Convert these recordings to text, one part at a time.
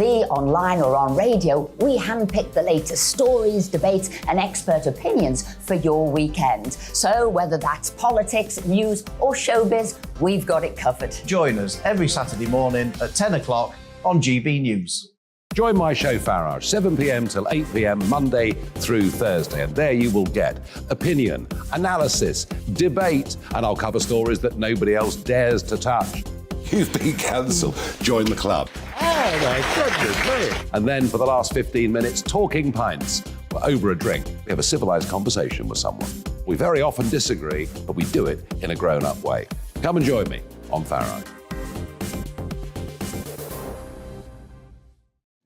Online or on radio, we handpick the latest stories, debates and expert opinions for your weekend. So whether that's politics, news or showbiz, we've got it covered. Join us every Saturday morning at 10 o'clock on GBNews. Join my show Farage, 7 p.m. till 8 p.m. Monday through Thursday. And there you will get opinion, analysis, debate, and I'll cover stories that nobody else dares to touch. You've been cancelled. Join the club. Oh, my goodness me. And then for the last 15 minutes, talking pints. We're over a drink. We have a civilised conversation with someone. We very often disagree, but we do it in a grown-up way. Come and join me on Farage.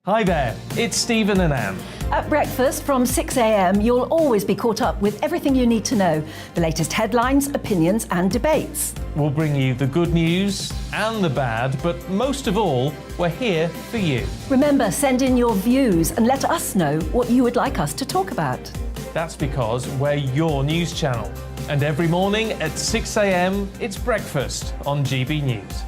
Hi there, it's Stephen and Anne. At breakfast from 6 a.m, you'll always be caught up with everything you need to know, the latest headlines, opinions and debates. We'll bring you the good news and the bad, but most of all, we're here for you. Remember, send in your views and let us know what you would like us to talk about. That's because we're your news channel. And every morning at 6 a.m, it's breakfast on GB News.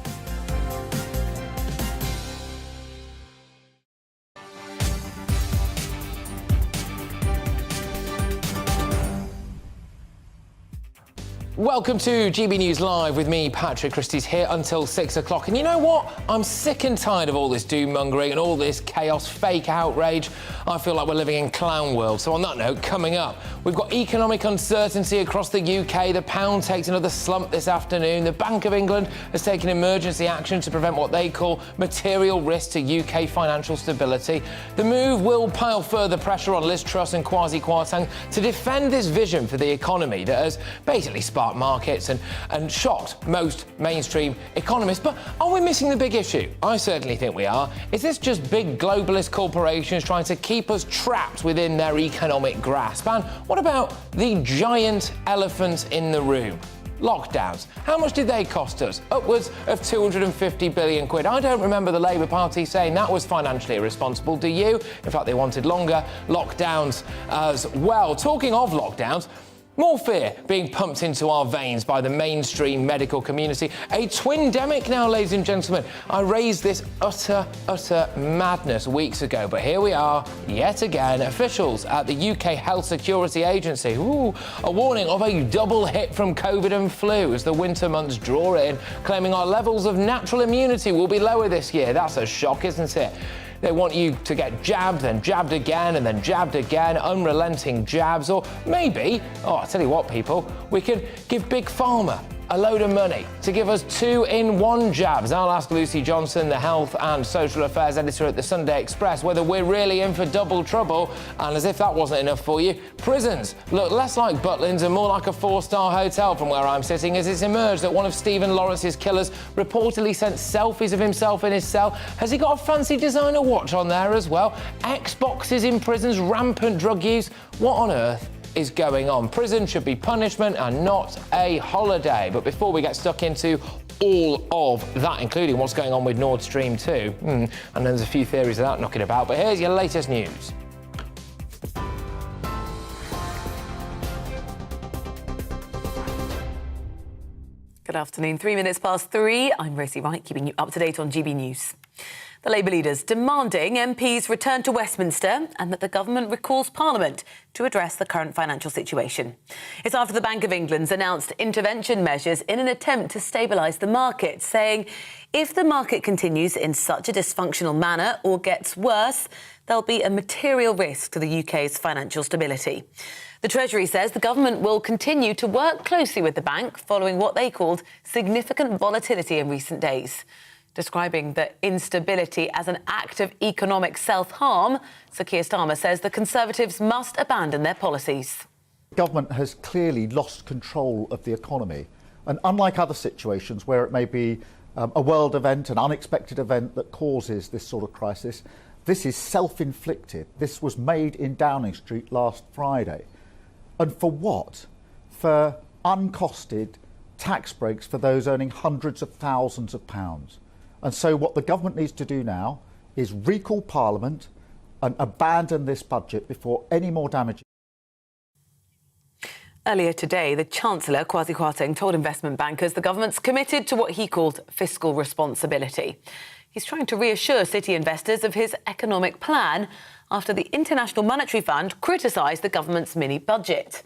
Welcome to GB News Live with me, Patrick Christys, here until 6 o'clock. And you know what? I'm sick and tired of all this doom-mongering and all this chaos, fake outrage. I feel like we're living in clown world. So on that note, coming up, we've got economic uncertainty across the UK. The pound takes another slump this afternoon. The Bank of England has taken emergency action to prevent what they call material risk to UK financial stability. The move will pile further pressure on Liz Truss and Kwasi Kwarteng to defend this vision for the economy that has basically sparked markets and shocked most mainstream economists. But are we missing the big issue? I certainly think we are. Is this just big globalist corporations trying to keep us trapped within their economic grasp? And what about the giant elephant in the room? Lockdowns. How much did they cost us? Upwards of 250 billion quid. I don't remember the Labour Party saying that was financially irresponsible, do you? In fact, they wanted longer lockdowns as well. Talking of lockdowns, more fear being pumped into our veins by the mainstream medical community. A twindemic now, ladies and gentlemen. I raised this utter madness weeks ago, but here we are yet again. Officials at the UK Health Security Agency, a warning of a double hit from COVID and flu as the winter months draw in, claiming our levels of natural immunity will be lower this year. That's a shock, isn't it? They want you to get jabbed, then jabbed again, and then jabbed again, unrelenting jabs. Or maybe, I'll tell you what, people, we could give Big Pharma a load of money to give us 2-in-1 jabs. I'll ask Lucy Johnson, the Health and Social Affairs editor at the Sunday Express, whether we're really in for double trouble. And as if that wasn't enough for you, prisons look less like Butlins and more like a 4-star hotel from where I'm sitting, as it's emerged that one of Stephen Lawrence's killers reportedly sent selfies of himself in his cell. Has he got a fancy designer watch on there as well? Xboxes in prisons, rampant drug use. What on earth is going on? Prison should be punishment and not a holiday. But before we get stuck into all of that, including what's going on with Nord Stream 2, and there's a few theories of that knocking about, but here's your latest news. Good afternoon, 3 minutes past 3. I'm Rosie Wright, keeping you up to date on GB News. The Labour leaders demanding MPs return to Westminster and that the government recalls Parliament to address the current financial situation. It's after the Bank of England's announced intervention measures in an attempt to stabilise the market, saying if the market continues in such a dysfunctional manner or gets worse, there'll be a material risk to the UK's financial stability. The Treasury says the government will continue to work closely with the bank following what they called significant volatility in recent days. Describing the instability as an act of economic self-harm, Sir Keir Starmer says the Conservatives must abandon their policies. The government has clearly lost control of the economy. And unlike other situations where it may be a world event, an unexpected event that causes this sort of crisis, this is self-inflicted. This was made in Downing Street last Friday. And for what? For uncosted tax breaks for those earning hundreds of thousands of pounds. And so what the government needs to do now is recall Parliament and abandon this budget before any more damage. Earlier today, the Chancellor, Kwasi Kwarteng, told investment bankers the government's committed to what he called fiscal responsibility. He's trying to reassure city investors of his economic plan after the International Monetary Fund criticised the government's mini-budget.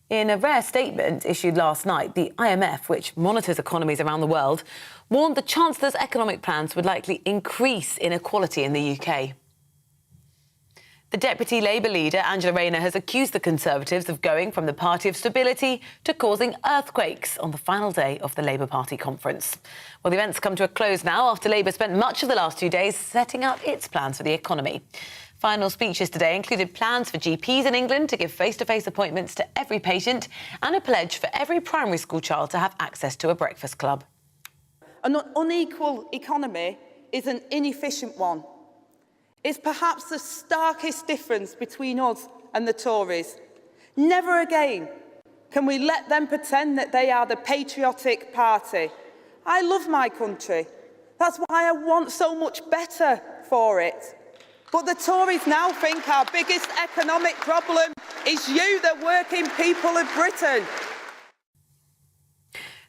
In a rare statement issued last night, the IMF, which monitors economies around the world, warned the Chancellor's economic plans would likely increase inequality in the UK. The Deputy Labour leader, Angela Rayner, has accused the Conservatives of going from the party of stability to causing earthquakes on the final day of the Labour Party conference. Well, the events come to a close now after Labour spent much of the last 2 days setting out its plans for the economy. Final speeches today included plans for GPs in England to give face-to-face appointments to every patient and a pledge for every primary school child to have access to a breakfast club. An unequal economy is an inefficient one. It's perhaps the starkest difference between us and the Tories. Never again can we let them pretend that they are the patriotic party. I love my country. That's why I want so much better for it. But the Tories now think our biggest economic problem is you, the working people of Britain.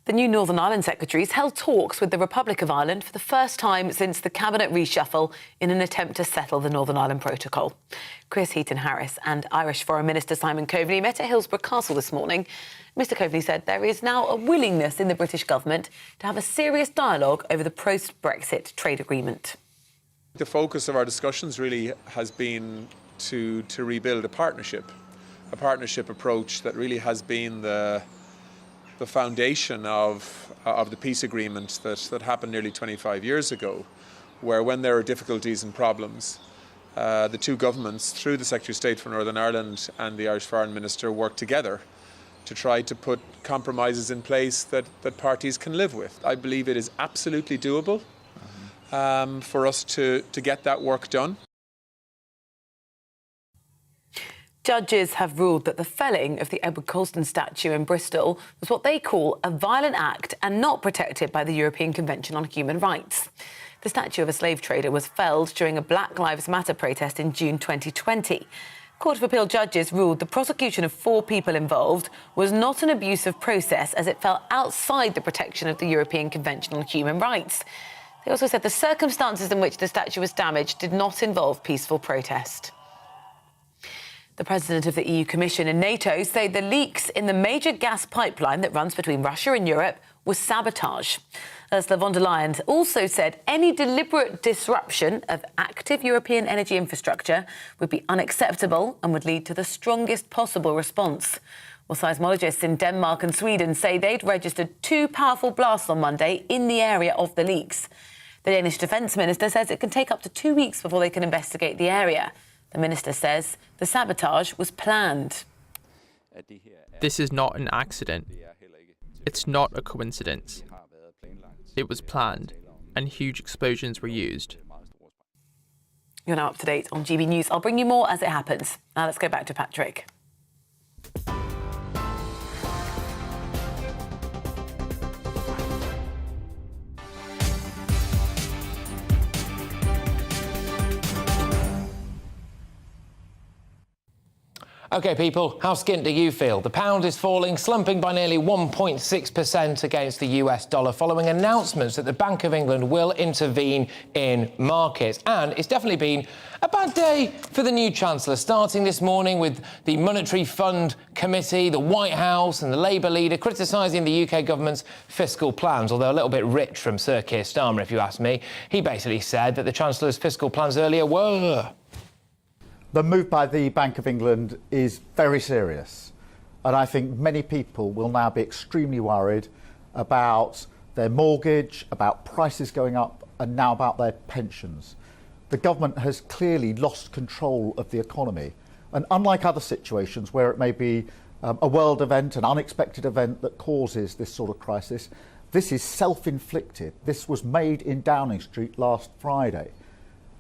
The new Northern Ireland secretaries held talks with the Republic of Ireland for the first time since the cabinet reshuffle in an attempt to settle the Northern Ireland Protocol. Chris Heaton-Harris and Irish Foreign Minister Simon Coveney met at Hillsborough Castle this morning. Mr Coveney said there is now a willingness in the British government to have a serious dialogue over the post-Brexit trade agreement. The focus of our discussions really has been to rebuild a partnership approach that really has been the foundation of the peace agreement that happened nearly 25 years ago, where when there are difficulties and problems, the two governments, through the Secretary of State for Northern Ireland and the Irish Foreign Minister, work together to try to put compromises in place that parties can live with. I believe it is absolutely doable for us to get that work done. Judges have ruled that the felling of the Edward Colston statue in Bristol was what they call a violent act and not protected by the European Convention on Human Rights. The statue of a slave trader was felled during a Black Lives Matter protest in June 2020. Court of Appeal judges ruled the prosecution of 4 people involved was not an abusive process as it fell outside the protection of the European Convention on Human Rights. They also said the circumstances in which the statue was damaged did not involve peaceful protest. The president of the EU Commission and NATO say the leaks in the major gas pipeline that runs between Russia and Europe was sabotage. Ursula von der Leyen also said any deliberate disruption of active European energy infrastructure would be unacceptable and would lead to the strongest possible response. Well, seismologists in Denmark and Sweden say they'd registered 2 powerful blasts on Monday in the area of the leaks. The Danish defence minister says it can take up to 2 weeks before they can investigate the area. The minister says the sabotage was planned. This is not an accident. It's not a coincidence. It was planned, and huge explosions were used. You're now up to date on GB News. I'll bring you more as it happens. Now let's go back to Patrick. OK, people, how skint do you feel? The pound is falling, slumping by nearly 1.6% against the US dollar following announcements that the Bank of England will intervene in markets. And it's definitely been a bad day for the new Chancellor, starting this morning with the Monetary Fund Committee, the White House and the Labour leader criticising the UK government's fiscal plans, although a little bit rich from Sir Keir Starmer, if you ask me. He basically said that the Chancellor's fiscal plans earlier were... The move by the Bank of England is very serious, and I think many people will now be extremely worried about their mortgage, about prices going up, and now about their pensions. The government has clearly lost control of the economy, and unlike other situations where it may be a world event, an unexpected event that causes this sort of crisis, this is self-inflicted. This was made in Downing Street last Friday.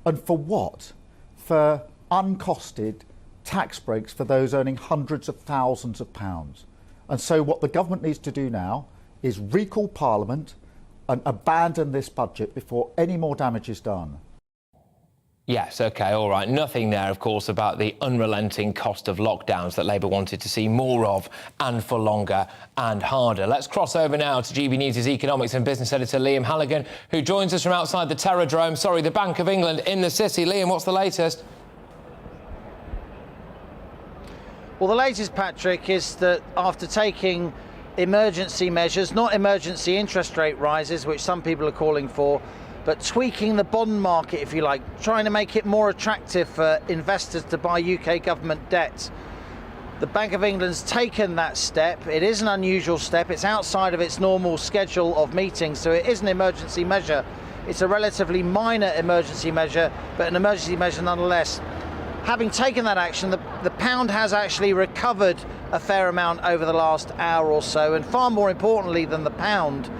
And for what? For uncosted tax breaks for those earning hundreds of thousands of pounds. And so what the government needs to do now is recall Parliament and abandon this budget before any more damage is done. Yes, OK, all right. Nothing there, of course, about the unrelenting cost of lockdowns that Labour wanted to see more of and for longer and harder. Let's cross over now to GB News' economics and business editor Liam Halligan, who joins us from outside the Terrordrome, the Bank of England in the city. Liam, what's the latest? Well, the latest, Patrick, is that after taking emergency measures, not emergency interest rate rises, which some people are calling for, but tweaking the bond market, if you like, trying to make it more attractive for investors to buy UK government debt. The Bank of England's taken that step. It is an unusual step. It's outside of its normal schedule of meetings, so it is an emergency measure. It's a relatively minor emergency measure, but an emergency measure nonetheless. Having taken that action, the pound has actually recovered a fair amount over the last hour or so, and far more importantly than the pound,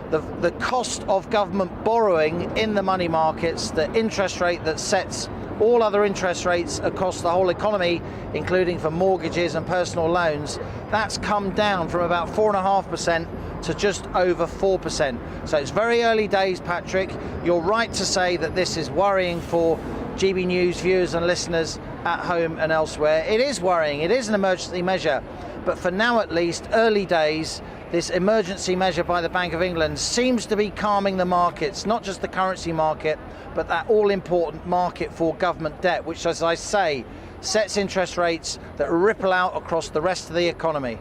the cost of government borrowing in the money markets, the interest rate that sets all other interest rates across the whole economy, including for mortgages and personal loans, that's come down from about 4.5% to just over 4%. So it's very early days, Patrick. You're right to say that this is worrying for GB News viewers and listeners at home and elsewhere. It is worrying. It is an emergency measure. But for now, at least, early days, this emergency measure by the Bank of England seems to be calming the markets, not just the currency market, but that all-important market for government debt, which, as I say, sets interest rates that ripple out across the rest of the economy.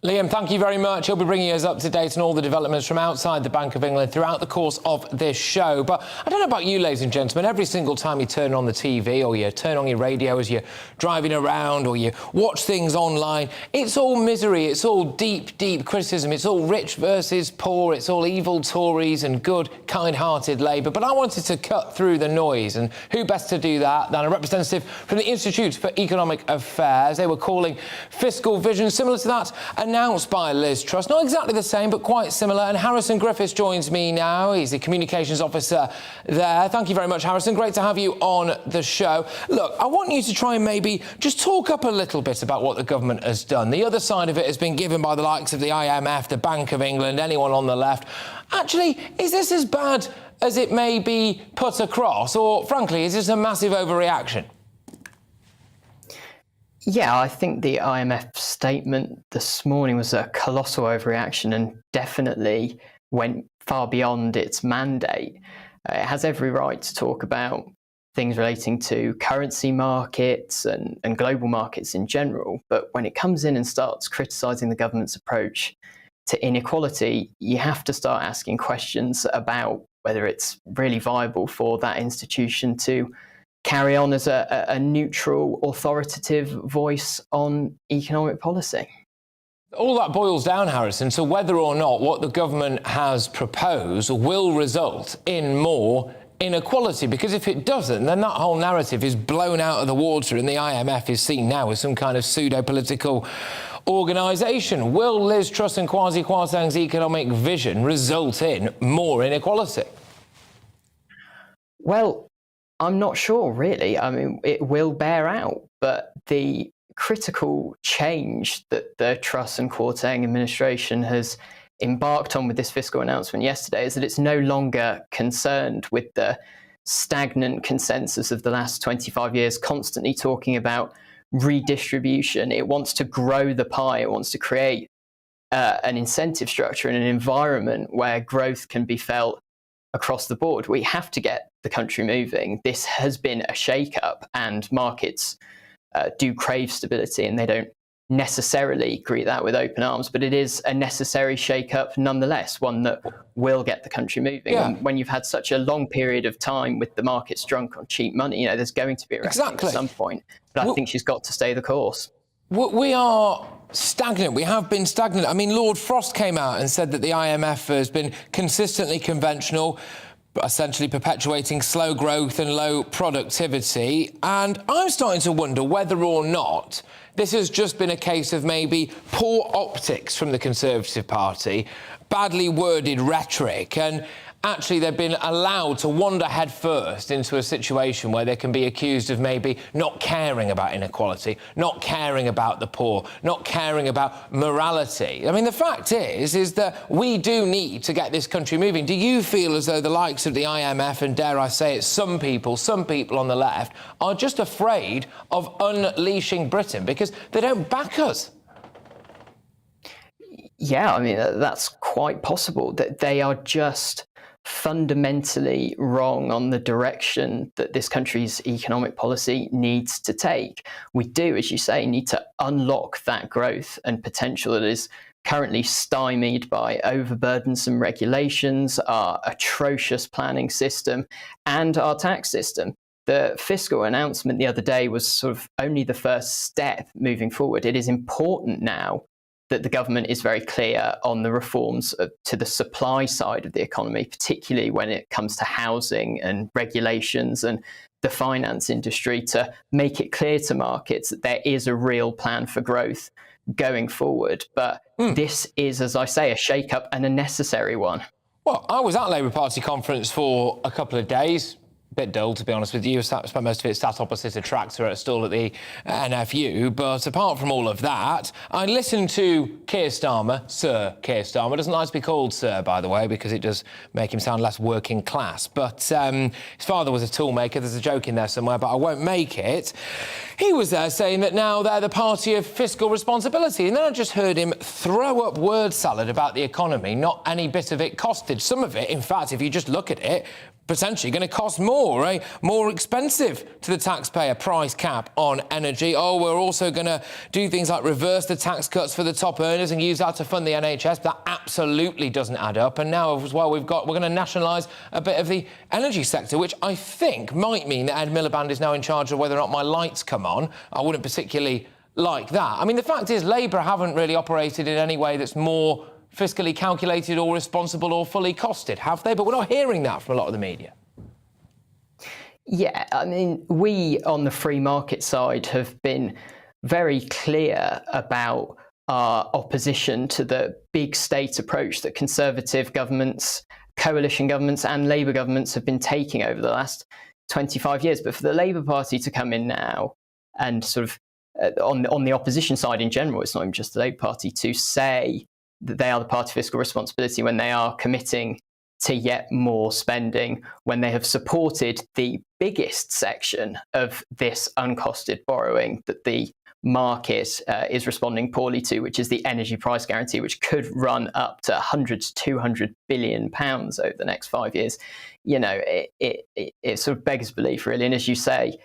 Liam, thank you very much. He'll be bringing us up to date on all the developments from outside the Bank of England throughout the course of this show. But I don't know about you, ladies and gentlemen, every single time you turn on the TV or you turn on your radio as you're driving around or you watch things online, it's all misery, it's all deep, deep criticism, it's all rich versus poor, it's all evil Tories and good, kind-hearted Labour. But I wanted to cut through the noise, and who best to do that than a representative from the Institute for Economic Affairs. They were calling fiscal vision similar to that announced by Liz Truss. Not exactly the same, but quite similar. And Harrison Griffiths joins me now. He's the communications officer there. Thank you very much, Harrison. Great to have you on the show. Look, I want you to try and maybe just talk up a little bit about what the government has done. The other side of it has been given by the likes of the IMF, the Bank of England, anyone on the left. Actually, is this as bad as it may be put across? Or, frankly, is this a massive overreaction? Yeah, I think the IMF statement this morning was a colossal overreaction and definitely went far beyond its mandate. It has every right to talk about things relating to currency markets and global markets in general, but when it comes in and starts criticising the government's approach to inequality, you have to start asking questions about whether it's really viable for that institution to carry on as a neutral, authoritative voice on economic policy. All that boils down, Harrison, to whether or not what the government has proposed will result in more inequality, because if it doesn't, then that whole narrative is blown out of the water and the IMF is seen now as some kind of pseudo-political organisation. Will Liz Truss and Kwasi Kwarteng's economic vision result in more inequality? Well, I'm not sure, really. I mean, it will bear out, but the critical change that the Truss and Kwarteng administration has embarked on with this fiscal announcement yesterday is that it's no longer concerned with the stagnant consensus of the last 25 years, constantly talking about redistribution. It wants to grow the pie. It wants to create an incentive structure and an environment where growth can be felt across the board. We have to get the country moving. This has been a shake-up, and markets do crave stability, and they don't necessarily greet that with open arms, but it is a necessary shake-up nonetheless, one that will get the country moving. Yeah. And when you've had such a long period of time with the markets drunk on cheap money, there's going to be a reckoning at some point. But I think she's got to stay the course. We are stagnant. We have been stagnant. I mean, Lord Frost came out and said that the IMF has been consistently conventional, essentially perpetuating slow growth and low productivity. And I'm starting to wonder whether or not this has just been a case of maybe poor optics from the Conservative Party, badly worded rhetoric, and actually they've been allowed to wander headfirst into a situation where they can be accused of maybe not caring about inequality, not caring about the poor, not caring about morality. I mean, the fact is that we do need to get this country moving. Do you feel as though the likes of the IMF and, dare I say it, some people on the left are just afraid of unleashing Britain because they don't back us? Yeah, I mean, that's quite possible, that they are just fundamentally wrong on the direction that this country's economic policy needs to take. We do, as you say, need to unlock that growth and potential that is currently stymied by overburdensome regulations, our atrocious planning system, and our tax system. The fiscal announcement the other day was sort of only the first step moving forward. It is important now that the government is very clear on the reforms to the supply side of the economy, particularly when it comes to housing and regulations and the finance industry, to make it clear to markets that there is a real plan for growth going forward. But this is, as I say, a shake-up and a necessary one. Well, I was at Labour Party conference for a couple of days. Bit dull, to be honest with you. I spent most of it sat opposite a tractor at a stall at the NFU. But apart from all of that, I listened to Keir Starmer, Sir Keir Starmer. Doesn't like to be called Sir, by the way, because it does make him sound less working class. But his father was a toolmaker. There's a joke in there somewhere, but I won't make it. He was there saying that now they're the party of fiscal responsibility. And then I just heard him throw up word salad about the economy. Not any bit of it costed. Some of it, in fact, if you just look at it, potentially going to cost more, right? More expensive to the taxpayer, price cap on energy. Oh, we're also going to do things like reverse the tax cuts for the top earners and use that to fund the NHS. That absolutely doesn't add up. And now as well, we're going to nationalise a bit of the energy sector, which I think might mean that Ed Miliband is now in charge of whether or not my lights come on. I wouldn't particularly like that. I mean, the fact is Labour haven't really operated in any way that's more fiscally calculated or responsible or fully costed, have they? But we're not hearing that from a lot of the media. Yeah, I mean, we on the free market side have been very clear about our opposition to the big state approach that Conservative governments, coalition governments and Labour governments have been taking over the last 25 years. But for the Labour Party to come in now and sort of on the opposition side in general, it's not even just the Labour Party, to say that they are the party of fiscal responsibility when they are committing to yet more spending, when they have supported the biggest section of this uncosted borrowing that the market is responding poorly to, which is the energy price guarantee, which could run up to 100 to 200 billion pounds over the next 5 years. You know, it sort of begs belief, really. And as you say,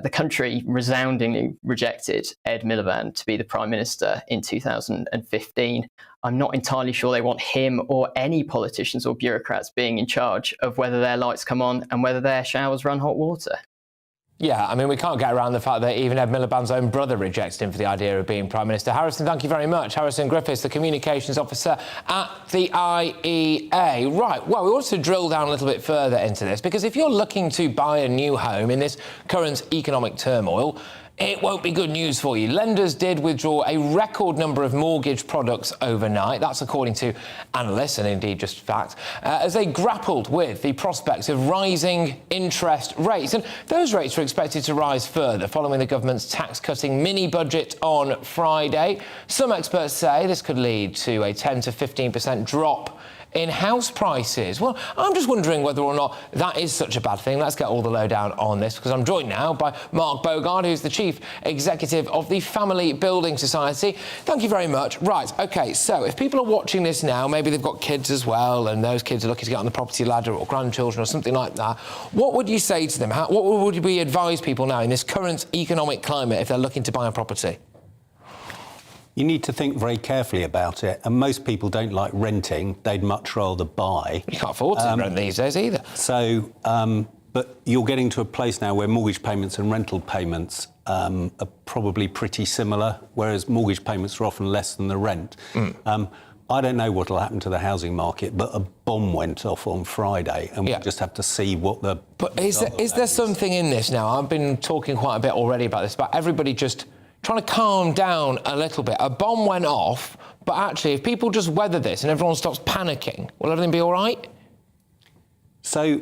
the country resoundingly rejected Ed Miliband to be the Prime Minister in 2015. I'm not entirely sure they want him or any politicians or bureaucrats being in charge of whether their lights come on and whether their showers run hot water. Yeah, I mean, we can't get around the fact that even Ed Miliband's own brother rejected him for the idea of being Prime Minister. Harrison, thank you very much. Harrison Griffiths, the Communications Officer at the IEA. Right, well, we want to drill down a little bit further into this, because if you're looking to buy a new home in this current economic turmoil, it won't be good news for you. Lenders did withdraw a record number of mortgage products overnight. That's according to analysts, and indeed just fact, as they grappled with the prospects of rising interest rates. And those rates are expected to rise further following the government's tax-cutting mini-budget on Friday. Some experts say this could lead to a 10 to 15% drop in house prices. Well, I'm just wondering whether or not that is such a bad thing. Let's get all the lowdown on this, because I'm joined now by Mark Bogard, who's the Chief Executive of the Family Building Society. Thank you very much. Right, OK, so if people are watching this now, maybe they've got kids as well, and those kids are looking to get on the property ladder, or grandchildren or something like that, what would you say to them? What would we advise people now in this current economic climate if they're looking to buy a property? You need to think very carefully about it, and most people don't like renting. They'd much rather buy. You can't afford to rent these days either. So, but you're getting to a place now where mortgage payments and rental payments are probably pretty similar, whereas mortgage payments are often less than the rent. I don't know what will happen to the housing market, but a bomb went off on Friday, and we'll just have to see what the... But is there something in this now? I've been talking quite a bit already about this, about everybody just trying to calm down a little bit. A bomb went off, but actually, if people just weather this and everyone stops panicking, will everything be all right? So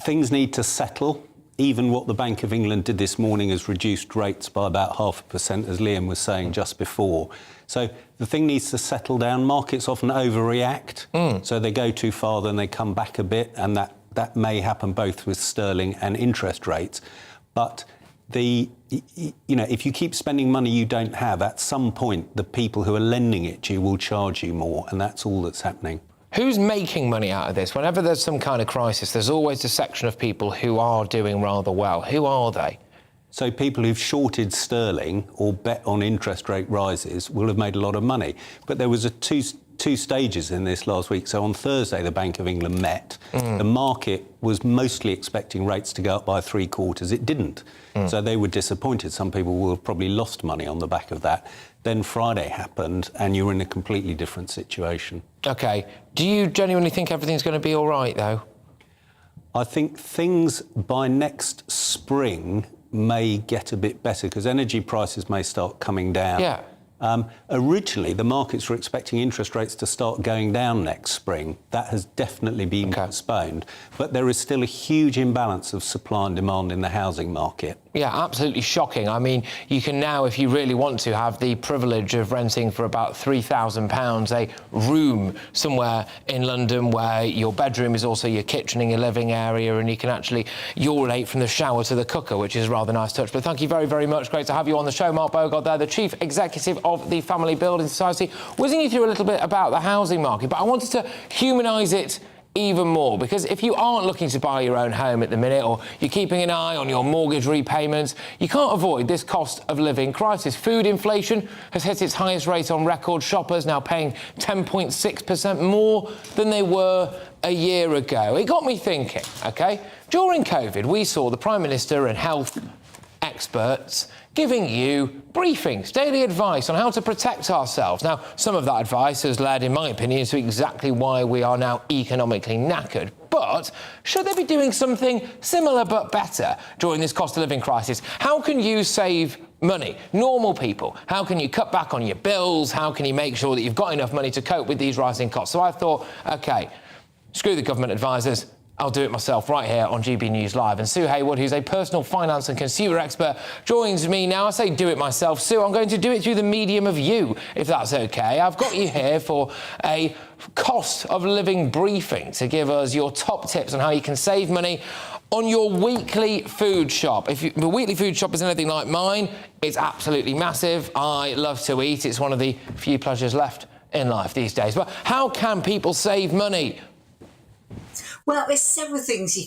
things need to settle. Even what the Bank of England did this morning has reduced rates by about 0.5%, as Liam was saying just before. So the thing needs to settle down. Markets often overreact, so they go too far, then they come back a bit, and that may happen both with sterling and interest rates. But if you keep spending money you don't have, at some point the people who are lending it to you will charge you more, and that's all that's happening. Who's making money out of this? Whenever there's some kind of crisis, there's always a section of people who are doing rather well. Who are they? So people who've shorted sterling or bet on interest rate rises will have made a lot of money. But there was two stages in this last week. So on Thursday, the Bank of England met. The market was mostly expecting rates to go up by 3/4. It didn't. So they were disappointed. Some people will have probably lost money on the back of that. Then Friday happened, and you're in a completely different situation. OK. Do you genuinely think everything's going to be all right, though? I think things by next spring may get a bit better, because energy prices may start coming down. Yeah. Originally, the markets were expecting interest rates to start going down next spring. That has definitely been postponed. But there is still a huge imbalance of supply and demand in the housing market. Yeah, absolutely shocking. I mean, you can now, if you really want to, have the privilege of renting for about £3,000 a room somewhere in London where your bedroom is also your kitchen and your living area, and you can actually urinate from the shower to the cooker, which is a rather nice touch. But thank you very, very much. Great to have you on the show. Mark Bogard there, the Chief Executive of the Family Building Society, whizzing you through a little bit about the housing market. But I wanted to humanise it even more, because if you aren't looking to buy your own home at the minute, or you're keeping an eye on your mortgage repayments, you can't avoid this cost of living crisis. Food inflation has hit its highest rate on record. Shoppers now paying 10.6% more than they were a year ago. It got me thinking, OK? During COVID, we saw the Prime Minister and health experts giving you briefings, daily advice on how to protect ourselves. Now, some of that advice has led, in my opinion, to exactly why we are now economically knackered. But should they be doing something similar but better during this cost of living crisis? How can you save money? Normal people, how can you cut back on your bills? How can you make sure that you've got enough money to cope with these rising costs? So I thought, OK, screw the government advisors. I'll do it myself right here on GB News Live. And Sue Haywood, who's a personal finance and consumer expert, joins me now. I say do it myself. Sue, I'm going to do it through the medium of you, if that's OK. I've got you here for a cost of living briefing to give us your top tips on how you can save money on your weekly food shop. If the weekly food shop is anything like mine, it's absolutely massive. I love to eat. It's one of the few pleasures left in life these days. But how can people save money? Well, there's several things you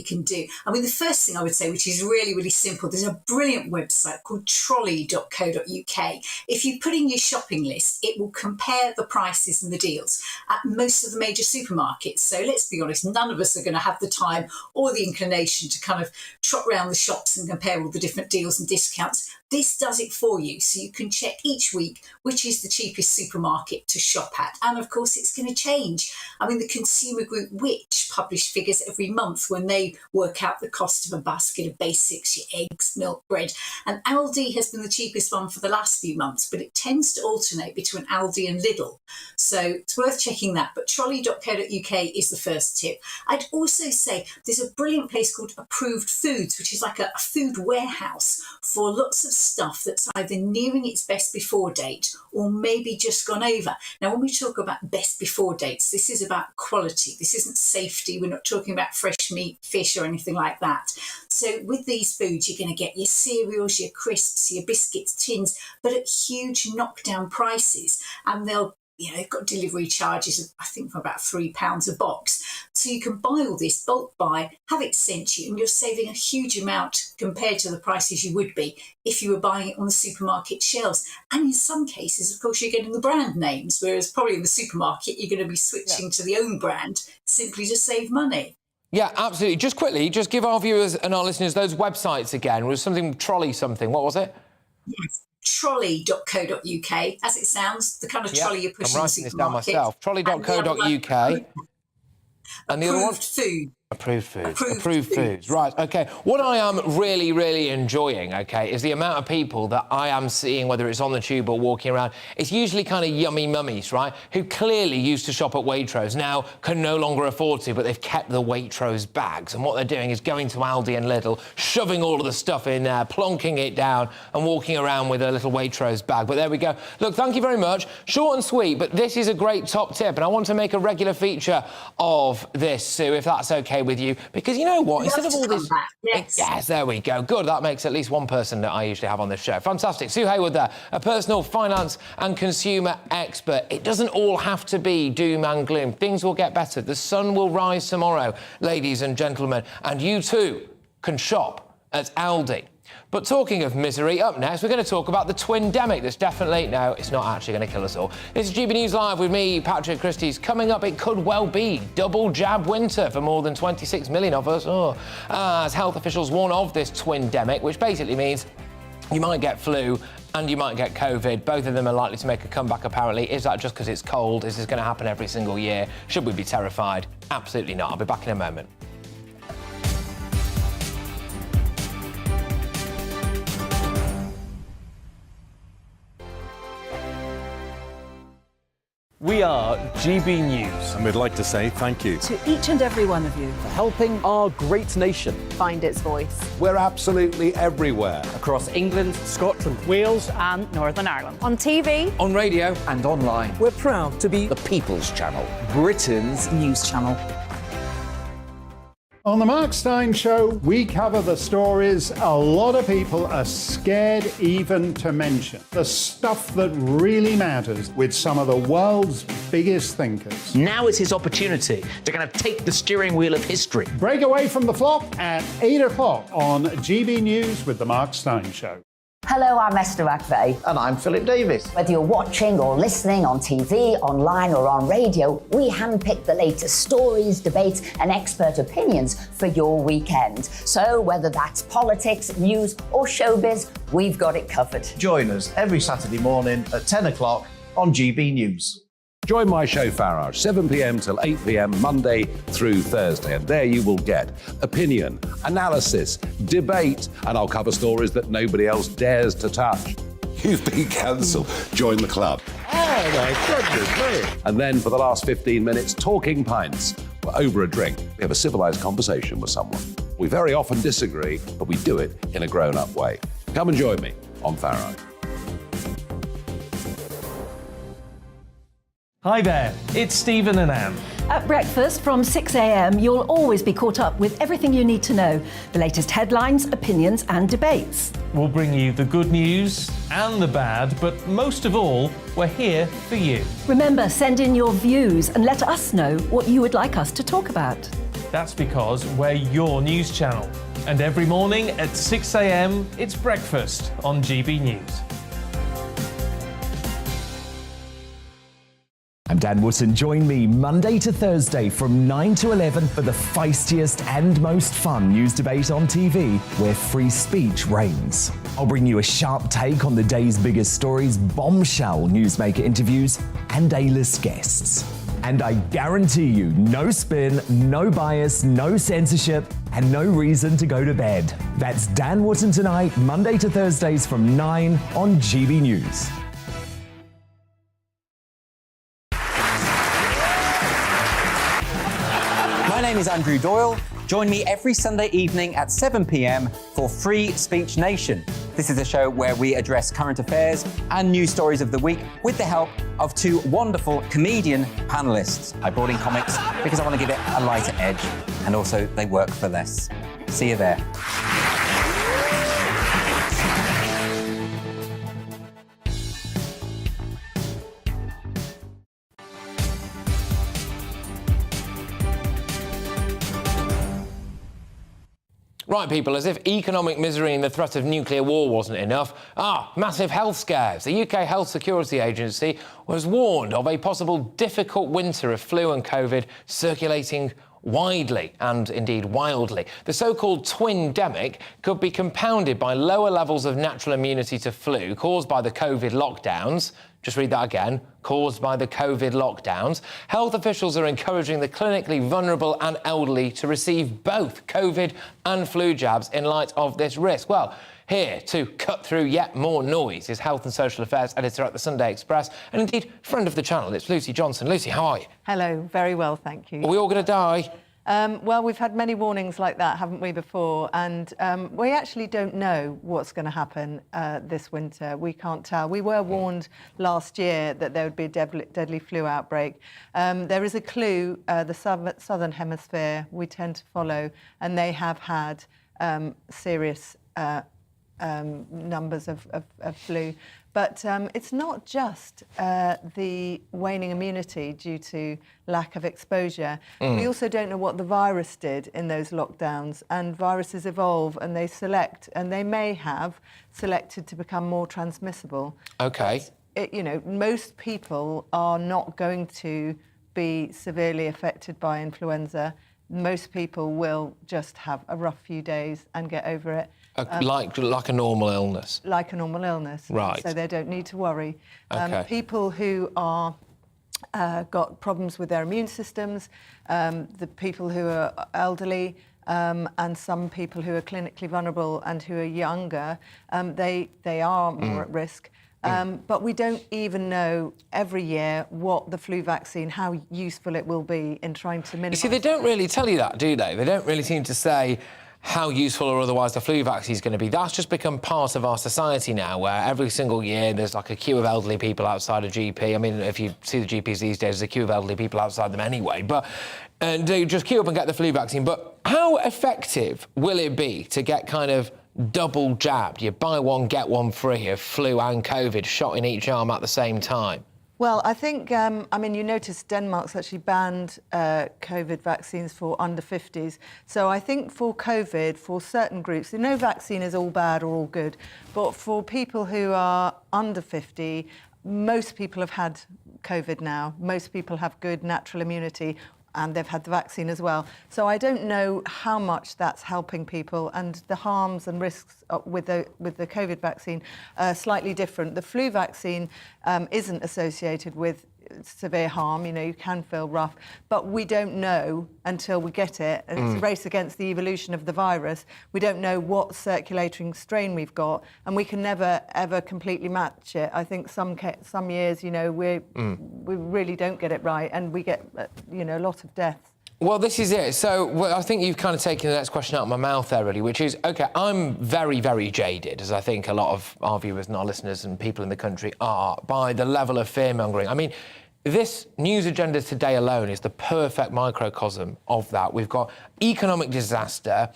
can do. I mean, the first thing I would say, which is really, really simple, there's a brilliant website called trolley.co.uk. If you put in your shopping list, it will compare the prices and the deals at most of the major supermarkets. So let's be honest, none of us are going to have the time or the inclination to kind of trot around the shops and compare all the different deals and discounts. This does it for you, so you can check each week which is the cheapest supermarket to shop at. And of course, it's going to change. I mean, the consumer group Which publish figures every month when they work out the cost of a basket of basics, your eggs, milk, bread. And Aldi has been the cheapest one for the last few months, but it tends to alternate between Aldi and Lidl. So it's worth checking that. But trolley.co.uk is the first tip. I'd also say there's a brilliant place called Approved Foods, which is like a food warehouse for lots of stuff that's either nearing its best before date or maybe just gone over. Now, when we talk about best before dates, this is about quality. This isn't safety. We're not talking about fresh meat, fish or anything like that. So with these foods, you're going to get your cereals, your crisps, your biscuits, tins, but at huge knockdown prices. And they've got delivery charges of, I think, for about £3 a box. So you can buy all this, bulk buy, have it sent you, and you're saving a huge amount compared to the prices you would be if you were buying it on the supermarket shelves. And in some cases, of course, you're getting the brand names, whereas probably in the supermarket, you're going to be switching to the own brand simply to save money. Yeah, absolutely. Just quickly, just give our viewers and our listeners those websites again. It was something trolley something. What was it? Yes. Trolley.co.uk, as it sounds, the kind of trolley you're pushing. I'm writing this down myself. Trolley.co.uk. And the other one? Approved foods. Right, OK. What I am really enjoying, OK, is the amount of people that I am seeing, whether it's on the tube or walking around. It's usually kind of yummy mummies, right, who clearly used to shop at Waitrose, now can no longer afford to, but they've kept the Waitrose bags. And what they're doing is going to Aldi and Lidl, shoving all of the stuff in there, plonking it down and walking around with a little Waitrose bag. But there we go. Look, thank you very much. Short and sweet, but this is a great top tip, and I want to make a regular feature of this, Sue, if that's OK with you, because you know what, instead of all this... Yes, there we go. Good, that makes at least one person that I usually have on this show. Fantastic. Sue Haywood there, a personal finance and consumer expert. It doesn't all have to be doom and gloom. Things will get better. The sun will rise tomorrow, ladies and gentlemen, and you too can shop at Aldi. But talking of misery, up next, we're going to talk about the twin-demic that's definitely... No, it's not actually going to kill us all. This is GB News Live with me, Patrick Christys. Coming up, it could well be double jab winter for more than 26 million of us. As health officials warn of this twin-demic, which basically means you might get flu and you might get COVID. Both of them are likely to make a comeback, apparently. Is that just because it's cold? Is this going to happen every single year? Should we be terrified? Absolutely not. I'll be back in a moment. We are GB News. And we'd like to say thank you To each and every one of you. for helping our great nation find its voice. We're absolutely everywhere. across England, Scotland, Wales and Northern Ireland. On TV, On radio, and online. we're proud to be The People's Channel, Britain's news channel. On the Mark Steyn Show, we cover the stories a lot of people are scared even to mention. The stuff that really matters with some of the world's biggest thinkers. Now is his opportunity to kind of take the steering wheel of history. Break away from the flop at 8 o'clock on GB News with the Mark Steyn Show. Hello, I'm Esther McVeigh. And I'm Philip Davis. Whether you're watching or listening on TV, online or on radio, we handpick the latest stories, debates and expert opinions for your weekend. So whether that's politics, news or showbiz, we've got it covered. Join us every Saturday morning at 10 o'clock on GB News. Join my show Farage, 7 p.m. till 8 p.m. Monday through Thursday, and there you will get opinion, analysis, debate, and I'll cover stories that nobody else dares to touch. You've been cancelled. Join the club. Oh, my goodness me. And then for the last 15 minutes, talking pints. We're over a drink. We have a civilised conversation with someone. We very often disagree, but we do it in a grown-up way. Come and join me on Farage. Hi there, it's Stephen and Anne. At breakfast from 6 a.m, you'll always be caught up with everything you need to know, the latest headlines, opinions and debates. We'll bring you the good news and the bad, but most of all, we're here for you. Remember, send in your views and let us know what you would like us to talk about. That's because we're your news channel. And every morning at 6 a.m, it's breakfast on GB News. I'm Dan Wootton. Join me Monday to Thursday from 9 to 11 for the feistiest and most fun news debate on TV, where free speech reigns. I'll bring you a sharp take on the day's biggest stories, bombshell newsmaker interviews, and A-list guests. And I guarantee you, no spin, no bias, no censorship, and no reason to go to bed. That's Dan Wootton tonight, Monday to Thursdays from 9 on GB News. My name is Andrew Doyle. Join me every Sunday evening at 7 p.m. for Free Speech Nation. This is a show where we address current affairs and news stories of the week with the help of two wonderful comedian panellists. I brought in comics because I want to give it a lighter edge, and also they work for less. See you there. Right, people, as if economic misery and the threat of nuclear war wasn't enough, massive health scares. The UK Health Security Agency was warned of a possible difficult winter of flu and COVID circulating widely and indeed wildly. The so-called twin-demic could be compounded by lower levels of natural immunity to flu caused by the COVID lockdowns, Just read that again. Caused by the COVID lockdowns. Health officials are encouraging the clinically vulnerable and elderly to receive both COVID and flu jabs in light of this risk. Well, here to cut through yet more noise is Health and Social Affairs editor at the Sunday Express and indeed friend of the channel. It's Lucy Johnson. Lucy, how are you? Hello, very well, thank you. Are we all going to die? Well, we've had many warnings like that, haven't we, before? And we actually don't know what's going to happen this winter. We can't tell. We were warned last year that there would be a deadly flu outbreak. There is a clue, the southern hemisphere we tend to follow, and they have had serious numbers of flu. But it's not just the waning immunity due to lack of exposure. We also don't know what the virus did in those lockdowns, and viruses evolve and they select, and they may have selected to become more transmissible. OK. Most people are not going to be severely affected by influenza. Most people will just have a rough few days and get over it. Like a normal illness? Like a normal illness. Right. So they don't need to worry. OK. People who are got problems with their immune systems, the people who are elderly, and some people who are clinically vulnerable and who are younger, they are more at risk. But we don't even know every year what the flu vaccine, how useful it will be in trying to minimise... You see, they don't really tell you that, do they? They don't really seem to say how useful or otherwise the flu vaccine is going to be. That's just become part of our society now, where every single year there's like a queue of elderly people outside a GP. I mean, if you see the GPs these days, there's a queue of elderly people outside them anyway. And they just queue up and get the flu vaccine. But how effective will it be to get kind of double jabbed? You buy one, get one free of flu and COVID shot in each arm at the same time. Well, I think, you notice Denmark's actually banned COVID vaccines for under 50s. So I think for COVID, for certain groups, no vaccine is all bad or all good, but for people who are under 50, most people have had COVID now. Most people have good natural immunity, and they've had the vaccine as well. So I don't know how much that's helping people, and the harms and risks with the COVID vaccine are slightly different. The flu vaccine isn't associated with severe harm, you can feel rough, but we don't know until we get it, and it's a race against the evolution of the virus. We don't know what circulating strain we've got, and we can never ever completely match it. I think some years, we really don't get it right, and we get a lot of deaths. Well, this is it. So I think you've kind of taken the next question out of my mouth there, really, which is, OK, I'm very, very jaded, as I think a lot of our viewers and our listeners and people in the country are, by the level of fear-mongering. I mean, this news agenda today alone is the perfect microcosm of that. We've got economic disaster.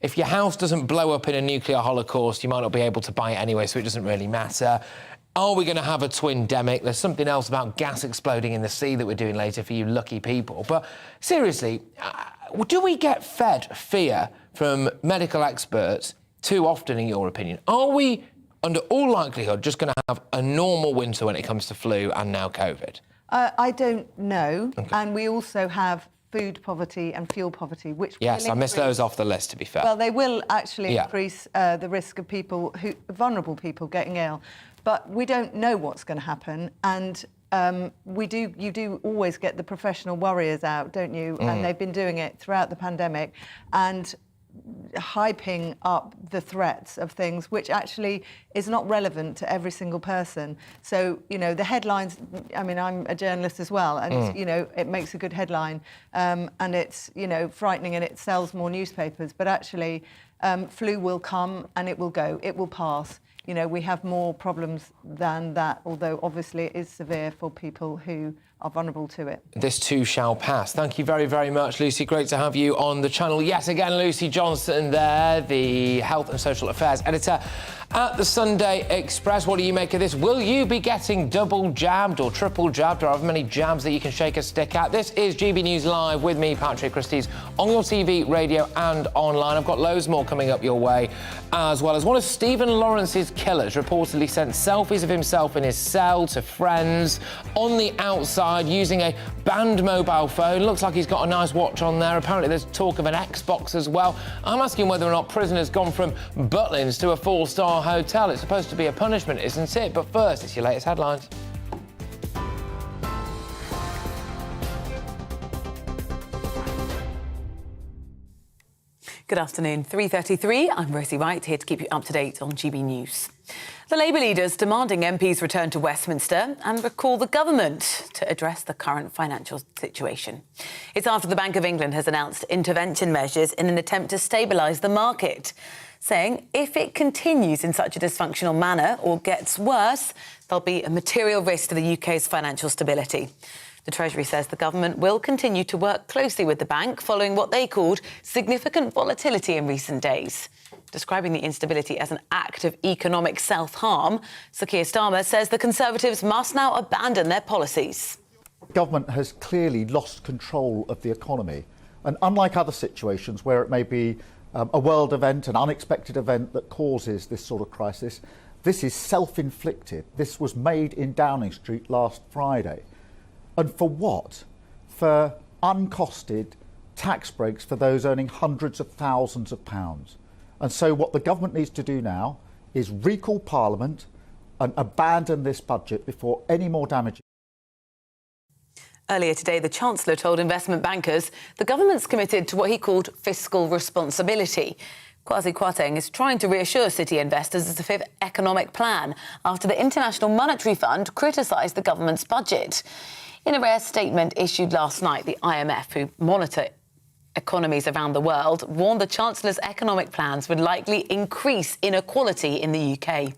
If your house doesn't blow up in a nuclear holocaust, you might not be able to buy it anyway, so it doesn't really matter. Are we going to have a twin-demic? There's something else about gas exploding in the sea that we're doing later for you lucky people. But seriously, do we get fed fear from medical experts too often, in your opinion? Are we, under all likelihood, just going to have a normal winter when it comes to flu and now COVID? I don't know. Okay. And we also have food poverty and fuel poverty, which yes, I missed those off the list, to be fair. Well, they will actually increase the risk of vulnerable people getting ill. But we don't know what's going to happen, and you do always get the professional worriers out, don't you? And they've been doing it throughout the pandemic, and hyping up the threats of things, which actually is not relevant to every single person. So, the headlines, I'm a journalist as well, and, it makes a good headline, and it's, frightening, and it sells more newspapers. But actually, flu will come and it will go. It will pass. We have more problems than that, although obviously it is severe for people who are vulnerable to it. This too shall pass. Thank you very, very much, Lucy. Great to have you on the channel yet again. Lucy Johnson there, the Health and Social Affairs editor at the Sunday Express. What do you make of this? Will you be getting double jabbed or triple jabbed, or however many jabs that you can shake a stick at? This is GB News Live with me, Patrick Christys, on your TV, radio and online. I've got loads more coming up your way, as well as one of Stephen Lawrence's killers reportedly sent selfies of himself in his cell to friends on the outside using a banned mobile phone. Looks like he's got a nice watch on there. Apparently there's talk of an Xbox as well. I'm asking whether or not prisoner's gone from Butlins to a 4-star hotel. It's supposed to be a punishment, isn't it? But first, it's your latest headlines. Good afternoon, 3:33. I'm Rosie Wright, here to keep you up to date on GB News. The Labour leaders demanding MPs return to Westminster and recall the government to address the current financial situation. It's after the Bank of England has announced intervention measures in an attempt to stabilise the market, saying if it continues in such a dysfunctional manner or gets worse, there'll be a material risk to the UK's financial stability. The Treasury says the government will continue to work closely with the bank following what they called significant volatility in recent days. Describing the instability as an act of economic self-harm, Sir Keir Starmer says the Conservatives must now abandon their policies. The government has clearly lost control of the economy. And unlike other situations where it may be a world event, an unexpected event that causes this sort of crisis, this is self-inflicted. This was made in Downing Street last Friday. And for what? For uncosted tax breaks for those earning hundreds of thousands of pounds. And so what the government needs to do now is recall Parliament and abandon this budget before any more damage. Earlier today, the Chancellor told investment bankers the government's committed to what he called fiscal responsibility. Kwasi Kwarteng is trying to reassure city investors of the fifth economic plan after the International Monetary Fund criticised the government's budget. In a rare statement issued last night, the IMF, who monitor economies around the world, warned the Chancellor's economic plans would likely increase inequality in the UK.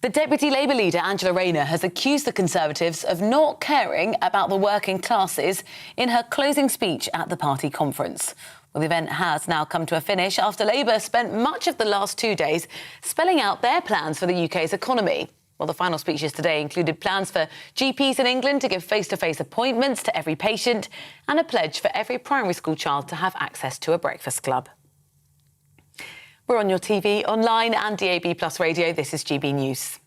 The Deputy Labour leader, Angela Rayner, has accused the Conservatives of not caring about the working classes in her closing speech at the party conference. Well, the event has now come to a finish after Labour spent much of the last 2 days spelling out their plans for the UK's economy. Well, the final speeches today included plans for GPs in England to give face-to-face appointments to every patient and a pledge for every primary school child to have access to a breakfast club. We're on your TV, online and DAB+ radio. This is GB News.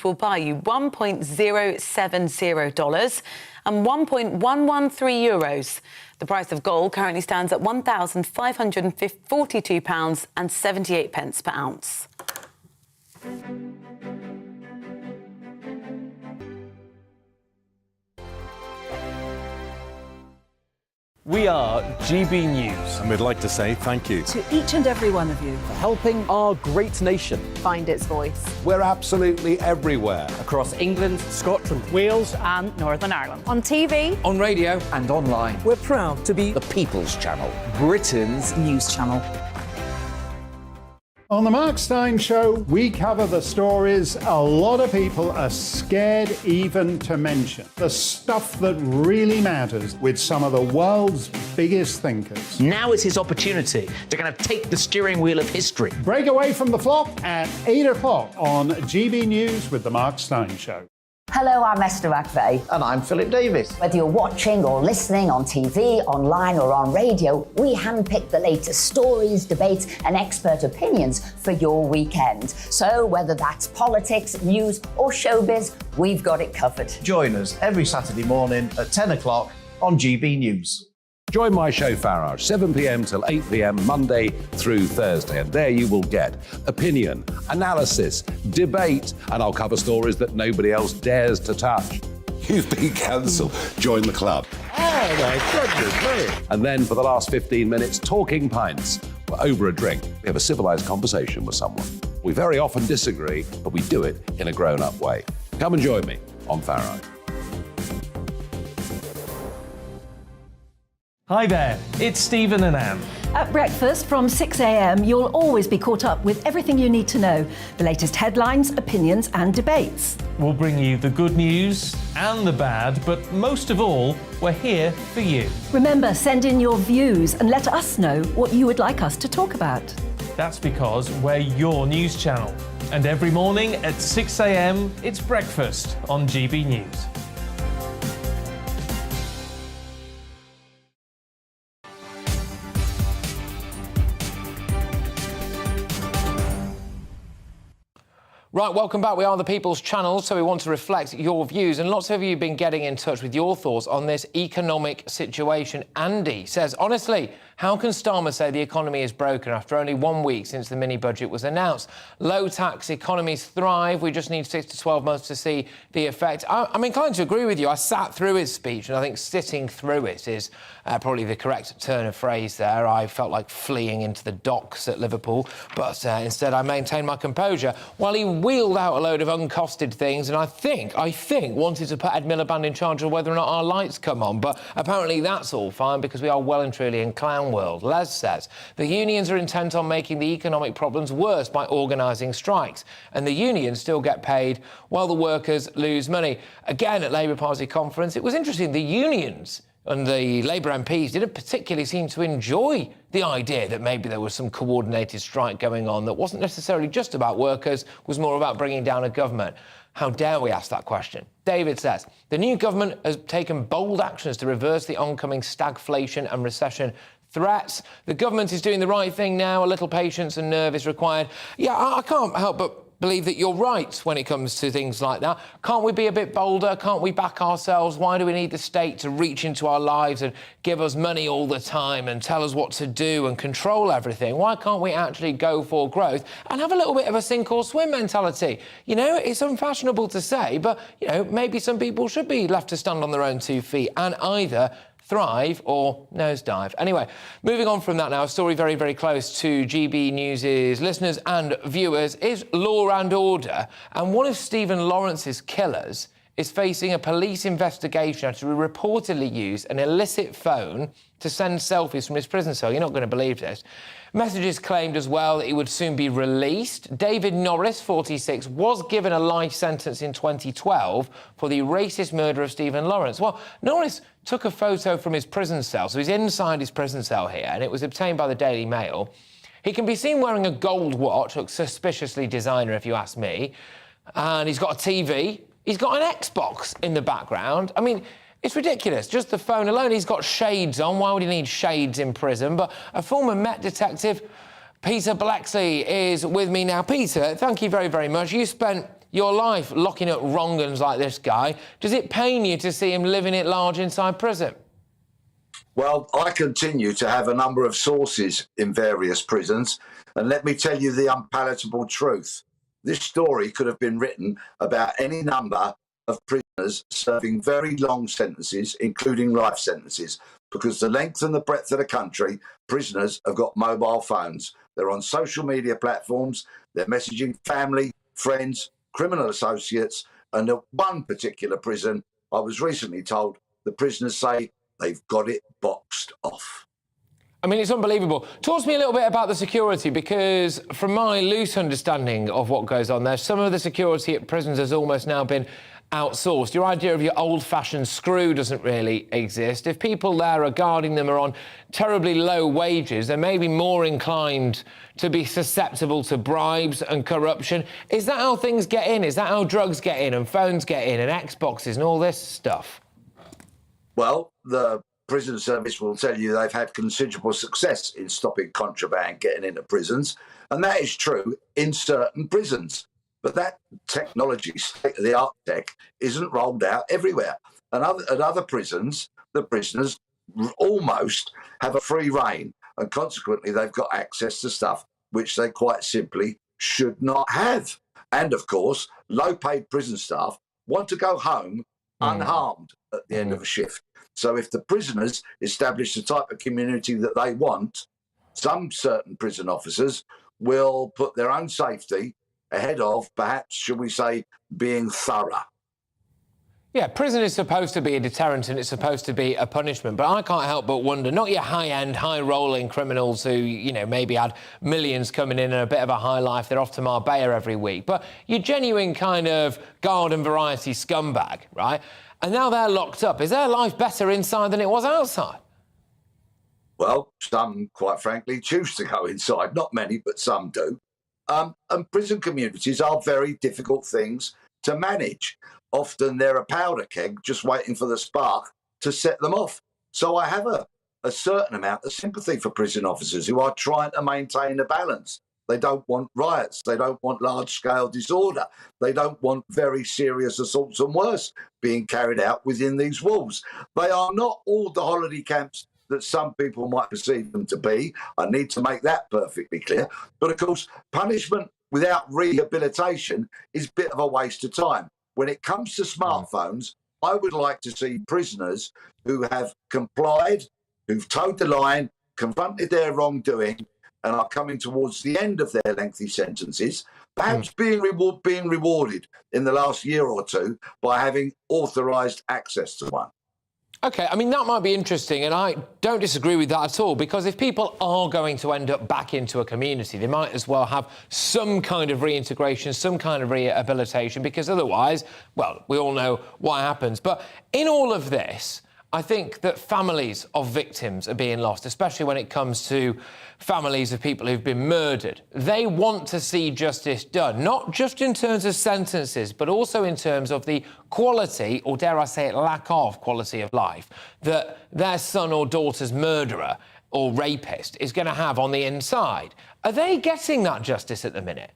Will buy you $1.070 and €1.113. The price of gold currently stands at £1,542.78 per ounce. We are GB News. And we'd like to say thank you To each and every one of you. for helping our great nation. Find its voice. We're absolutely everywhere. Across England, Scotland, Wales, and Northern Ireland. On TV, on radio, And online. we're proud to be The People's Channel. Britain's news channel. On the Mark Steyn Show, we cover the stories a lot of people are scared even to mention. The stuff that really matters with some of the world's biggest thinkers. Now is his opportunity to kind of take the steering wheel of history. Break away from the flock at 8 o'clock on GB News with the Mark Steyn Show. Hello, I'm Esther McVeigh. And I'm Philip Davis. Whether you're watching or listening on TV, online or on radio, we handpick the latest stories, debates and expert opinions for your weekend. So whether that's politics, news or showbiz, we've got it covered. Join us every Saturday morning at 10 o'clock on GB News. Join my show Farage, 7 p.m. till 8 p.m. Monday through Thursday, and there you will get opinion, analysis, debate, and I'll cover stories that nobody else dares to touch. You've been cancelled. Join the club. Oh, my goodness me. And then for the last 15 minutes, talking pints. We're over a drink. We have a civilised conversation with someone. We very often disagree, but we do it in a grown-up way. Come and join me on Farage. Hi there, it's Stephen and Anne. At breakfast from 6 a.m, you'll always be caught up with everything you need to know, the latest headlines, opinions and debates. We'll bring you the good news and the bad, but most of all, we're here for you. Remember, send in your views and let us know what you would like us to talk about. That's because we're your news channel. And every morning at 6 a.m, it's breakfast on GB News. Right, welcome back. We are the People's Channel, so we want to reflect your views. And lots of you have been getting in touch with your thoughts on this economic situation. Andy says, honestly, How can Starmer say the economy is broken after only 1 week since the mini-budget was announced? Low-tax economies thrive. We just need 6 to 12 months to see the effect. I'm inclined to agree with you. I sat through his speech, and I think sitting through it is probably the correct turn of phrase there. I felt like fleeing into the docks at Liverpool, but instead I maintained my composure while he wheeled out a load of uncosted things, and I think wanted to put Ed Miliband in charge of whether or not our lights come on. But apparently that's all fine because we are well and truly in clown world. Les says the unions are intent on making the economic problems worse by organising strikes, and the unions still get paid while the workers lose money. Again, at Labour Party conference, it was interesting. The unions and the Labour MPs didn't particularly seem to enjoy the idea that maybe there was some coordinated strike going on that wasn't necessarily just about workers, was more about bringing down a government. How dare we ask that question? David says, the new government has taken bold actions to reverse the oncoming stagflation and recession threats. The government is doing the right thing now. A little patience and nerve is required. Yeah, I can't help but believe that you're right when it comes to things like that. Can't we be a bit bolder? Can't we back ourselves? Why do we need the state to reach into our lives and give us money all the time and tell us what to do and control everything? Why can't we actually go for growth and have a little bit of a sink or swim mentality? You know, it's unfashionable to say, but, you know, maybe some people should be left to stand on their own 2 feet and either thrive or nosedive. Anyway, moving on from that now, a story very, very close to GB News' listeners and viewers is Law and Order. And one of Stephen Lawrence's killers is facing a police investigation after he reportedly used an illicit phone to send selfies from his prison cell. You're not going to believe this. Messages claimed as well that he would soon be released. David Norris, 46, was given a life sentence in 2012 for the racist murder of Stephen Lawrence. Well, Norris took a photo from his prison cell, so he's inside his prison cell here, and it was obtained by the Daily Mail. He can be seen wearing a gold watch, looks suspiciously designer if you ask me, and he's got a TV. He's got an Xbox in the background. I mean, it's ridiculous. Just the phone alone. He's got shades on. Why would he need shades in prison? But a former Met detective, Peter Blexley, is with me now. Peter, thank you very, very much. You spent your life locking up wrong-uns like this guy. Does it pain you to see him living it large inside prison? Well, I continue to have a number of sources in various prisons, and let me tell you the unpalatable truth. This story could have been written about any number of prisoners serving very long sentences, including life sentences, because the length and the breadth of the country, prisoners have got mobile phones. They're on social media platforms, they're messaging family, friends, criminal associates, and at one particular prison, I was recently told, the prisoners say they've got it boxed off. I mean, it's unbelievable. Talk to me a little bit about the security, because from my loose understanding of what goes on there, some of the security at prisons has almost now been outsourced. Your idea of your old-fashioned screw doesn't really exist. If people there are guarding them are on terribly low wages, they may be more inclined to be susceptible to bribes and corruption. Is that how things get in? Is that how drugs get in and phones get in and Xboxes and all this stuff? Well, the prison service will tell you they've had considerable success in stopping contraband getting into prisons, and that is true in certain prisons. But that technology, state-of-the-art tech, isn't rolled out everywhere. And at other prisons, the prisoners almost have a free rein, and consequently they've got access to stuff which they quite simply should not have. And of course, low-paid prison staff want to go home unharmed at the end of a shift. So if the prisoners establish the type of community that they want, some certain prison officers will put their own safety ahead of, perhaps, should we say, being thorough. Yeah, prison is supposed to be a deterrent and it's supposed to be a punishment, but I can't help but wonder, not your high-end, high-rolling criminals who, you know, maybe had millions coming in and a bit of a high life, they're off to Marbella every week, but your genuine kind of garden variety scumbag, right? And now they're locked up. Is their life better inside than it was outside? Well, some, quite frankly, choose to go inside. Not many, but some do. And prison communities are very difficult things to manage. Often they're a powder keg just waiting for the spark to set them off. So I have a certain amount of sympathy for prison officers who are trying to maintain a balance. They don't want riots. They don't want large-scale disorder. They don't want very serious assaults and worse being carried out within these walls. They are not all the holiday camps that some people might perceive them to be. I need to make that perfectly clear. But of course, punishment without rehabilitation is a bit of a waste of time. When it comes to smartphones, I would like to see prisoners who have complied, who've toed the line, confronted their wrongdoing, and are coming towards the end of their lengthy sentences, perhaps being rewarded in the last year or two by having authorised access to one. OK, I mean, that might be interesting, and I don't disagree with that at all, because if people are going to end up back into a community, they might as well have some kind of reintegration, some kind of rehabilitation, because otherwise, well, we all know what happens. But in all of this, I think that families of victims are being lost, especially when it comes to families of people who've been murdered. They want to see justice done, not just in terms of sentences, but also in terms of the quality, or dare I say it, lack of quality of life, that their son or daughter's murderer or rapist is going to have on the inside. Are they getting that justice at the minute?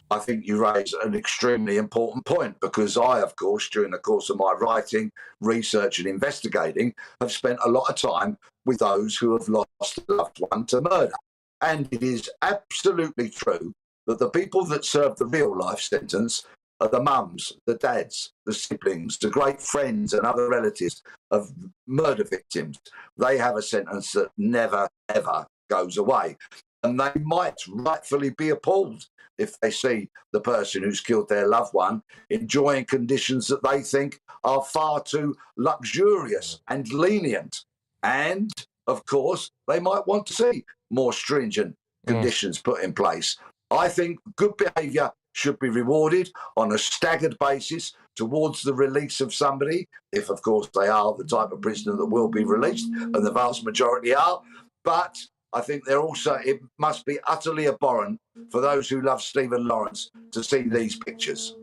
I think you raise an extremely important point, because I, of course, during the course of my writing, research and investigating, have spent a lot of time with those who have lost a loved one to murder. And it is absolutely true that the people that serve the real life sentence are the mums, the dads, the siblings, the great friends and other relatives of murder victims. They have a sentence that never, ever goes away. And they might rightfully be appalled if they see the person who's killed their loved one enjoying conditions that they think are far too luxurious and lenient. And, of course, they might want to see more stringent conditions put in place. I think good behaviour should be rewarded on a staggered basis towards the release of somebody, if, of course, they are the type of prisoner that will be released, and the vast majority are. But I think it must be utterly abhorrent for those who love Stephen Lawrence to see these pictures.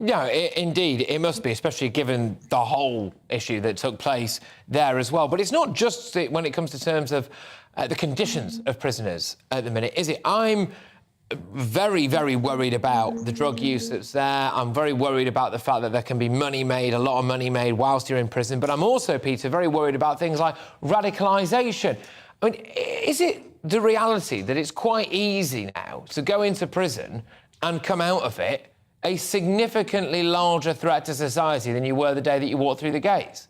Yeah, indeed, it must be, especially given the whole issue that took place there as well. But it's not just when it comes to terms of the conditions of prisoners at the minute, is it? I'm very, very worried about the drug use that's there. I'm very worried about the fact that there can be money made, a lot of money made whilst you're in prison. But I'm also, Peter, very worried about things like radicalisation. I mean, is it the reality that it's quite easy now to go into prison and come out of it a significantly larger threat to society than you were the day that you walked through the gates?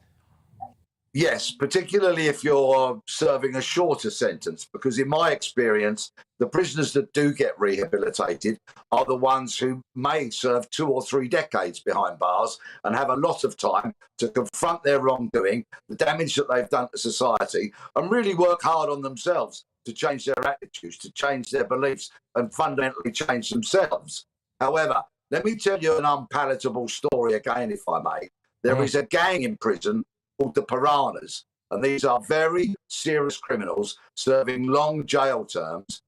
Yes, particularly if you're serving a shorter sentence, because in my experience, the prisoners that do get rehabilitated are the ones who may serve 2 or 3 decades behind bars and have a lot of time to confront their wrongdoing, the damage that they've done to society, and really work hard on themselves to change their attitudes, to change their beliefs, and fundamentally change themselves. However, let me tell you an unpalatable story again, if I may. There is a gang in prison called the Piranhas, and these are very serious criminals serving long jail terms.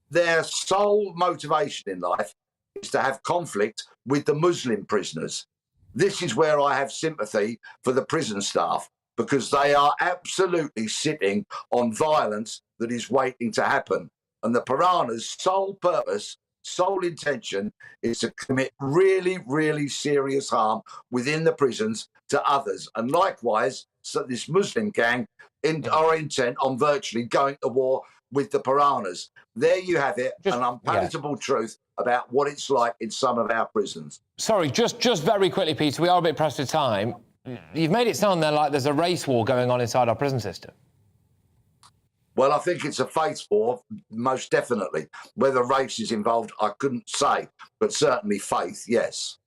Their sole motivation in life is to have conflict with the Muslim prisoners. This is where I have sympathy for the prison staff, because they are absolutely sitting on violence that is waiting to happen. And the Piranhas' sole purpose, sole intention, is to commit really, really serious harm within the prisons to others. And likewise, so this Muslim gang are intent on virtually going to war with the Piranhas. There you have it, an unpalatable truth about what it's like in some of our prisons. Sorry, just very quickly, Peter, we are a bit pressed for time. You've made it sound there like there's a race war going on inside our prison system. Well, I think it's a faith war, most definitely. Whether race is involved, I couldn't say, but certainly faith, yes.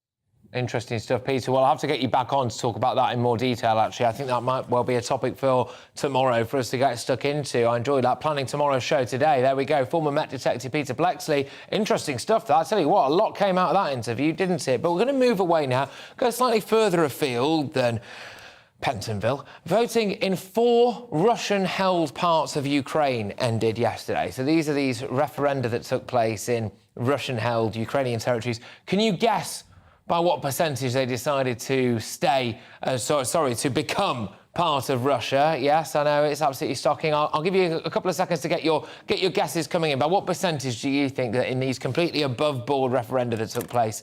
Interesting stuff, Peter. Well, I'll have to get you back on to talk about that in more detail, actually. I think that might well be a topic for tomorrow for us to get stuck into. I enjoyed that. Planning tomorrow's show today. There we go. Former Met Detective Peter Blexley. Interesting stuff, that. I tell you what, a lot came out of that interview, didn't it? But we're going to move away now, go slightly further afield than Pentonville. Voting in 4 Russian-held parts of Ukraine ended yesterday. So these are these referenda that took place in Russian-held Ukrainian territories. Can you guess by what percentage they decided to to become part of Russia. Yes, I know it's absolutely shocking. I'll give you a couple of seconds to get your guesses coming in. But what percentage do you think that in these completely above-board referenda that took place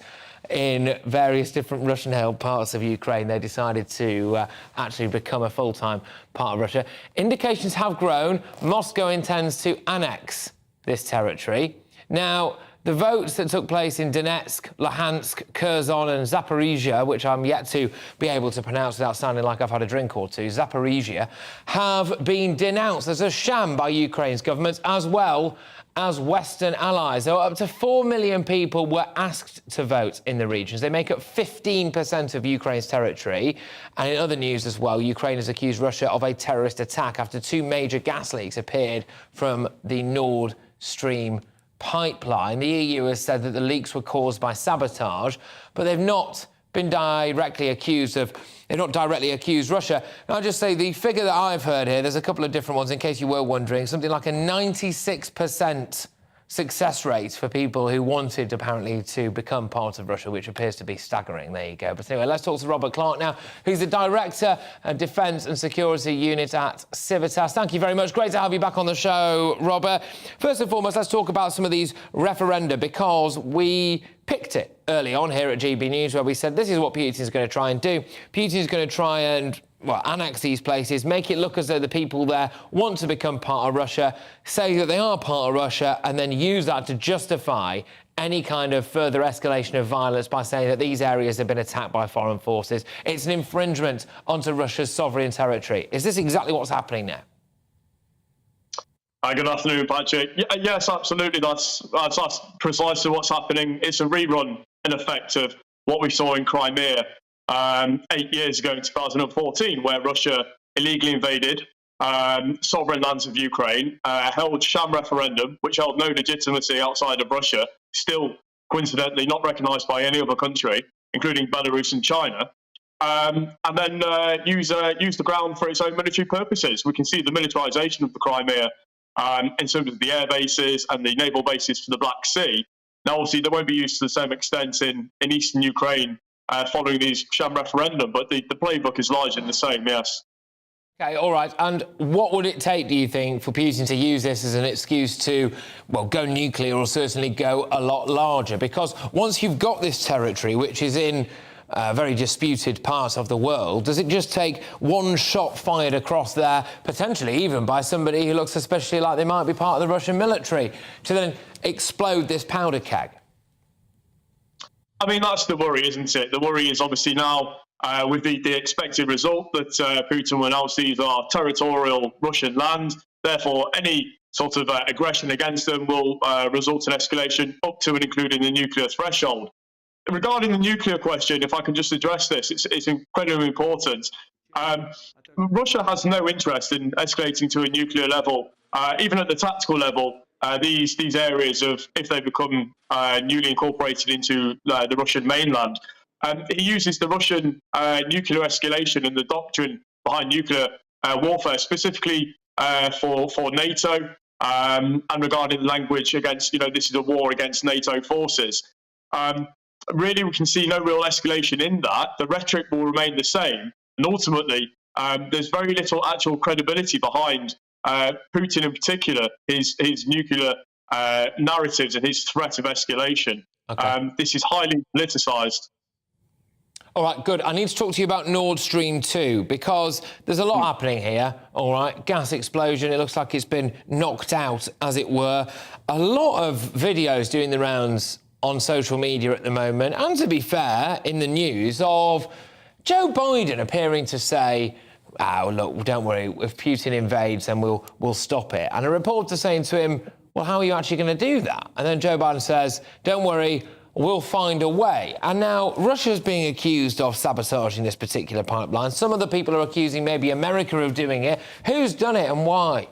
in various different Russian-held parts of Ukraine, they decided to actually become a full-time part of Russia? Indications have grown. Moscow intends to annex this territory. Now, the votes that took place in Donetsk, Luhansk, Kherson and Zaporizhia, which I'm yet to be able to pronounce without sounding like I've had a drink or two, Zaporizhia, have been denounced as a sham by Ukraine's government as well as Western allies. So up to 4 million people were asked to vote in the regions. They make up 15% of Ukraine's territory. And in other news as well, Ukraine has accused Russia of a terrorist attack after 2 major gas leaks appeared from the Nord Stream pipeline. The EU has said that the leaks were caused by sabotage, but they've not directly accused Russia. And I'll just say the figure that I've heard here, there's a couple of different ones in case you were wondering, something like a 96% success rate for people who wanted apparently to become part of Russia, which appears to be staggering. There you go. But anyway, let's talk to Robert Clark now, who's the Director of Defence and Security Unit at Civitas. Thank you very much. Great to have you back on the show, Robert. First and foremost, let's talk about some of these referenda, because we picked it early on here at GB News, where we said this is what Putin's going to try and do. Putin's going to try and annex these places, make it look as though the people there want to become part of Russia, say that they are part of Russia, and then use that to justify any kind of further escalation of violence by saying that these areas have been attacked by foreign forces. It's an infringement onto Russia's sovereign territory. Is this exactly what's happening now? Good afternoon, Patrick. Yes, absolutely. That's precisely what's happening. It's a rerun, in effect, of what we saw in Crimea 8 years ago in 2014, where Russia illegally invaded sovereign lands of Ukraine, held sham referendum, which held no legitimacy outside of Russia, still coincidentally not recognised by any other country, including Belarus and China, and then use the ground for its own military purposes. We can see the militarisation of the Crimea in terms of the air bases and the naval bases for the Black Sea. Now, obviously, they won't be used to the same extent in eastern Ukraine following these sham referendum, but the playbook is largely the same, yes. OK, all right. And what would it take, do you think, for Putin to use this as an excuse to, go nuclear or certainly go a lot larger? Because once you've got this territory, which is in a very disputed part of the world, does it just take one shot fired across there, potentially even by somebody who looks especially like they might be part of the Russian military, to then explode this powder keg? I mean, that's the worry, isn't it? The worry is obviously now with the expected result that Putin will announce these are territorial Russian land. Therefore, any sort of aggression against them will result in escalation up to and including the nuclear threshold. Regarding the nuclear question, if I can just address this, it's incredibly important. Russia has no interest in escalating to a nuclear level, even at the tactical level. These areas of, if they become newly incorporated into the Russian mainland. He uses the Russian nuclear escalation and the doctrine behind nuclear warfare specifically for NATO and regarding the language against, this is a war against NATO forces. Really, we can see no real escalation in that. The rhetoric will remain the same. And ultimately, there's very little actual credibility behind Putin in particular, his nuclear narratives and his threat of escalation. Okay. This is highly politicised. All right, good. I need to talk to you about Nord Stream 2, because there's a lot happening here, all right? Gas explosion, it looks like it's been knocked out, as it were. A lot of videos doing the rounds on social media at the moment, and to be fair, in the news, of Joe Biden appearing to say, look, don't worry, if Putin invades, then we'll stop it. And a reporter saying to him, well, how are you actually going to do that? And then Joe Biden says, don't worry, we'll find a way. And now Russia's being accused of sabotaging this particular pipeline. Some other people are accusing maybe America of doing it. Who's done it and why?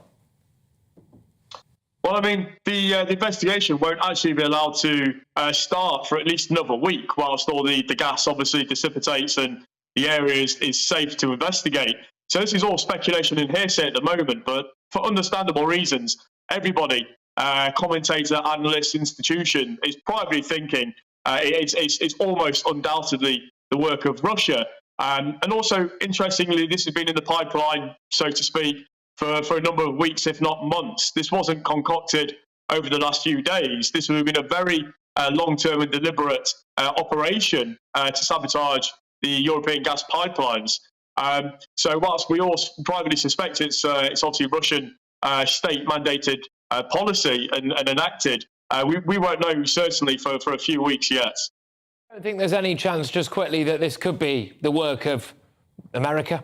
Well, I mean, the investigation won't actually be allowed to start for at least another week, whilst all the gas obviously dissipates and the area is safe to investigate. So this is all speculation and hearsay at the moment, but for understandable reasons, everybody, commentator, analyst, institution, is probably thinking it's almost undoubtedly the work of Russia. And also, interestingly, this has been in the pipeline, so to speak, for a number of weeks, if not months. This wasn't concocted over the last few days. This has been a very long-term and deliberate operation to sabotage the European gas pipelines. So whilst we all privately suspect it's obviously Russian state-mandated policy and enacted, we won't know certainly for a few weeks yet. I don't think there's any chance, just quickly, that this could be the work of America?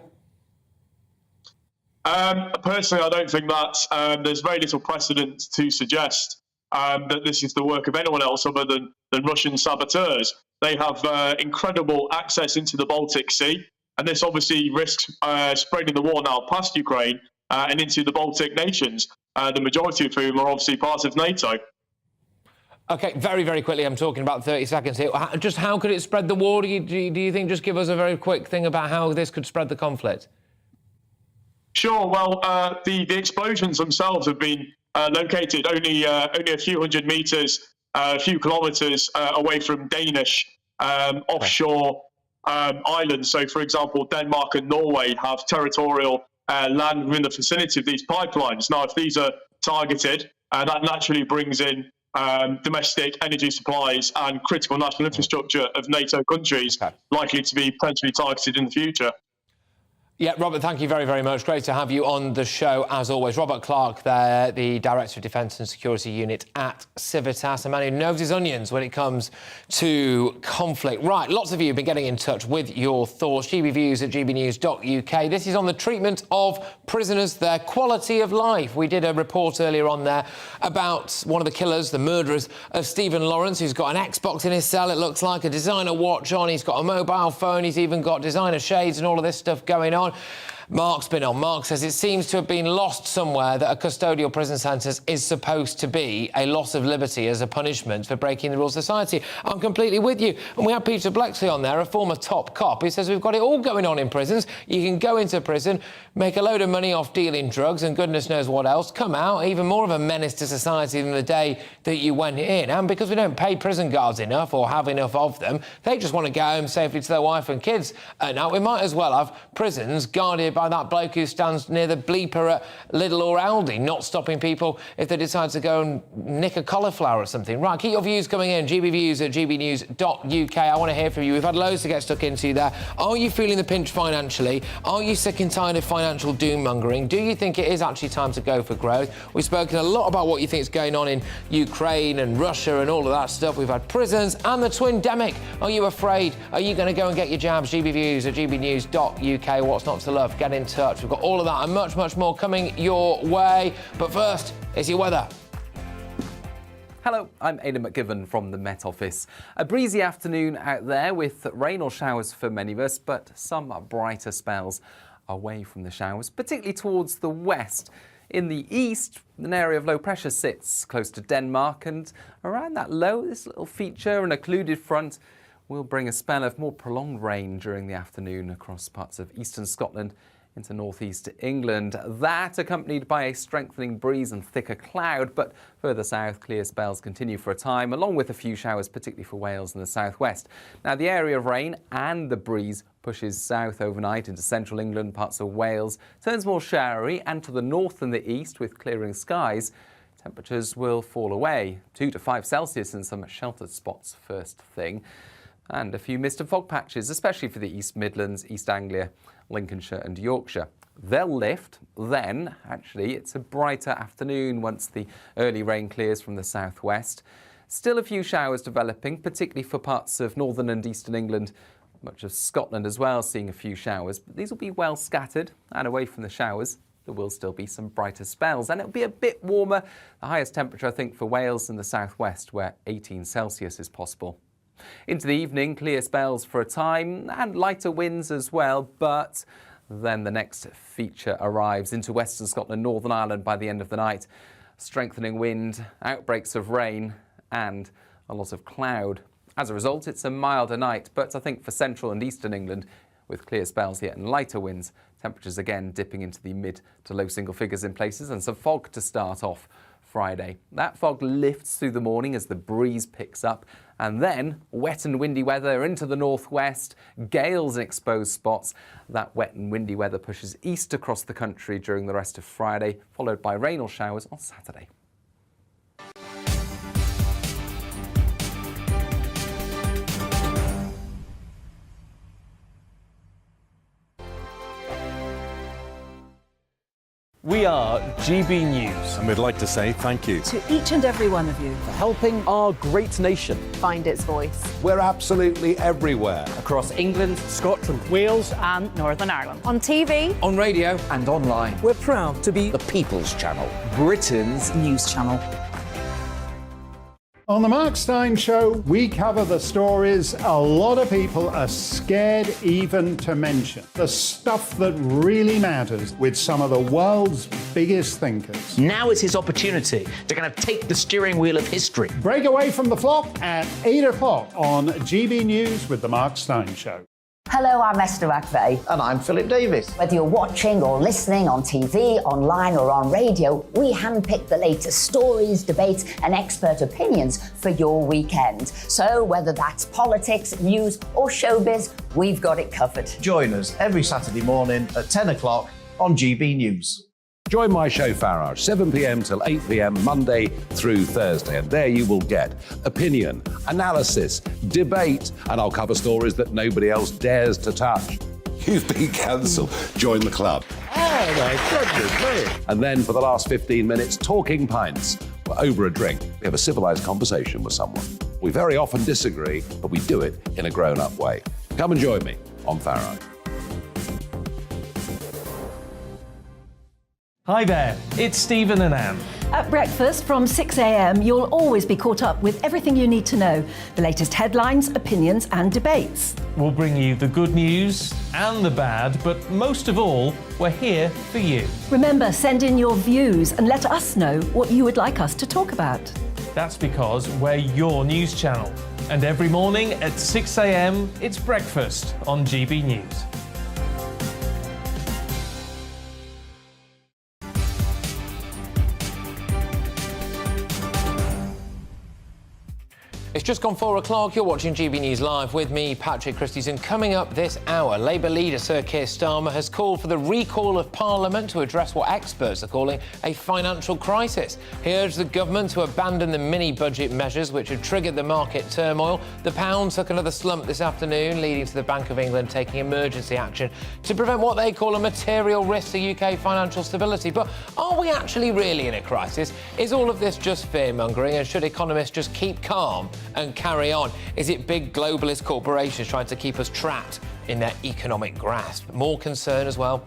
Personally, I don't think that. There's very little precedent to suggest that this is the work of anyone else other than Russian saboteurs. They have incredible access into the Baltic Sea, and this obviously risks spreading the war now past Ukraine and into the Baltic nations, the majority of whom are obviously part of NATO. OK, very, very quickly, I'm talking about 30 seconds here. Just how could it spread the war? Do you think? Just give us a very quick thing about how this could spread the conflict. Sure. Well, the explosions themselves have been located only a few hundred meters, a few kilometers away from Danish offshore islands. So, for example, Denmark and Norway have territorial land within the vicinity of these pipelines. Now, if these are targeted, that naturally brings in domestic energy supplies and critical national infrastructure of NATO countries likely to be potentially targeted in the future. Yeah, Robert, thank you very, very much. Great to have you on the show, as always. Robert Clark there, the Director of Defence and Security Unit at Civitas, a man who knows his onions when it comes to conflict. Right, lots of you have been getting in touch with your thoughts. gbviews@gbnews.uk. This is on the treatment of prisoners, their quality of life. We did a report earlier on there about one of the killers, the murderers of Stephen Lawrence, who's got an Xbox in his cell, it looks like, a designer watch on, he's got a mobile phone, he's even got designer shades and all of this stuff going on. Mark's been on. Mark says it seems to have been lost somewhere that a custodial prison sentence is supposed to be a loss of liberty as a punishment for breaking the rules of society. I'm completely with you. And we have Peter Blexley on there, a former top cop, who says we've got it all going on in prisons. You can go into prison, make a load of money off dealing drugs and goodness knows what else, come out even more of a menace to society than the day that you went in. And because we don't pay prison guards enough or have enough of them, they just want to get home safely to their wife and kids. Now, we might as well have prisons guarded by that bloke who stands near the bleeper at Lidl or Aldi, not stopping people if they decide to go and nick a cauliflower or something. Right, keep your views coming in, gbviews@gbnews.uk. I want to hear from you. We've had loads to get stuck into there. Are you feeling the pinch financially? Are you sick and tired of financial doom-mongering? Do you think it is actually time to go for growth? We've spoken a lot about what you think is going on in Ukraine and Russia and all of that stuff. We've had prisons and the twin-demic. Are you afraid? Are you going to go and get your jabs? gbviews@gbnews.uk. What's not to love? Get in touch. We've got all of that and much, much more coming your way. But first, it's your weather. Hello, I'm Aidan McGivern from the Met Office. A breezy afternoon out there with rain or showers for many of us, but some brighter spells away from the showers, particularly towards the west. In the east, an area of low pressure sits close to Denmark, and around that low, this little feature, an occluded front, will bring a spell of more prolonged rain during the afternoon across parts of eastern Scotland into northeast England. That accompanied by a strengthening breeze and thicker cloud, but further south, clear spells continue for a time, along with a few showers, particularly for Wales and the southwest. Now, the area of rain and the breeze pushes south overnight into central England, parts of Wales, turns more showery, and to the north and the east with clearing skies. Temperatures will fall away, 2 to 5 Celsius in some sheltered spots first thing. And a few mist and fog patches, especially for the East Midlands, East Anglia, Lincolnshire and Yorkshire. They'll lift, then, actually, it's a brighter afternoon once the early rain clears from the southwest. Still a few showers developing, particularly for parts of northern and eastern England, much of Scotland as well, seeing a few showers. But these will be well scattered, and away from the showers, there will still be some brighter spells, and it'll be a bit warmer. The highest temperature, I think, for Wales and the southwest, where 18 Celsius is possible. Into the evening, clear spells for a time and lighter winds as well, but then the next feature arrives into western Scotland, Northern Ireland by the end of the night. Strengthening wind, outbreaks of rain and a lot of cloud. As a result, it's a milder night, but I think for central and eastern England, with clear spells yet and lighter winds, temperatures again dipping into the mid to low single figures in places and some fog to start off Friday. That fog lifts through the morning as the breeze picks up, and then wet and windy weather into the northwest, gales in exposed spots. That wet and windy weather pushes east across the country during the rest of Friday, followed by rain or showers on Saturday. We are GB News. And we'd like to say thank you To each and every one of you. for helping our great nation. Find its voice. We're absolutely everywhere. Across England, Scotland, Wales and Northern Ireland. On TV. On radio. and online. We're proud to be the People's Channel, Britain's news channel. On the Mark Steyn Show, we cover the stories a lot of people are scared even to mention. The stuff that really matters with some of the world's biggest thinkers. Now is his opportunity to kind of take the steering wheel of history. Break away from the flop at 8 o'clock on GB News with the Mark Steyn Show. Hello, I'm Esther McVeigh. And I'm Philip Davis. Whether you're watching or listening on TV, online or on radio, we handpick the latest stories, debates and expert opinions for your weekend. So whether that's politics, news or showbiz, we've got it covered. Join us every Saturday morning at 10 o'clock on GB News. Join my show Farage, 7 p.m. till 8 p.m. Monday through Thursday, and there you will get opinion, analysis, debate, and I'll cover stories that nobody else dares to touch. You've been cancelled. Join the club. Oh, my goodness me. And then for the last 15 minutes, talking pints. We're over a drink. We have a civilised conversation with someone. We very often disagree, but we do it in a grown-up way. Come and join me on Farage. Hi there, it's Stephen and Anne. At breakfast from 6 a.m, you'll always be caught up with everything you need to know, the latest headlines, opinions and debates. We'll bring you the good news and the bad, but most of all, we're here for you. Remember, send in your views and let us know what you would like us to talk about. That's because we're your news channel. And every morning at 6 a.m, it's breakfast on GB News. It's just gone 4 o'clock. You're watching GB News Live with me, Patrick Christys. And coming up this hour, Labour leader Sir Keir Starmer has called for the recall of Parliament to address what experts are calling a financial crisis. He urged the government to abandon the mini-budget measures which have triggered the market turmoil. The pound took another slump this afternoon, leading to the Bank of England taking emergency action to prevent what they call a material risk to UK financial stability. But are we actually really in a crisis? Is all of this just fear-mongering, and should economists just keep calm and carry on? Is it big globalist corporations trying to keep us trapped in their economic grasp? More concern as well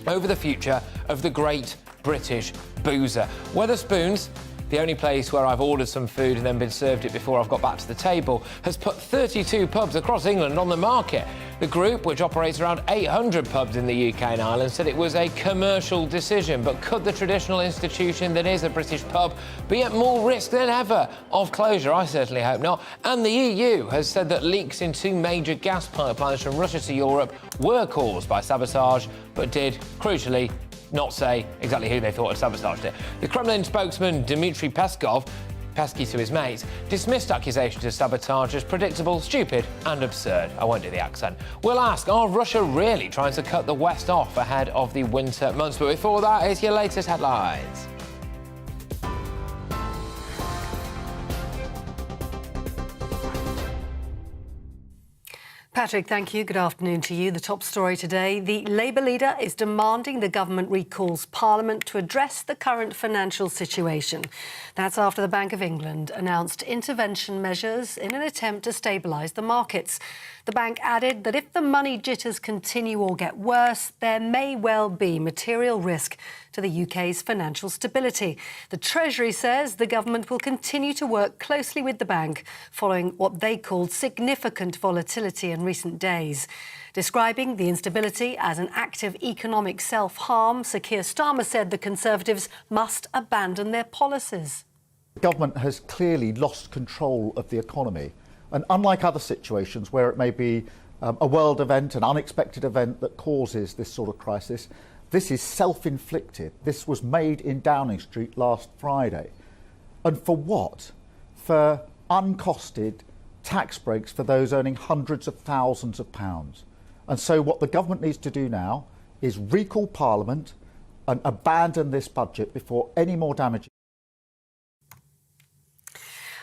over the future of the great British boozer. Wetherspoons, the only place where I've ordered some food and then been served it before I've got back to the table, has put 32 pubs across England on the market. The group, which operates around 800 pubs in the UK and Ireland, said it was a commercial decision. But could the traditional institution that is a British pub be at more risk than ever of closure? I certainly hope not. And the EU has said that leaks in 2 major gas pipelines from Russia to Europe were caused by sabotage, but did, crucially, not say exactly who they thought had sabotaged it. The Kremlin spokesman Dmitry Peskov, pesky to his mates, dismissed accusations of sabotage as predictable, stupid and absurd. I won't do the accent. We'll ask, are Russia really trying to cut the West off ahead of the winter months? But before that, here's your latest headlines. Patrick, thank you. Good afternoon to you. The top story today. The Labour leader is demanding the government recalls Parliament to address the current financial situation. That's after the Bank of England announced intervention measures in an attempt to stabilise the markets. The bank added that if the money jitters continue or get worse, there may well be material risk to the UK's financial stability. The Treasury says the government will continue to work closely with the bank following what they called significant volatility in recent days. Describing the instability as an act of economic self-harm, Sir Keir Starmer said the Conservatives must abandon their policies. The government has clearly lost control of the economy. And unlike other situations where it may be a world event, an unexpected event that causes this sort of crisis, this is self-inflicted. This was made in Downing Street last Friday. And for what? For uncosted tax breaks for those earning hundreds of thousands of pounds. And so what the government needs to do now is recall Parliament and abandon this budget before any more damage.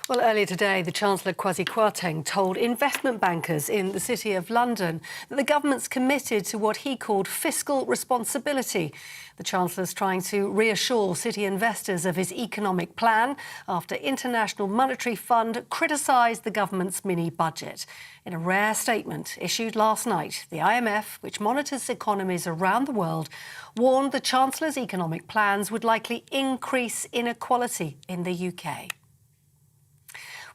Well, earlier today, the Chancellor Kwasi Kwarteng told investment bankers in the City of London that the government's committed to what he called fiscal responsibility. The Chancellor's trying to reassure city investors of his economic plan after International Monetary Fund criticised the government's mini-budget. In a rare statement issued last night, the IMF, which monitors economies around the world, warned the Chancellor's economic plans would likely increase inequality in the UK.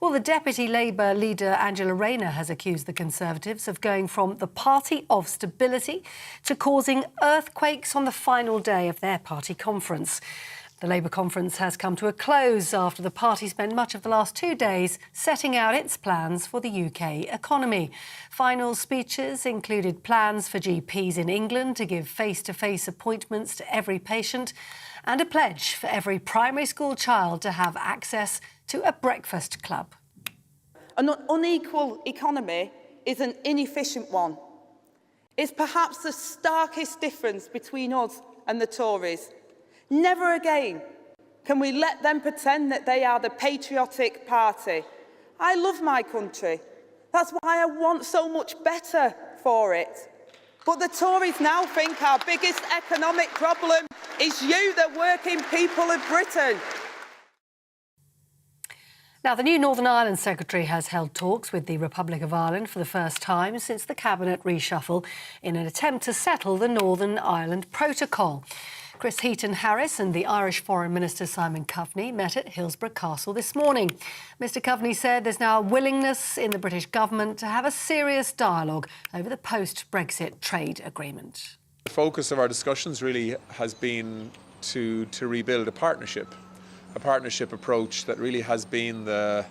Well, the Deputy Labour leader Angela Rayner has accused the Conservatives of going from the party of stability to causing earthquakes on the final day of their party conference. The Labour conference has come to a close after the party spent much of the last 2 days setting out its plans for the UK economy. Final speeches included plans for GPs in England to give face-to-face appointments to every patient and a pledge for every primary school child to have access to a breakfast club. An unequal economy is an inefficient one. It's perhaps the starkest difference between us and the Tories. Never again can we let them pretend that they are the patriotic party. I love my country. That's why I want so much better for it. But the Tories now think our biggest economic problem is you, the working people of Britain. Now, the new Northern Ireland Secretary has held talks with the Republic of Ireland for the first time since the cabinet reshuffle in an attempt to settle the Northern Ireland Protocol. Chris Heaton-Harris and the Irish Foreign Minister Simon Coveney met at Hillsborough Castle this morning. Mr Coveney said there's now a willingness in the British government to have a serious dialogue over the post-Brexit trade agreement. The focus of our discussions really has been to rebuild a partnership approach that really has been the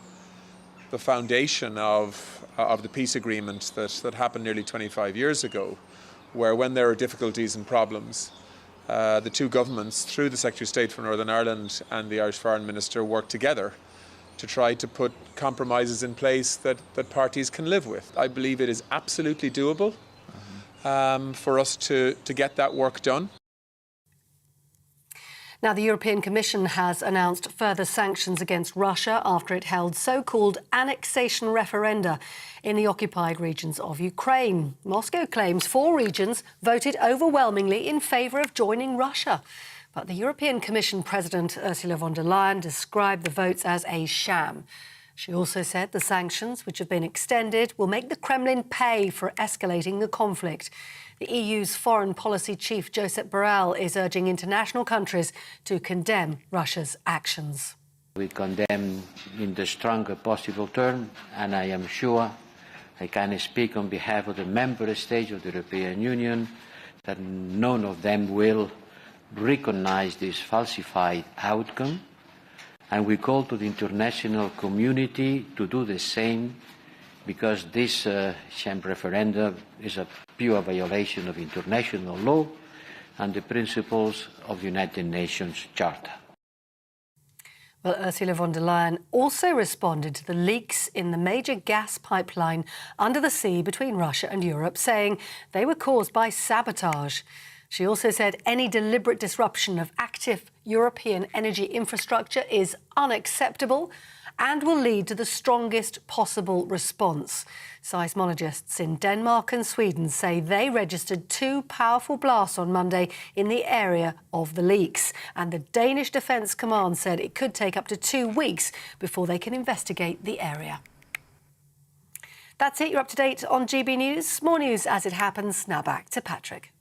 foundation of the peace agreement that happened nearly 25 years ago, where when there are difficulties and problems, the two governments, through the Secretary of State for Northern Ireland and the Irish Foreign Minister, work together to try to put compromises in place that parties can live with. I believe it is absolutely doable for us to get that work done. Now, the European Commission has announced further sanctions against Russia after it held so-called annexation referenda in the occupied regions of Ukraine. Moscow claims 4 regions voted overwhelmingly in favour of joining Russia. But the European Commission President Ursula von der Leyen described the votes as a sham. She also said the sanctions, which have been extended, will make the Kremlin pay for escalating the conflict. The EU's foreign policy chief, Josep Borrell, is urging international countries to condemn Russia's actions. We condemn in the strongest possible term, and I am sure I can speak on behalf of the member states of the European Union that none of them will recognise this falsified outcome. And we call to the international community to do the same, because this sham referendum is a pure violation of international law and the principles of the United Nations Charter. Well, Ursula von der Leyen also responded to the leaks in the major gas pipeline under the sea between Russia and Europe, saying they were caused by sabotage. She also said any deliberate disruption of active European energy infrastructure is unacceptable and will lead to the strongest possible response. Seismologists in Denmark and Sweden say they registered 2 powerful blasts on Monday in the area of the leaks. And the Danish Defence Command said it could take up to 2 weeks before they can investigate the area. That's it. You're up to date on GB News. More news as it happens. Now back to Patrick.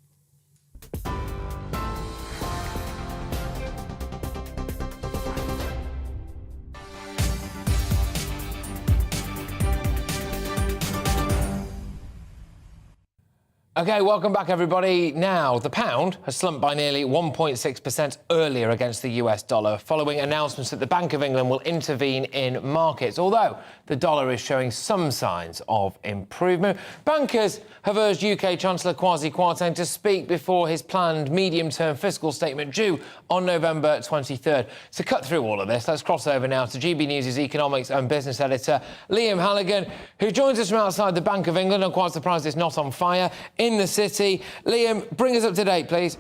OK, welcome back, everybody. Now, the pound has slumped by nearly 1.6% earlier against the US dollar, following announcements that the Bank of England will intervene in markets, although the dollar is showing some signs of improvement. Bankers have urged UK Chancellor Kwasi Kwarteng to speak before his planned medium-term fiscal statement due on November 23rd. To cut through all of this, let's cross over now to GB News' economics and business editor, Liam Halligan, who joins us from outside the Bank of England. I'm quite surprised it's not on fire in the city. Liam, bring us up to date, please.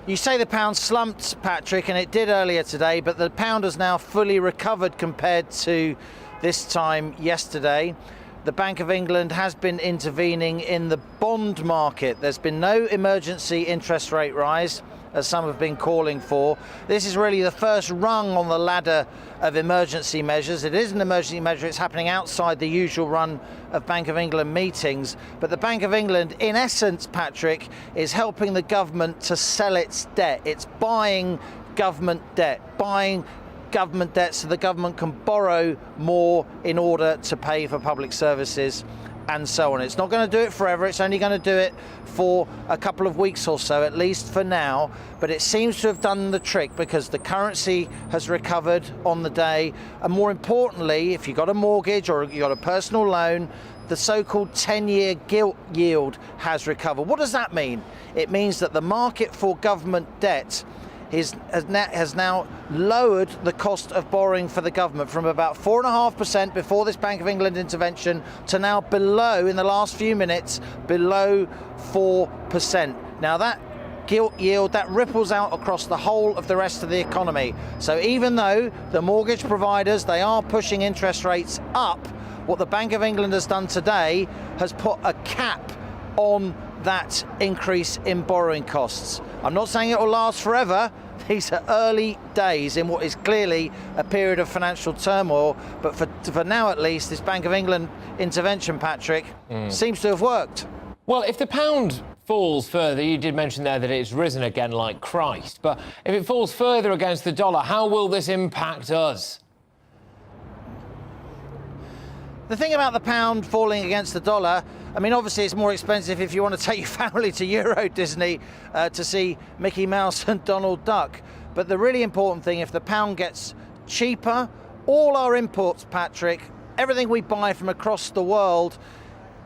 You say the pound slumped, Patrick, and it did earlier today, but the pound has now fully recovered compared to this time yesterday. The Bank of England has been intervening in the bond market. There's been no emergency interest rate rise, as some have been calling for. This is really the first rung on the ladder of emergency measures. It is an emergency measure. It's happening outside the usual run of Bank of England meetings. But the Bank of England, in essence, Patrick, is helping the government to sell its debt. It's buying government debt, so the government can borrow more in order to pay for public services and so on. It's not going to do it forever. It's only going to do it for a couple of weeks or so, at least for now. But it seems to have done the trick because the currency has recovered on the day. And more importantly, if you've got a mortgage or you've got a personal loan, the so-called 10-year gilt yield has recovered. What does that mean? It means that the market for government debt has now lowered the cost of borrowing for the government from about 4.5% before this Bank of England intervention to now below, in the last few minutes, below 4%. Now that gilt yield, that ripples out across the whole of the rest of the economy. So even though the mortgage providers, they are pushing interest rates up, what the Bank of England has done today has put a cap on that increase in borrowing costs. I'm not saying it will last forever. These are early days in what is clearly a period of financial turmoil, but for now at least, this Bank of England intervention, Patrick, seems to have worked. Well, if the pound falls further, you did mention there that it's risen again like Christ, but if it falls further against the dollar, how will this impact us? The thing about the pound falling against the dollar, I mean, obviously it's more expensive if you want to take your family to Euro Disney to see Mickey Mouse and Donald Duck. But the really important thing, if the pound gets cheaper, all our imports, Patrick, everything we buy from across the world,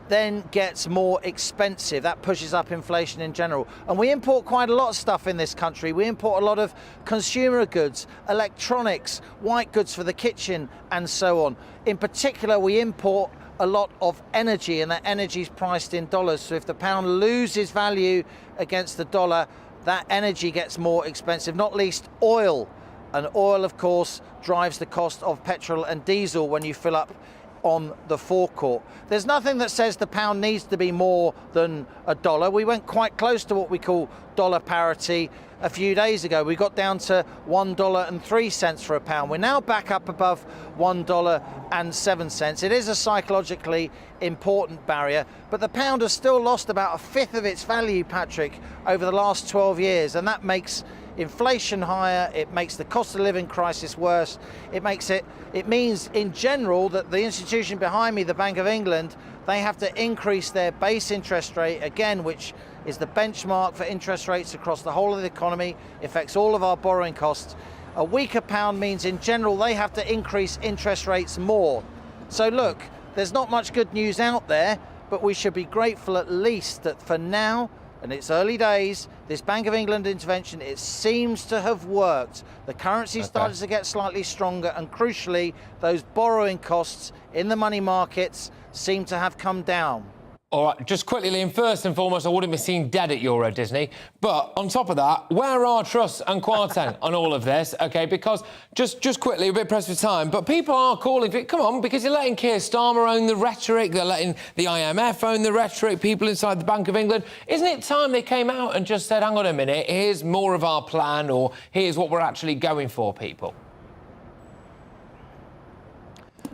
then gets more expensive. That pushes up inflation in general. And we import quite a lot of stuff in this country. We import a lot of consumer goods, electronics, white goods for the kitchen, and so on. In particular, we import a lot of energy, and that energy is priced in dollars. So if the pound loses value against the dollar, that energy gets more expensive, not least oil. And oil, of course, drives the cost of petrol and diesel when you fill up on the forecourt. There's nothing that says the pound needs to be more than $1. We went quite close to what we call dollar parity a few days ago. We got down to $1.03 for a pound. We're now back up above $1.07. It is a psychologically important barrier, but the pound has still lost about a fifth of its value, Patrick, over the last 12 years, and that makes inflation higher, it makes the cost of living crisis worse, it means in general that the institution behind me, the Bank of England, they have to increase their base interest rate again, which is the benchmark for interest rates across the whole of the economy, affects all of our borrowing costs. A weaker pound means in general they have to increase interest rates more. So look, there's not much good news out there, but we should be grateful at least that for now, and it's early days, this Bank of England intervention, it seems to have worked. The currency started to get slightly stronger, and crucially, those borrowing costs in the money markets seem to have come down. All right, just quickly, Liam, first and foremost, I wouldn't be seen dead at Euro Disney. But on top of that, where are Truss and Kwarteng on all of this? OK, because just quickly, a bit pressed for time, but people are calling for it. Come on, because you're letting Keir Starmer own the rhetoric, they're letting the IMF own the rhetoric, people inside the Bank of England. Isn't it time they came out and just said, hang on a minute, here's more of our plan, or here's what we're actually going for, people?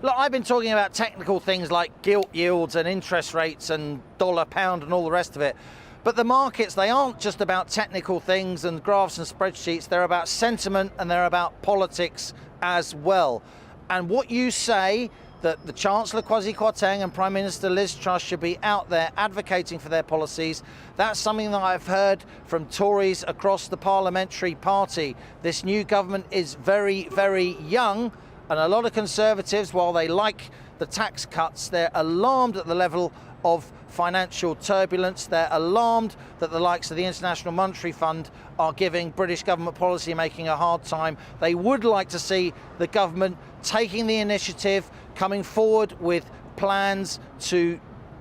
Look, I've been talking about technical things like gilt yields and interest rates and dollar pound and all the rest of it. But the markets, they aren't just about technical things and graphs and spreadsheets. They're about sentiment and they're about politics as well. And what you say, that the Chancellor Kwasi Kwarteng and Prime Minister Liz Truss should be out there advocating for their policies. That's something that I've heard from Tories across the parliamentary party. This new government is very, very young, and a lot of Conservatives, while they like the tax cuts, they're alarmed at the level of financial turbulence. They're alarmed that the likes of the International Monetary Fund are giving British government policy making a hard time. They would like to see the government taking the initiative, coming forward with plans to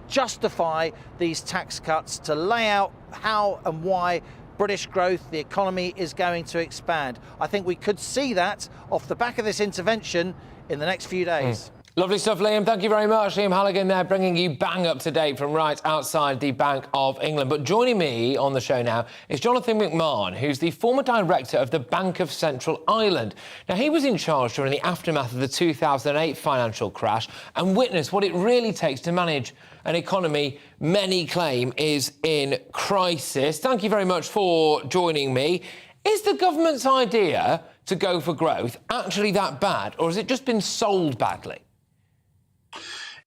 justify these tax cuts, to lay out how and why British growth, the economy, is going to expand. I think we could see that off the back of this intervention in the next few days. Lovely stuff, Liam. Thank you very much. Liam Halligan there, bringing you bang up to date from right outside the Bank of England. But joining me on the show now is Jonathan McMahon, who's the former director of the Bank of Central Ireland. Now, he was in charge during the aftermath of the 2008 financial crash and witnessed what it really takes to manage an economy many claim is in crisis. Thank you very much for joining me. Is the government's idea to go for growth actually that bad, or has it just been sold badly?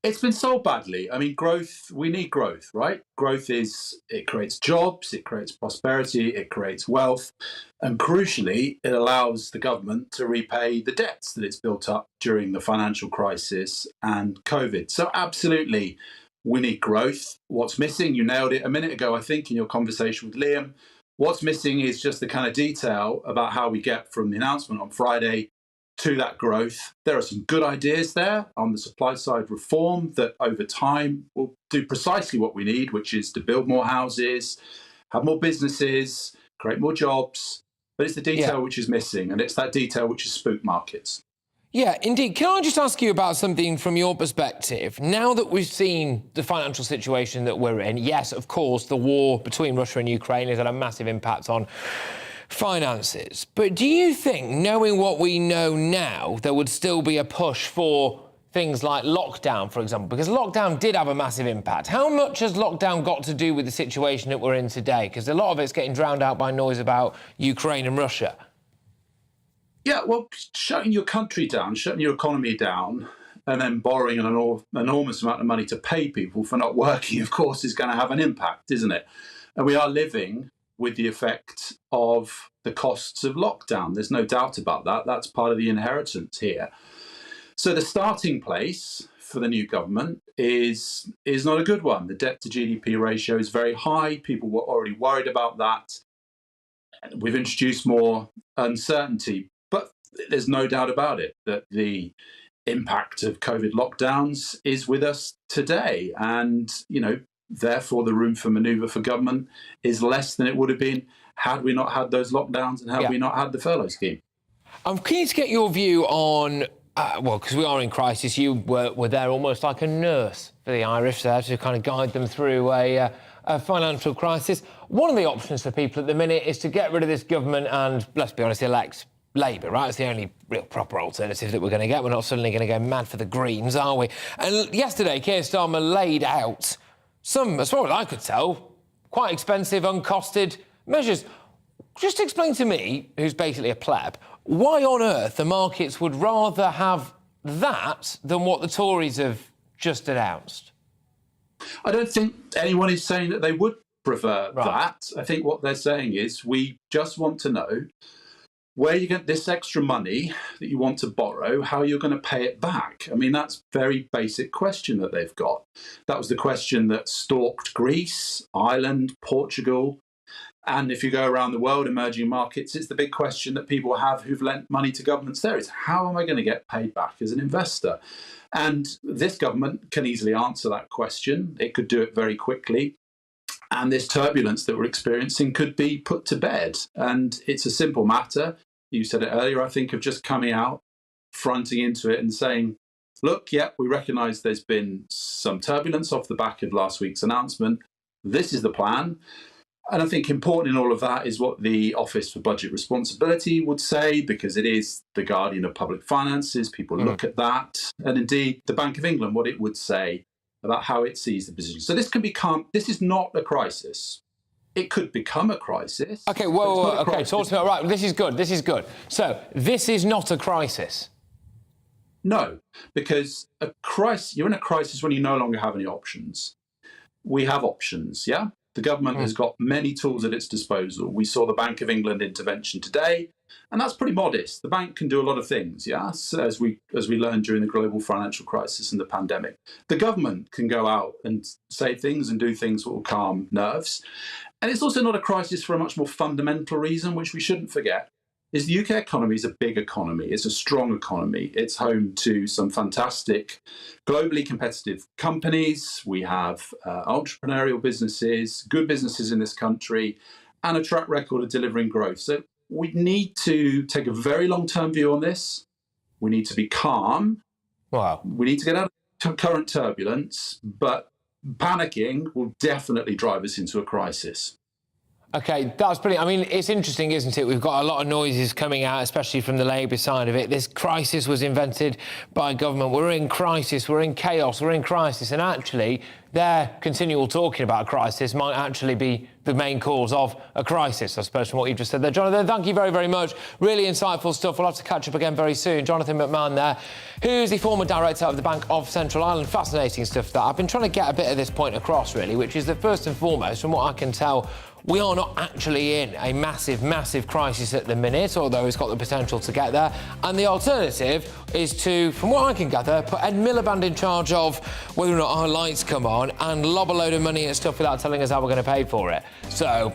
It's been sold badly. I mean, growth, we need growth, right? Growth it creates jobs, it creates prosperity, it creates wealth. And crucially, it allows the government to repay the debts that it's built up during the financial crisis and COVID. So absolutely, we need growth. What's missing, you nailed it a minute ago, I think, in your conversation with Liam. What's missing is just the kind of detail about how we get from the announcement on Friday to that growth. There are some good ideas there on the supply side reform that over time will do precisely what we need, which is to build more houses, have more businesses, create more jobs. But it's the detail which is missing, and it's that detail which has spooked markets. Yeah, indeed. Can I just ask you about something from your perspective? Now that we've seen the financial situation that we're in, yes, of course, the war between Russia and Ukraine has had a massive impact on finances. But do you think, knowing what we know now, there would still be a push for things like lockdown, for example? Because lockdown did have a massive impact. How much has lockdown got to do with the situation that we're in today? Because a lot of it's getting drowned out by noise about Ukraine and Russia. Yeah, well, shutting your country down, shutting your economy down, and then borrowing an enormous amount of money to pay people for not working, of course, is going to have an impact, isn't it? And we are living with the effect of the costs of lockdown. There's no doubt about that. That's part of the inheritance here. So the starting place for the new government is not a good one. The debt to GDP ratio is very high. People were already worried about that. We've introduced more uncertainty, but there's no doubt about it that the impact of COVID lockdowns is with us today. And, therefore, the room for manoeuvre for government is less than it would have been had we not had those lockdowns and had we not had the furlough scheme. I'm keen to get your view on, because we are in crisis. You were there almost like a nurse for the Irish there to kind of guide them through a financial crisis. One of the options for people at the minute is to get rid of this government and, let's be honest, elect Labour, right? It's the only real proper alternative that we're going to get. We're not suddenly going to go mad for the Greens, are we? And yesterday, Keir Starmer laid out some, as far as I could tell, quite expensive, uncosted measures. Just explain to me, who's basically a pleb, why on earth the markets would rather have that than what the Tories have just announced? I don't think anyone is saying that they would prefer that. I think what they're saying is we just want to know where you get this extra money that you want to borrow, how you're going to pay it back. I mean, that's a very basic question that they've got. That was the question that stalked Greece, Ireland, Portugal. And if you go around the world, emerging markets, it's the big question that people have who've lent money to governments there is, how am I going to get paid back as an investor? And this government can easily answer that question. It could do it very quickly. And this turbulence that we're experiencing could be put to bed. And it's a simple matter. You said it earlier, I think, of just coming out, fronting into it and saying, look, we recognise there's been some turbulence off the back of last week's announcement. This is the plan. And I think important in all of that is what the Office for Budget Responsibility would say, because it is the guardian of public finances. People look at that. And indeed, the Bank of England, what it would say about how it sees the position. So this is not a crisis. It could become a crisis. OK, talk to me. Right, this is good. So this is not a crisis. No, because you're in a crisis when you no longer have any options. We have options, yeah? The government has got many tools at its disposal. We saw the Bank of England intervention today, and that's pretty modest. The bank can do a lot of things, yeah, as we learned during the global financial crisis and the pandemic. The government can go out and say things and do things that will calm nerves. And it's also not a crisis for a much more fundamental reason, which we shouldn't forget, is the UK economy is a big economy. It's a strong economy. It's home to some fantastic, globally competitive companies. We have entrepreneurial businesses, good businesses in this country, and a track record of delivering growth. So we need to take a very long-term view on this. We need to be calm. Wow. We need to get out of current turbulence, but panicking will definitely drive us into a crisis. OK, that's brilliant. I mean, it's interesting, isn't it? We've got a lot of noises coming out, especially from the Labour side of it. This crisis was invented by government. We're in crisis, we're in chaos, we're in crisis. And actually, their continual talking about a crisis might actually be the main cause of a crisis, I suppose, from what you've just said there. Jonathan, thank you very, very much. Really insightful stuff. We'll have to catch up again very soon. Jonathan McMahon there, who's the former director of the Bank of Central Ireland. Fascinating stuff that I've been trying to get a bit of this point across, really, which is that first and foremost, from what I can tell, we are not actually in a massive, massive crisis at the minute, although it's got the potential to get there. And the alternative is to, from what I can gather, put Ed Miliband in charge of whether or not our lights come on and lob a load of money at stuff without telling us how we're going to pay for it. So,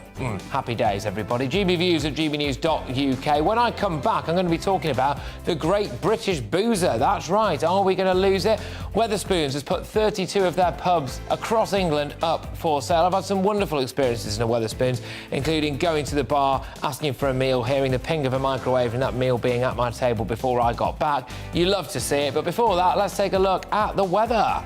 happy days, everybody. GBviews at gbnews.uk. When I come back, I'm going to be talking about the Great British Boozer. That's right. Are we going to lose it? Wetherspoons has put 32 of their pubs across England up for sale. I've had some wonderful experiences in a Wetherspoons, including going to the bar, asking for a meal, hearing the ping of a microwave and that meal being at my table before I got back. You love to see it, but before that, let's take a look at the weather.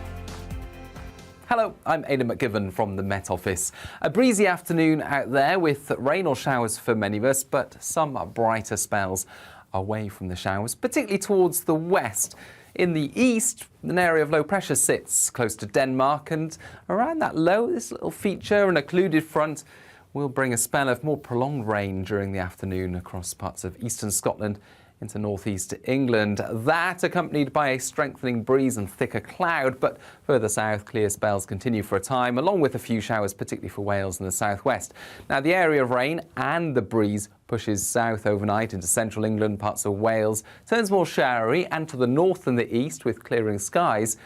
Hello, I'm Aidan McGivern from the Met Office. A breezy afternoon out there with rain or showers for many of us, but some brighter spells away from the showers, particularly towards the west. In the east, an area of low pressure sits close to Denmark, and around that low, this little feature, an occluded front, will bring a spell of more prolonged rain during the afternoon across parts of eastern Scotland into northeast England. That accompanied by a strengthening breeze and thicker cloud, but further south, clear spells continue for a time, along with a few showers, particularly for Wales and the southwest. Now, the area of rain and the breeze pushes south overnight into central England, parts of Wales, turns more showery, and to the north and the east with clearing skies.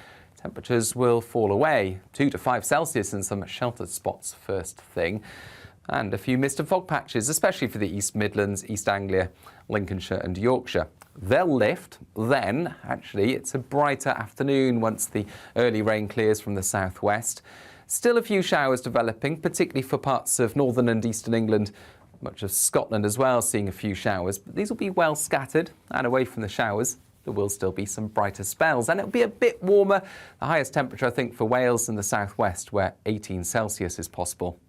Temperatures will fall away, 2 to 5 Celsius in some sheltered spots first thing. And a few mist and fog patches, especially for the East Midlands, East Anglia, Lincolnshire and Yorkshire. They'll lift, then, actually, it's a brighter afternoon once the early rain clears from the southwest. Still a few showers developing, particularly for parts of northern and eastern England, much of Scotland as well, seeing a few showers. But these will be well scattered, and away from the showers, there will still be some brighter spells, and it'll be a bit warmer. The highest temperature, I think, for Wales and the southwest, where 18 Celsius is possible.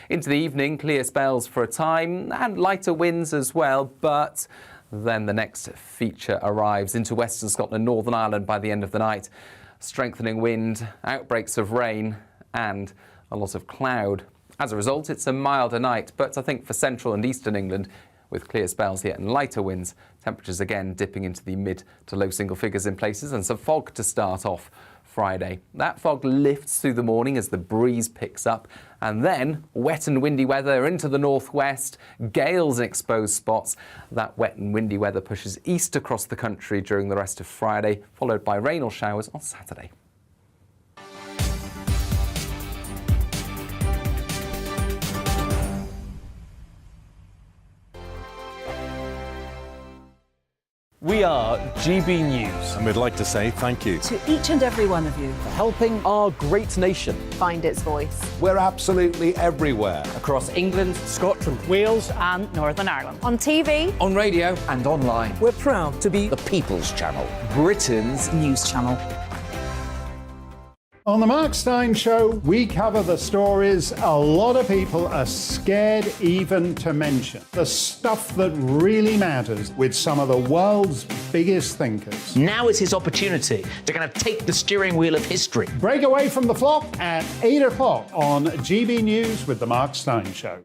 Into the evening, clear spells for a time and lighter winds as well, but then the next feature arrives into western Scotland, Northern Ireland by the end of the night. Strengthening wind, outbreaks of rain and a lot of cloud. As a result, it's a milder night, but I think for central and eastern England, with clear spells yet and lighter winds, temperatures again dipping into the mid to low single figures in places, and some fog to start off Friday. That fog lifts through the morning as the breeze picks up, and then wet and windy weather into the northwest, gales in exposed spots. That wet and windy weather pushes east across the country during the rest of Friday, followed by rain or showers on Saturday. We are GB News. And we'd like to say thank you To each and every one of you. for helping our great nation Find its voice. We're absolutely everywhere. Across England, Scotland, Wales, and Northern Ireland. On TV, On radio, and online. We're proud to be The People's Channel, Britain's news channel. On the Mark Steyn Show, we cover the stories a lot of people are scared even to mention. The stuff that really matters with some of the world's biggest thinkers. Now is his opportunity to kind of take the steering wheel of history. Break away from the flock at 8 o'clock on GB News with the Mark Steyn Show.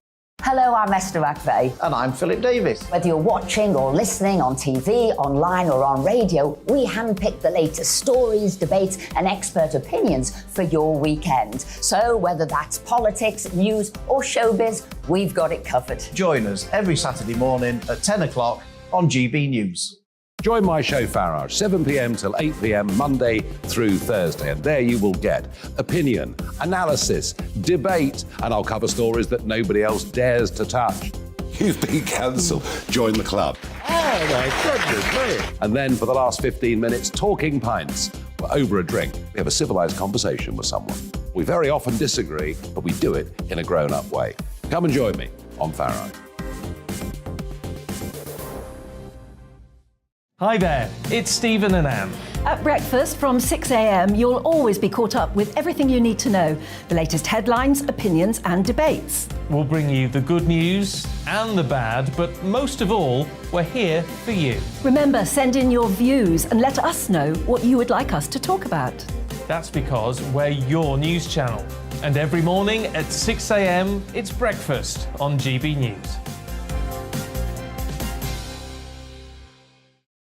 Hello, I'm Esther McVeigh. And I'm Philip Davis. Whether you're watching or listening on TV, online or on radio, we handpick the latest stories, debates and expert opinions for your weekend. So whether that's politics, news or showbiz, we've got it covered. Join us every Saturday morning at 10 o'clock on GB News. Join my show Farage, 7 p.m. till 8 p.m. Monday through Thursday, and there you will get opinion, analysis, debate, and I'll cover stories that nobody else dares to touch. You've been cancelled. Join the club. Oh my goodness me. And then for the last 15 minutes, talking pints. We're over a drink. We have a civilised conversation with someone. We very often disagree, but we do it in a grown-up way. Come and join me on Farage. Hi there, it's Stephen and Anne. At breakfast from 6 a.m, you'll always be caught up with everything you need to know, the latest headlines, opinions and debates. We'll bring you the good news and the bad, but most of all, we're here for you. Remember, send in your views and let us know what you would like us to talk about. That's because we're your news channel. And every morning at 6 a.m, it's breakfast on GB News.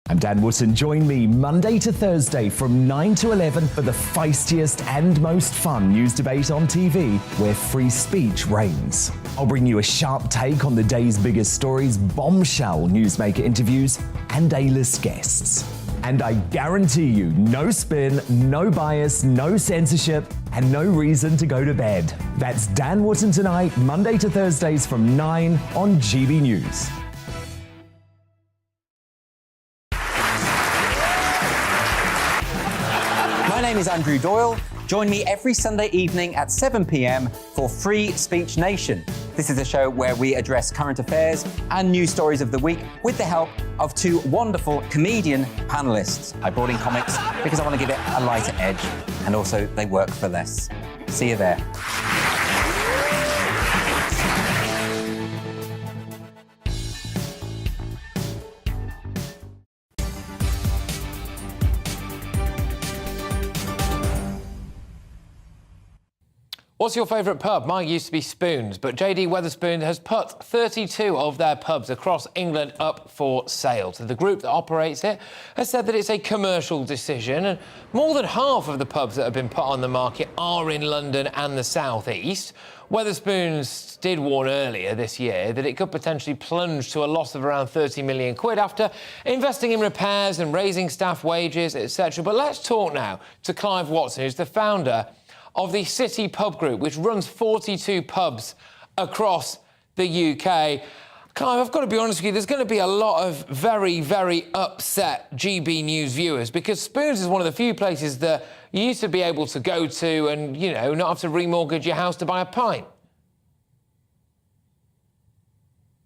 I'm Dan Wootton. Join me Monday to Thursday from 9 to 11 for the feistiest and most fun news debate on TV, where free speech reigns. I'll bring you a sharp take on the day's biggest stories, bombshell newsmaker interviews, and A-list guests. And I guarantee you, no spin, no bias, no censorship, and no reason to go to bed. That's Dan Wootton tonight, Monday to Thursdays from 9 on GB News. My name is Andrew Doyle. Join me every Sunday evening at 7 p.m. for Free Speech Nation. This is a show where we address current affairs and news stories of the week with the help of two wonderful comedian panellists. I brought in comics because I want to give it a lighter edge, and also they work for less. See you there. What's your favourite pub? Mine used to be Spoons, but JD Wetherspoon has put 32 of their pubs across England up for sale. So the group that operates it has said that it's a commercial decision, and more than half of the pubs that have been put on the market are in London and the South East. Wetherspoons did warn earlier this year that it could potentially plunge to a loss of around 30 million quid after investing in repairs and raising staff wages, etc. But let's talk now to Clive Watson, who's the founder of the City Pub Group, which runs 42 pubs across the UK. Clive, I've got to be honest with you, there's going to be a lot of very, very upset GB News viewers, because Spoons is one of the few places that you used to be able to go to and, you know, not have to remortgage your house to buy a pint.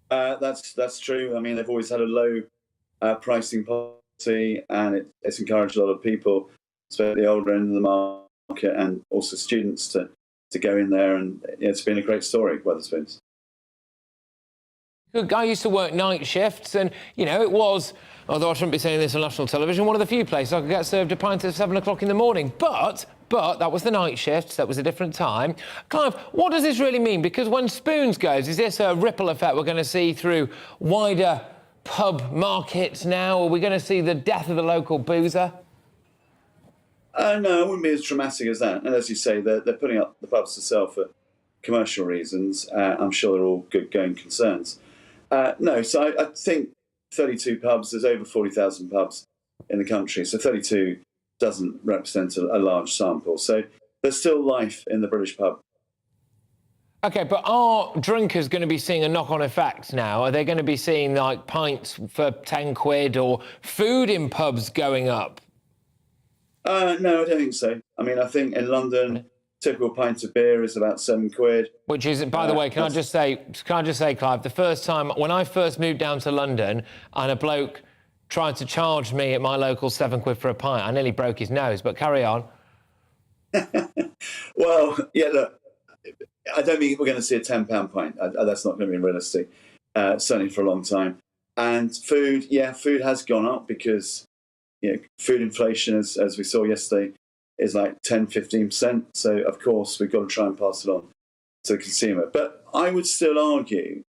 That's true. I mean, they've always had a low pricing policy, and it's encouraged a lot of people, especially the older end of the market, and also students to go in there, and it's been a great story, Wetherspoons. I used to work night shifts, and, you know, it was, although I shouldn't be saying this on national television, one of the few places I could get served a pint at 7 o'clock in the morning. But that was the night shift, that was a different time. Clive, what does this really mean? Because when Spoons goes, is this a ripple effect we're going to see through wider pub markets now? Are we going to see the death of the local boozer? No, it wouldn't be as dramatic as that. And as you say, they're putting up the pubs to sell for commercial reasons. I'm sure they're all good going concerns. No, so I think 32 pubs, there's over 40,000 pubs in the country, so 32 doesn't represent a large sample. So there's still life in the British pub. OK, but are drinkers going to be seeing a knock-on effect now? Are they going to be seeing, like, pints for 10 quid or food in pubs going up? No, I don't think so. I mean, I think in London, typical pint of beer is about 7 quid. Which is, by the way, can I just say, Clive, the first time, when I first moved down to London and a bloke tried to charge me at my local 7 quid for a pint, I nearly broke his nose, but carry on. Well, yeah, look, I don't think we're going to see a £10 pint. That's not going to be realistic, certainly for a long time. And food, yeah, food has gone up because, you know, food inflation, as we saw yesterday, is like 10, 15%. So, of course, we've got to try and pass it on to the consumer. But I would still argue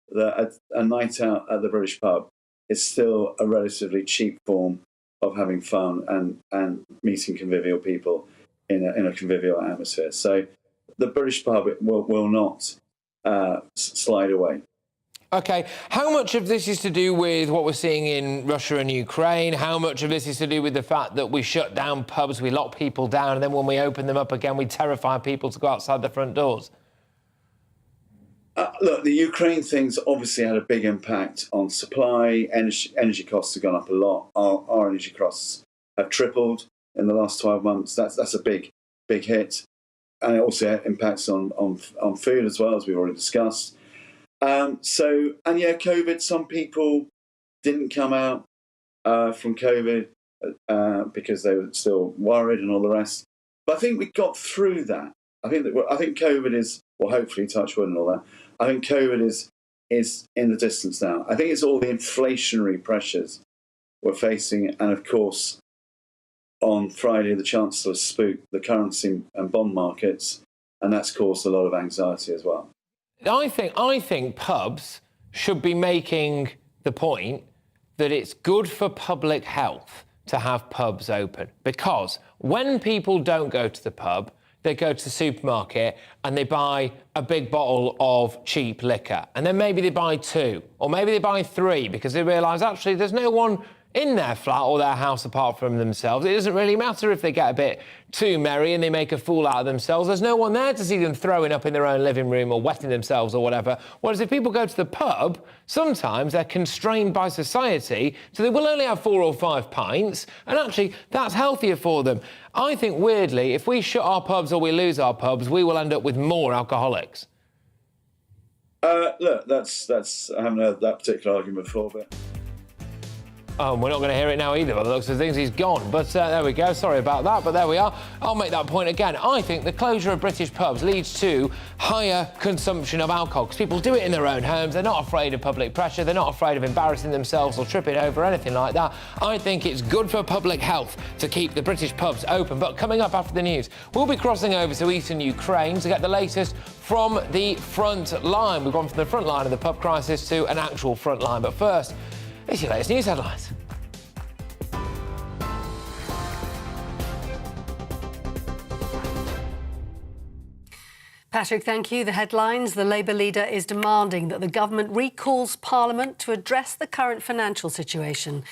that a night out at the British pub is still a relatively cheap form of having fun and meeting convivial people in a convivial atmosphere. So the British pub will not slide away. OK, how much of this is to do with what we're seeing in Russia and Ukraine? How much of this is to do with the fact that we shut down pubs, we lock people down, and then when we open them up again, we terrify people to go outside the front doors? Look, the Ukraine thing's obviously had a big impact on supply. Energy costs have gone up a lot. Our energy costs have tripled in the last 12 months. That's a big hit. And it also impacts on food as well, as we've already discussed. COVID, some people didn't come out from COVID because they were still worried and all the rest. But I think we got through that. I think COVID is, well, hopefully, touch wood and all that. I think COVID is in the distance now. I think it's all the inflationary pressures we're facing. And of course, on Friday, the Chancellor spooked the currency and bond markets, and that's caused a lot of anxiety as well. I think pubs should be making the point that it's good for public health to have pubs open, because when people don't go to the pub, they go to the supermarket and they buy a big bottle of cheap liquor, and then maybe they buy 2 or maybe they buy 3 because they realise actually there's no one in their flat or their house apart from themselves. It doesn't really matter if they get a bit too merry and they make a fool out of themselves. There's no one there to see them throwing up in their own living room or wetting themselves or whatever. Whereas if people go to the pub, sometimes they're constrained by society, so they will only have 4 or 5 pints, and actually that's healthier for them. I think, weirdly, if we shut our pubs or we lose our pubs, we will end up with more alcoholics. Look, that's I haven't heard that particular argument before, but... Oh, we're not going to hear it now either, by the looks of things. He's gone. But there we go. Sorry about that, but there we are. I'll make that point again. I think the closure of British pubs leads to higher consumption of alcohol, because people do it in their own homes. They're not afraid of public pressure. They're not afraid of embarrassing themselves or tripping over anything like that. I think it's good for public health to keep the British pubs open. But coming up after the news, we'll be crossing over to eastern Ukraine to get the latest from the front line. We've gone from the front line of the pub crisis to an actual front line. But first, it's your latest news headlines. Patrick, thank you. The headlines. The Labour leader is demanding that the government recalls Parliament to address the current financial situation.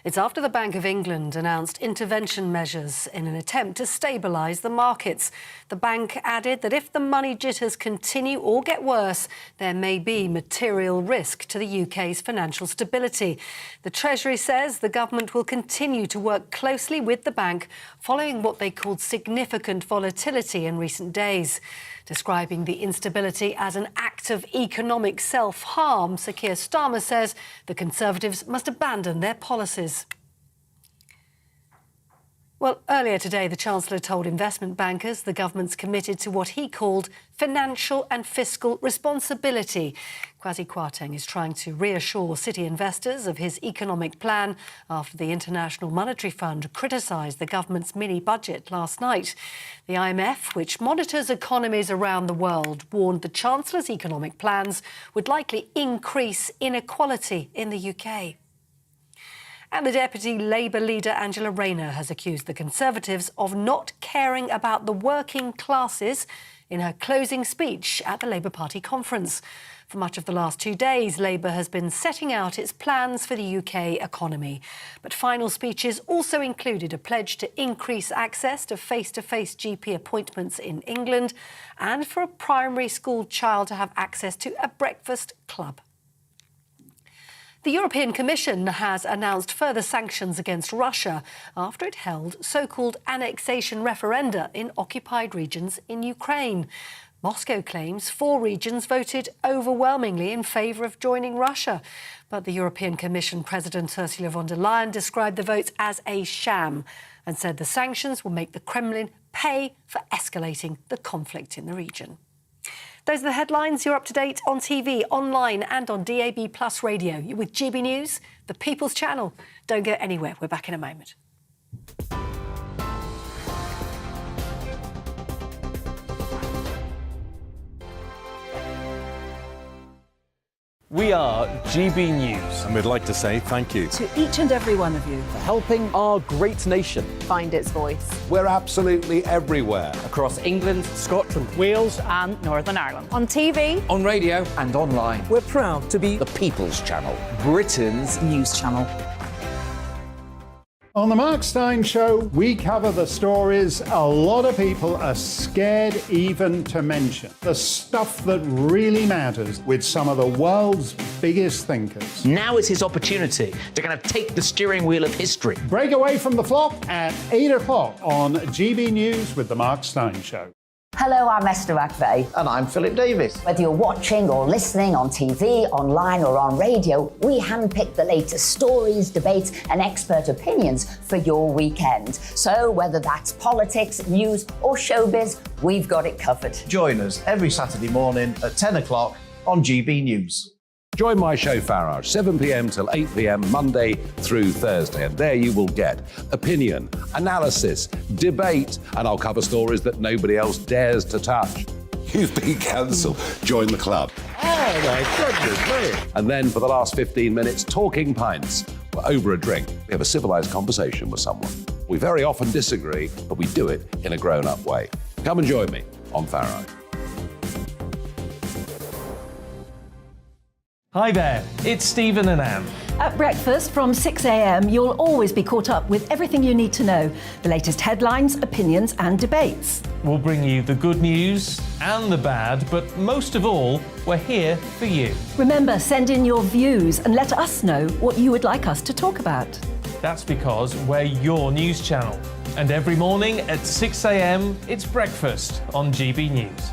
It's after the Bank of England announced intervention measures in an attempt to stabilise the markets. The bank added that if the money jitters continue or get worse, there may be material risk to the UK's financial stability. The Treasury says the government will continue to work closely with the bank following what they called significant volatility in recent days. Describing the instability as an act of economic self-harm, Sir Keir Starmer says the Conservatives must abandon their policies. Well, earlier today, the Chancellor told investment bankers the government's committed to what he called financial and fiscal responsibility. Kwasi Kwarteng is trying to reassure city investors of his economic plan after the International Monetary Fund criticised the government's mini-budget last night. The IMF, which monitors economies around the world, warned the Chancellor's economic plans would likely increase inequality in the UK. And the Deputy Labour leader, Angela Rayner, has accused the Conservatives of not caring about the working classes in her closing speech at the Labour Party conference. For much of the last 2 days, Labour has been setting out its plans for the UK economy. But final speeches also included a pledge to increase access to face-to-face GP appointments in England and for a primary school child to have access to a breakfast club. The European Commission has announced further sanctions against Russia after it held so-called annexation referenda in occupied regions in Ukraine. Moscow claims 4 regions voted overwhelmingly in favour of joining Russia. But the European Commission President Ursula von der Leyen described the votes as a sham and said the sanctions will make the Kremlin pay for escalating the conflict in the region. Those are the headlines. You're up to date on TV, online and on DAB+ radio. You're with GB News, the People's Channel. Don't go anywhere. We're back in a moment. We are GB News. And we'd like to say thank you To each and every one of you. for helping our great nation Find its voice. We're absolutely everywhere. Across England, Scotland, Wales and Northern Ireland. On TV. On radio. and online. We're proud to be the People's Channel, Britain's news channel. On the Mark Steyn Show, we cover the stories a lot of people are scared even to mention. The stuff that really matters with some of the world's biggest thinkers. Now is his opportunity to kind of take the steering wheel of history. Break away from the flop at 8 o'clock on GB News with the Mark Steyn Show. Hello, I'm Esther McVeigh. And I'm Philip Davis. Whether you're watching or listening on TV, online or on radio, we handpick the latest stories, debates and expert opinions for your weekend. So whether that's politics, news or showbiz, we've got it covered. Join us every Saturday morning at 10 o'clock on GB News. Join my show Farage, 7 p.m. till 8 p.m. Monday through Thursday, and there you will get opinion, analysis, debate, and I'll cover stories that nobody else dares to touch. You've been cancelled. Join the club. Oh, my goodness me. And then for the last 15 minutes, talking pints. We're over a drink. We have a civilised conversation with someone. We very often disagree, but we do it in a grown-up way. Come and join me on Farage. Hi there, it's Stephen and Anne. At breakfast from 6 a.m, you'll always be caught up with everything you need to know, the latest headlines, opinions and debates. We'll bring you the good news and the bad, but most of all, we're here for you. Remember, send in your views and let us know what you would like us to talk about. That's because we're your news channel. And every morning at 6 a.m, it's breakfast on GB News.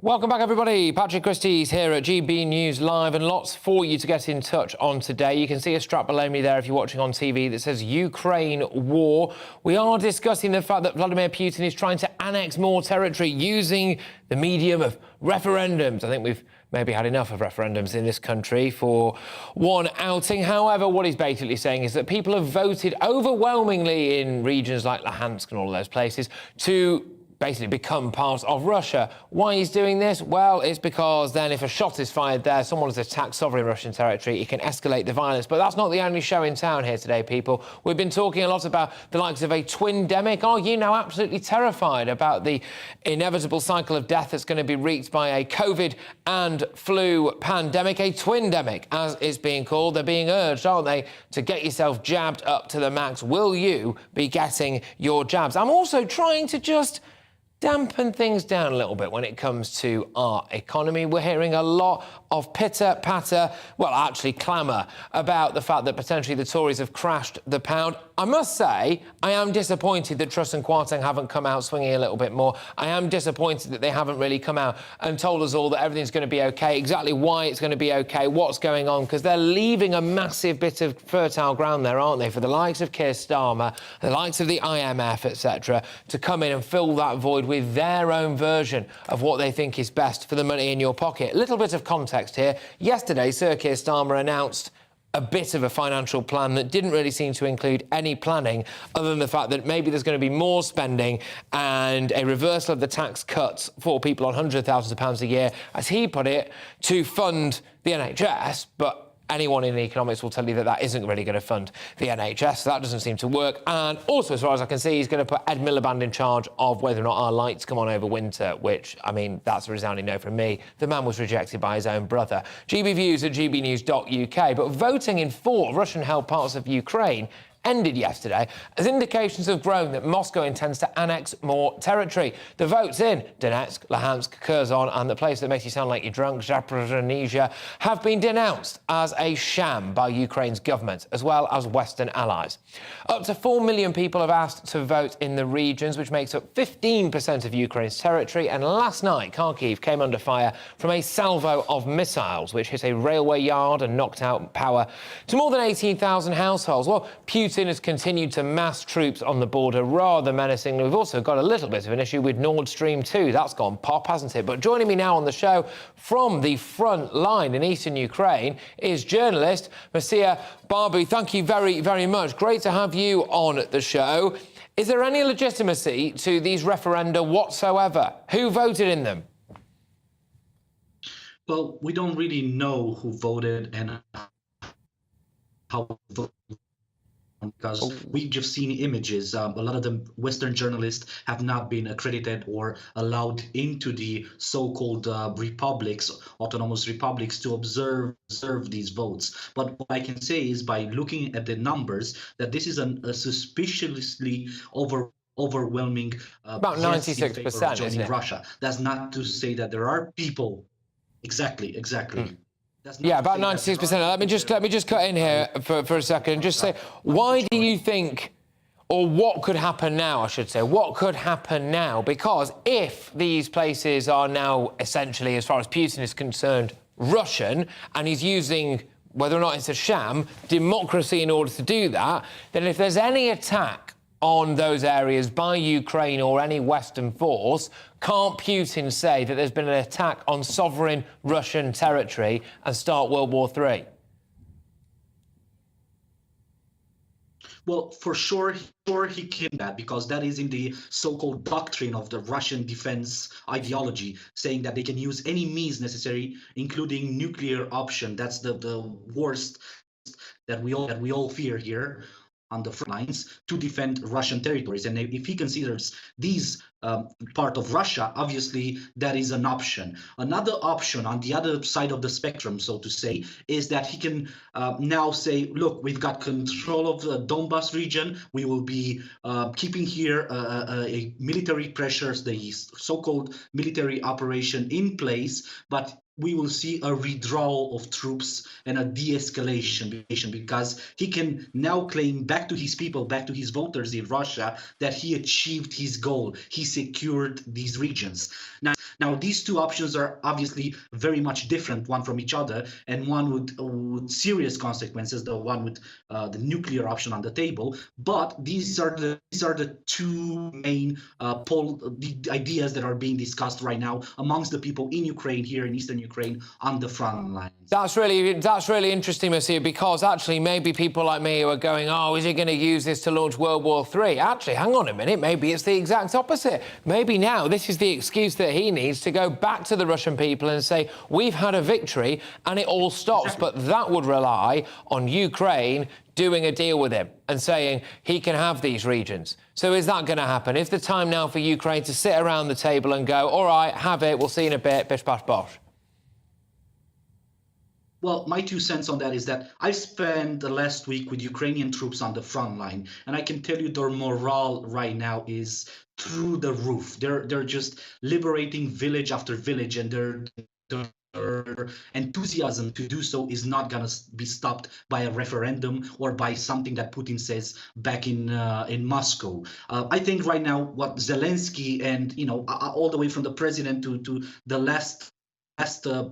Welcome back, everybody. Patrick Christys here at GB News Live, and lots for you to get in touch on today. You can see a strap below me there if you're watching on TV that says Ukraine war. We are discussing the fact that Vladimir Putin is trying to annex more territory using the medium of referendums. I think we've maybe had enough of referendums in this country for one outing. However, what he's basically saying is that people have voted overwhelmingly in regions like Luhansk and all of those places to basically become part of Russia. Why he's doing this? Well, it's because then if a shot is fired there, someone has attacked sovereign Russian territory, it can escalate the violence. But that's not the only show in town here today, people. We've been talking a lot about the likes of a twin-demic. Are you now absolutely terrified about the inevitable cycle of death that's going to be wreaked by a COVID and flu pandemic, a twin-demic, as it's being called? They're being urged, aren't they, to get yourself jabbed up to the max. Will you be getting your jabs? I'm also trying to just dampen things down a little bit when it comes to our economy. We're hearing a lot of pitter-patter, well, actually clamour about the fact that potentially the Tories have crashed the pound. I must say, I am disappointed that Truss and Kwarteng haven't come out swinging a little bit more. I am disappointed that they haven't really come out and told us all that everything's going to be OK, exactly why it's going to be OK, what's going on, because they're leaving a massive bit of fertile ground there, aren't they, for the likes of Keir Starmer, the likes of the IMF, etc., to come in and fill that void with their own version of what they think is best for the money in your pocket. A little bit of context here. Yesterday, Sir Keir Starmer announced a bit of a financial plan that didn't really seem to include any planning other than the fact that maybe there's going to be more spending and a reversal of the tax cuts for people on hundreds of thousands of pounds a year, as he put it, to fund the NHS, but anyone in economics will tell you that that isn't really going to fund the NHS, so that doesn't seem to work. And also, as far as I can see, he's going to put Ed Miliband in charge of whether or not our lights come on over winter, which, I mean, that's a resounding no from me. The man was rejected by his own brother. GB Views at gbnews.uk. But voting in 4 Russian-held parts of Ukraine ended yesterday as indications have grown that Moscow intends to annex more territory. The votes in Donetsk, Luhansk, Kherson and the place that makes you sound like you're drunk, Zaporizhzhia, have been denounced as a sham by Ukraine's government, as well as Western allies. Up to 4 million people have asked to vote in the regions, which makes up 15% of Ukraine's territory, and last night Kharkiv came under fire from a salvo of missiles, which hit a railway yard and knocked out power to more than 18,000 households. Well, Putin Putin has continued to mass troops on the border rather menacingly. We've also got a little bit of an issue with Nord Stream 2. That's gone pop, hasn't it? But joining me now on the show from the front line in eastern Ukraine is journalist Masia Barbu. Thank you very, very much. Great to have you on the show. Is there any legitimacy to these referenda whatsoever? Who voted in them? Well, we don't really know who voted and how voted, because we've just seen images. A lot of the Western journalists have not been accredited or allowed into the so-called republics, autonomous republics, to observe these votes. But what I can say is, by looking at the numbers, that this is a suspiciously overwhelming about 96%, joining Russia. That's not to say that there are people. Exactly. Yeah, about 96%. Let me just cut in here for a second and just say, why do you think, or what could happen now, I should say, what could happen now? Because if these places are now essentially, as far as Putin is concerned, Russian, and he's using, whether or not it's a sham, democracy in order to do that, then if there's any attack on those areas by Ukraine or any Western force, can't Putin say that there's been an attack on sovereign Russian territory and start World War III? Well, for sure he can that, because that is in the so-called doctrine of the Russian defense ideology, saying that they can use any means necessary, including nuclear option. That's the worst that we all fear here on the front lines, to defend Russian territories. And if he considers these part of Russia, obviously that is an option. Another option on the other side of the spectrum, so to say, is that he can now say, look, we've got control of the Donbas region. We will be keeping here a military pressures, the so-called military operation in place, but we will see a withdrawal of troops and a de-escalation, because he can now claim back to his people, back to his voters in Russia, that he achieved his goal. He secured these regions. Now these two options are obviously very much different, one from each other, and one with serious consequences, the one with the nuclear option on the table. But these are the two main ideas that are being discussed right now amongst the people in Ukraine, here in eastern Ukraine, on the front lines. That's really interesting, Monsieur, because actually maybe people like me who are going, oh, is he going to use this to launch World War III? Actually, hang on a minute, maybe it's the exact opposite. Maybe now this is the excuse that he needs to go back to the Russian people and say, we've had a victory and it all stops. Exactly. But that would rely on Ukraine doing a deal with him and saying he can have these regions. So is that going to happen? Is the time now for Ukraine to sit around the table and go, all right, have it, we'll see you in a bit, bish, bash, bosh? Well, my 2 cents on that is that I've spent the last week with Ukrainian troops on the front line, and I can tell you their morale right now is through the roof. They're just liberating village after village, and their enthusiasm to do so is not going to be stopped by a referendum or by something that Putin says back in Moscow. I think right now what Zelensky and, all the way from the president to the last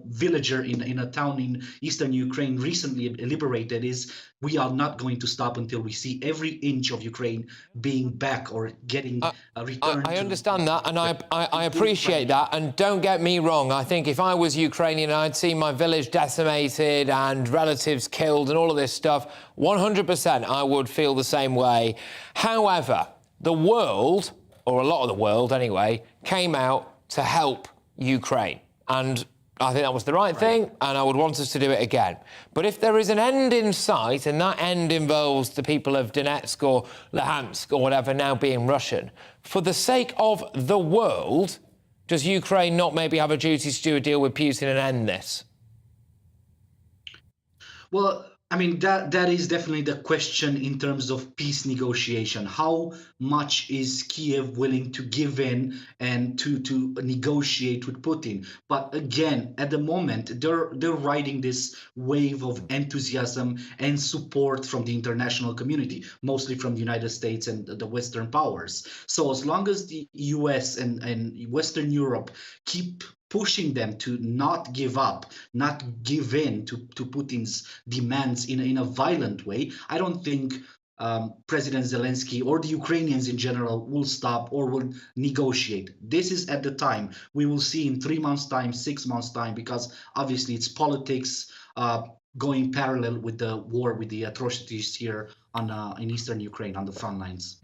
villager in a town in eastern Ukraine recently liberated is, we are not going to stop until we see every inch of Ukraine being back or getting returned. I understand that, and I appreciate that. And don't get me wrong, I think if I was Ukrainian, I'd see my village decimated and relatives killed and all of this stuff, 100% I would feel the same way. However, the world, or a lot of the world anyway, came out to help Ukraine. And I think that was the right thing, and I would want us to do it again. But if there is an end in sight, and that end involves the people of Donetsk or Luhansk or whatever now being Russian, for the sake of the world, does Ukraine not maybe have a duty to do a deal with Putin and end this? Well, I mean, that is definitely the question in terms of peace negotiation. How much is Kiev willing to give in and to negotiate with Putin? But again, at the moment, they're riding this wave of enthusiasm and support from the international community, mostly from the United States and the Western powers. So as long as the US and Western Europe keep pushing them to not give up, not give in to Putin's demands in a violent way, I don't think President Zelensky or the Ukrainians in general will stop or will negotiate. This is at the time. We will see in 3 months' time, 6 months' time, because obviously it's politics going parallel with the war, with the atrocities here in eastern Ukraine on the front lines.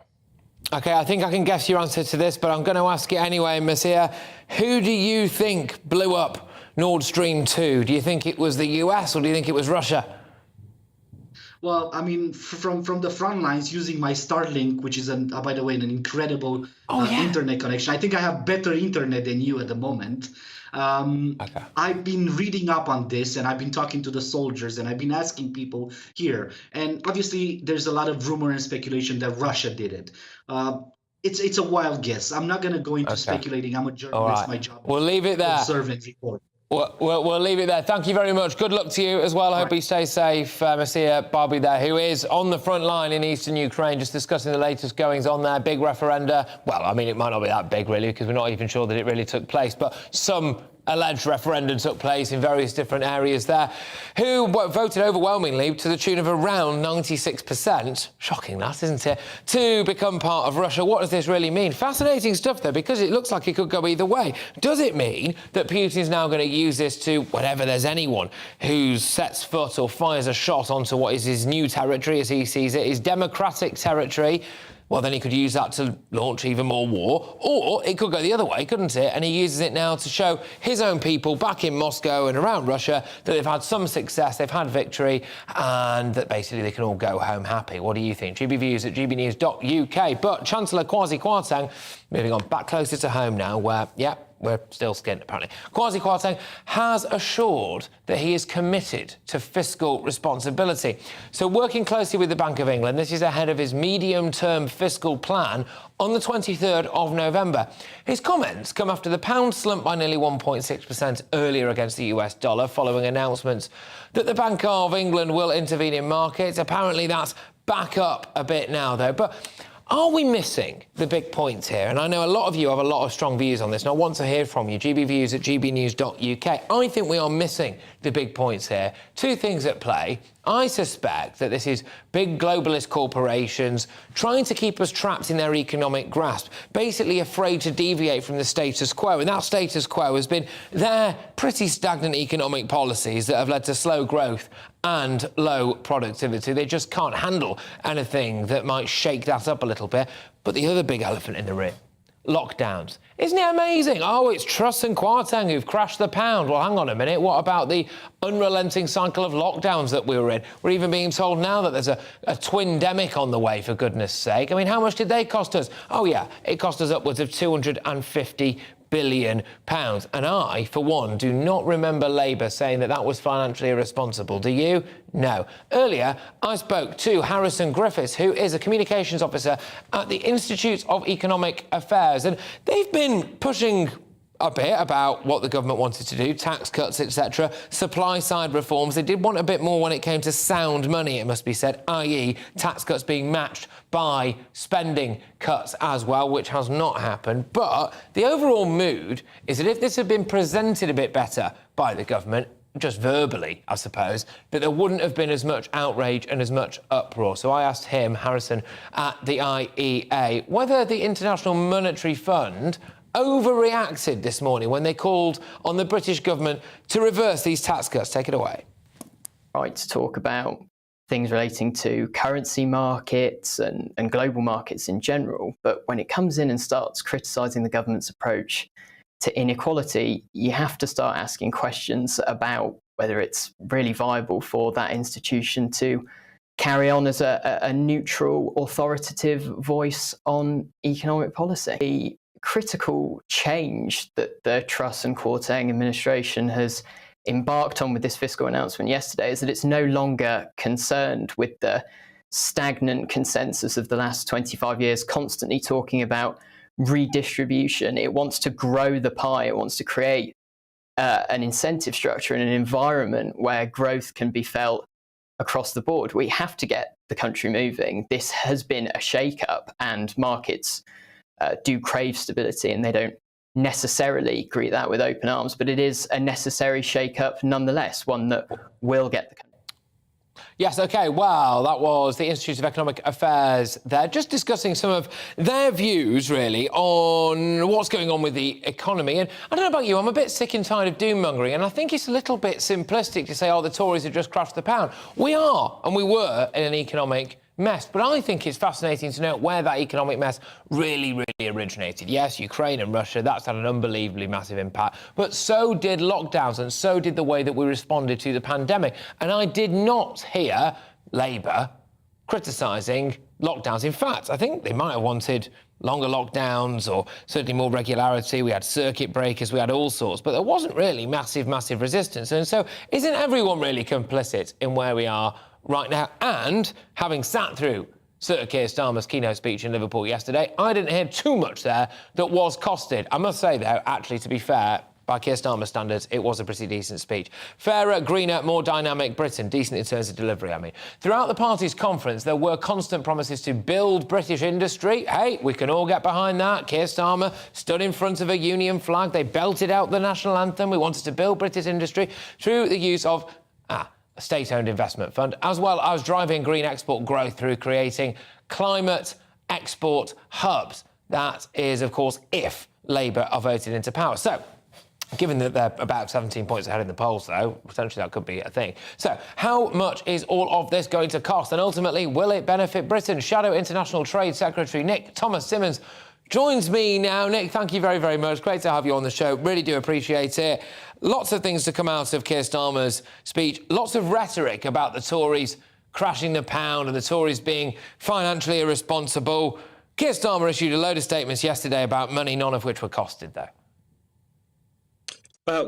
OK, I think I can guess your answer to this, but I'm going to ask it anyway, Messiah. Who do you think blew up Nord Stream 2? Do you think it was the US or do you think it was Russia? Well, I mean, from the front lines, using my Starlink, which is, by the way, an incredible internet connection. I think I have better internet than you at the moment. I've been reading up on this, and I've been talking to the soldiers, and I've been asking people here. And obviously, there's a lot of rumor and speculation that Russia did it. It's a wild guess. I'm not going to go into speculating. I'm a journalist. Right. My job We'll leave it there. Observe and report. We'll leave it there. Thank you very much. Good luck to you as well. I hope you stay safe. Messiah Barbie there, who is on the front line in eastern Ukraine, just discussing the latest goings on there. Big referenda. Well, I mean, it might not be that big, really, because we're not even sure that it really took place. But some alleged referendum took place in various different areas there, who voted overwhelmingly to the tune of around 96%, shocking that, isn't it, to become part of Russia. What does this really mean? Fascinating stuff, though, because it looks like it could go either way. Does it mean that Putin's now going to use this to, whenever there's anyone who sets foot or fires a shot onto what is his new territory, as he sees it, his democratic territory, well, then he could use that to launch even more war. Or it could go the other way, couldn't it? And he uses it now to show his own people back in Moscow and around Russia that they've had some success, they've had victory, and that basically they can all go home happy. What do you think? GBviews at gbnews.uk. But Chancellor Kwasi Kwarteng, moving on back closer to home now, where, we're still skint, apparently. Kwasi Kwarteng has assured that he is committed to fiscal responsibility. So working closely with the Bank of England, this is ahead of his medium-term fiscal plan on the 23rd of November. His comments come after the pound slumped by nearly 1.6% earlier against the US dollar, following announcements that the Bank of England will intervene in markets. Apparently that's back up a bit now, though. But are we missing the big points here? And I know a lot of you have a lot of strong views on this, and I want to hear from you. gbviews at gbnews.uk. I think we are missing the big points here. Two things at play. I suspect that this is big globalist corporations trying to keep us trapped in their economic grasp, basically afraid to deviate from the status quo. And that status quo has been their pretty stagnant economic policies that have led to slow growth and low productivity. They just can't handle anything that might shake that up a little bit. But the other big elephant in the room, lockdowns. Isn't it amazing? Oh, it's Truss and Kwarteng who've crashed the pound. Well, hang on a minute. What about the unrelenting cycle of lockdowns that we were in? We're even being told now that there's a twin-demic on the way, for goodness sake. I mean, how much did they cost us? Oh, yeah, it cost us upwards of £250 billion. And I, for one, do not remember Labour saying that that was financially irresponsible. Do you? No. Earlier, I spoke to Harrison Griffiths, who is a communications officer at the Institute of Economic Affairs, and they've been pushing a bit about what the government wanted to do, tax cuts, etc., supply-side reforms. They did want a bit more when it came to sound money, it must be said, i.e. tax cuts being matched by spending cuts as well, which has not happened. But the overall mood is that if this had been presented a bit better by the government, just verbally, I suppose, but there wouldn't have been as much outrage and as much uproar. So I asked him, Harrison, at the IEA, whether the International Monetary Fund overreacted this morning when they called on the British government to reverse these tax cuts. Take it away. Right, to talk about things relating to currency markets and global markets in general, but when it comes in and starts criticising the government's approach to inequality, you have to start asking questions about whether it's really viable for that institution to carry on as a neutral, authoritative voice on economic policy. The critical change that the Truss and Kwarteng administration has embarked on with this fiscal announcement yesterday is that it's no longer concerned with the stagnant consensus of the last 25 years, constantly talking about redistribution. It wants to grow the pie. It wants to create an incentive structure and an environment where growth can be felt across the board. We have to get the country moving. This has been a shake-up, and markets do crave stability, and they don't necessarily greet that with open arms, but it is a necessary shake-up nonetheless, one that will get the country. Yes, OK, well, that was the Institute of Economic Affairs there, just discussing some of their views, really, on what's going on with the economy. And I don't know about you, I'm a bit sick and tired of doom-mongering, and I think it's a little bit simplistic to say, oh, the Tories have just crushed the pound. We are, and we were, in an economic mess. But I think it's fascinating to know where that economic mess really originated. Yes, Ukraine and Russia, that's had an unbelievably massive impact. But so did lockdowns, and so did the way that we responded to the pandemic. And I did not hear Labour criticising lockdowns. In fact, I think they might have wanted longer lockdowns or certainly more regularity. We had circuit breakers, we had all sorts, but there wasn't really massive resistance. And so isn't everyone really complicit in where we are right now? And having sat through Sir Keir Starmer's keynote speech in Liverpool yesterday, I didn't hear too much there that was costed. I must say, though, actually, to be fair, by Keir Starmer standards, it was a pretty decent speech. Fairer, greener, more dynamic Britain. Decent in terms of delivery, I mean. Throughout the party's conference, there were constant promises to build British industry. Hey, we can all get behind that. Keir Starmer stood in front of a union flag. They belted out the national anthem. We wanted to build British industry through the use of a state-owned investment fund, as well as driving green export growth through creating climate export hubs. That is, of course, if Labour are voted into power. So, given that they're about 17 points ahead in the polls, though, potentially that could be a thing. So, how much is all of this going to cost? And ultimately, will it benefit Britain? Shadow International Trade Secretary Nick Thomas-Symonds joins me now. Nick, thank you very much. Great to have you on the show. Really do appreciate it. Lots of things to come out of Keir Starmer's speech. Lots of rhetoric about the Tories crashing the pound and the Tories being financially irresponsible. Keir Starmer issued a load of statements yesterday about money, none of which were costed, though.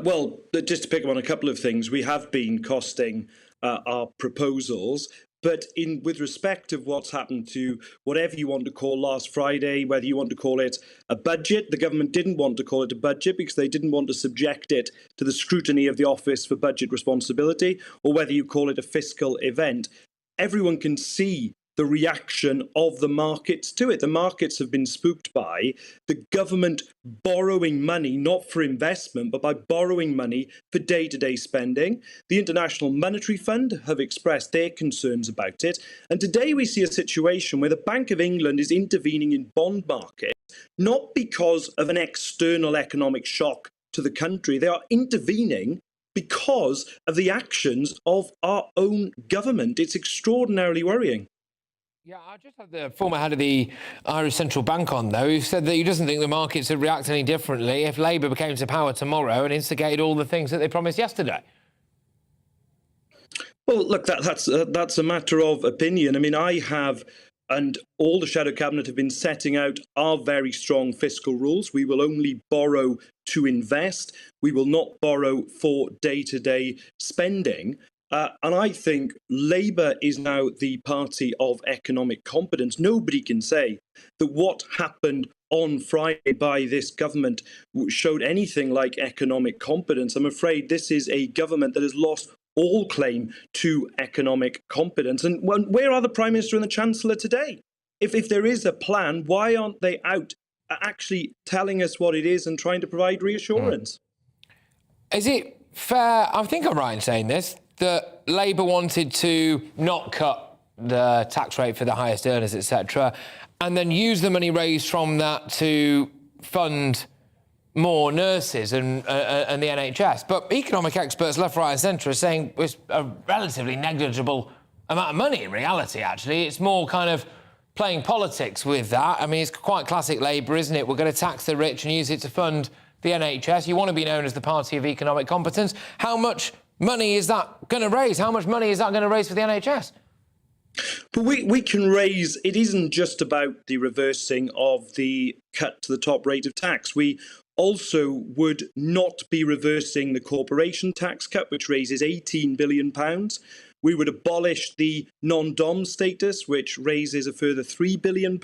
Well, just to pick up on a couple of things, we have been costing our proposals. But with respect of what's happened to whatever you want to call last Friday, whether you want to call it a budget, the government didn't want to call it a budget because they didn't want to subject it to the scrutiny of the Office for Budget Responsibility, or whether you call it a fiscal event, everyone can see the reaction of the markets to it. The markets have been spooked by the government borrowing money, not for investment, but by borrowing money for day-to-day spending. The International Monetary Fund have expressed their concerns about it. And today we see a situation where the Bank of England is intervening in bond markets, not because of an external economic shock to the country. They are intervening because of the actions of our own government. It's extraordinarily worrying. Yeah, I just had the former head of the Irish Central Bank on, though, who said that he doesn't think the markets would react any differently if Labour became to power tomorrow and instigated all the things that they promised yesterday. Well, look, that's a matter of opinion. I mean, I have, and all the Shadow Cabinet have been setting out our very strong fiscal rules. We will only borrow to invest. We will not borrow for day-to-day spending. And I think Labour is now the party of economic competence. Nobody can say that what happened on Friday by this government showed anything like economic competence. I'm afraid this is a government that has lost all claim to economic competence. And where are the Prime Minister and the Chancellor today? If there is a plan, why aren't they out actually telling us what it is and trying to provide reassurance? Is it fair, I think I'm right in saying this, that Labour wanted to not cut the tax rate for the highest earners, etc., and then use the money raised from that to fund more nurses and the NHS? But economic experts left, right and centre are saying it's a relatively negligible amount of money in reality, actually. It's more kind of playing politics with that. I mean, it's quite classic Labour, isn't it? We're going to tax the rich and use it to fund the NHS. You want to be known as the party of economic competence. How much money is that going to raise? How much money is that going to raise for the NHS? But we can raise, it isn't just about the reversing of the cut to the top rate of tax. We also would not be reversing the corporation tax cut, which raises £18 billion. We would abolish the non-dom status, which raises a further £3 billion.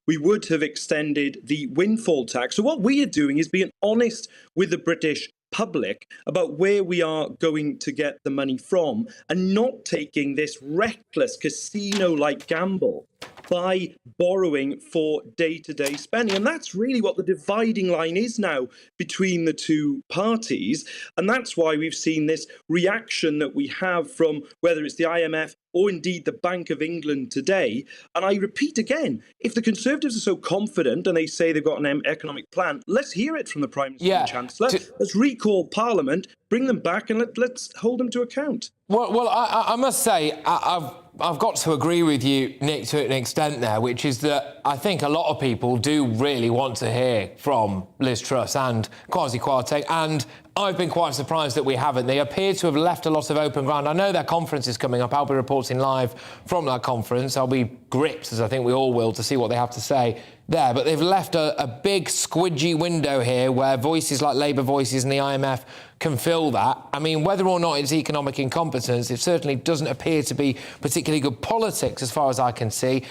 We would have extended the windfall tax. So what we are doing is being honest with the British public about where we are going to get the money from and not taking this reckless casino-like gamble by borrowing for day-to-day spending. And that's really what the dividing line is now between the two parties. And that's why we've seen this reaction that we have from whether it's the IMF or indeed the Bank of England today. And I repeat again, if the Conservatives are so confident and they say they've got an economic plan, let's hear it from the Prime Minister and Chancellor. Let's recall Parliament, bring them back and let's hold them to account. Well, I must say, I've got to agree with you, Nick, to an extent there, which is that I think a lot of people do really want to hear from Liz Truss and Kwasi Kwarteng, and I've been quite surprised that we haven't. They appear to have left a lot of open ground. I know their conference is coming up. I'll be reporting live from that conference. I'll be gripped, as I think we all will, to see what they have to say there. But they've left a big squidgy window here where voices like Labour voices and the IMF can fill that. I mean, whether or not it's economic incompetence, it certainly doesn't appear to be particularly good politics as far as I can see.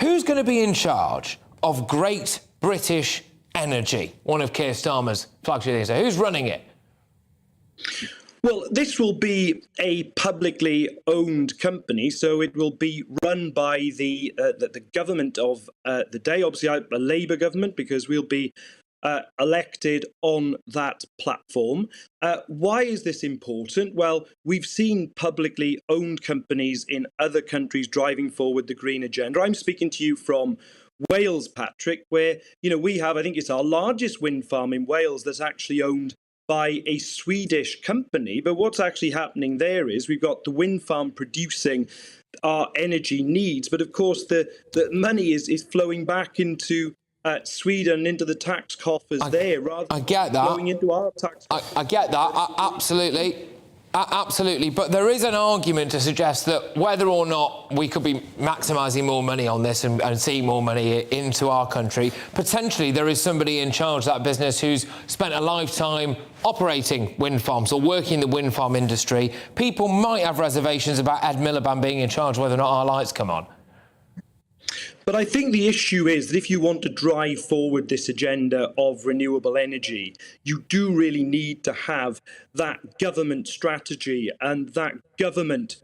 Who's going to be in charge of Great British Energy, one of Keir Starmer's flagship things? So who's running it? Well, this will be a publicly owned company, so it will be run by the government of the day, obviously a Labour government, because we'll be elected on that platform. Why is this important? Well, we've seen publicly owned companies in other countries driving forward the green agenda. I'm speaking to you from Wales, Patrick, where, we have, I think it's our largest wind farm in Wales that's actually owned by a Swedish company. But what's actually happening there is we've got the wind farm producing our energy needs. But of course, the money is flowing back into Sweden, into the tax coffers there, rather than flowing into our tax coffers. I get that, absolutely. Absolutely, but there is an argument to suggest that whether or not we could be maximising more money on this and seeing more money into our country, potentially there is somebody in charge of that business who's spent a lifetime operating wind farms or working in the wind farm industry. People might have reservations about Ed Miliband being in charge, whether or not our lights come on. But I think the issue is that if you want to drive forward this agenda of renewable energy, you do really need to have that government strategy and that government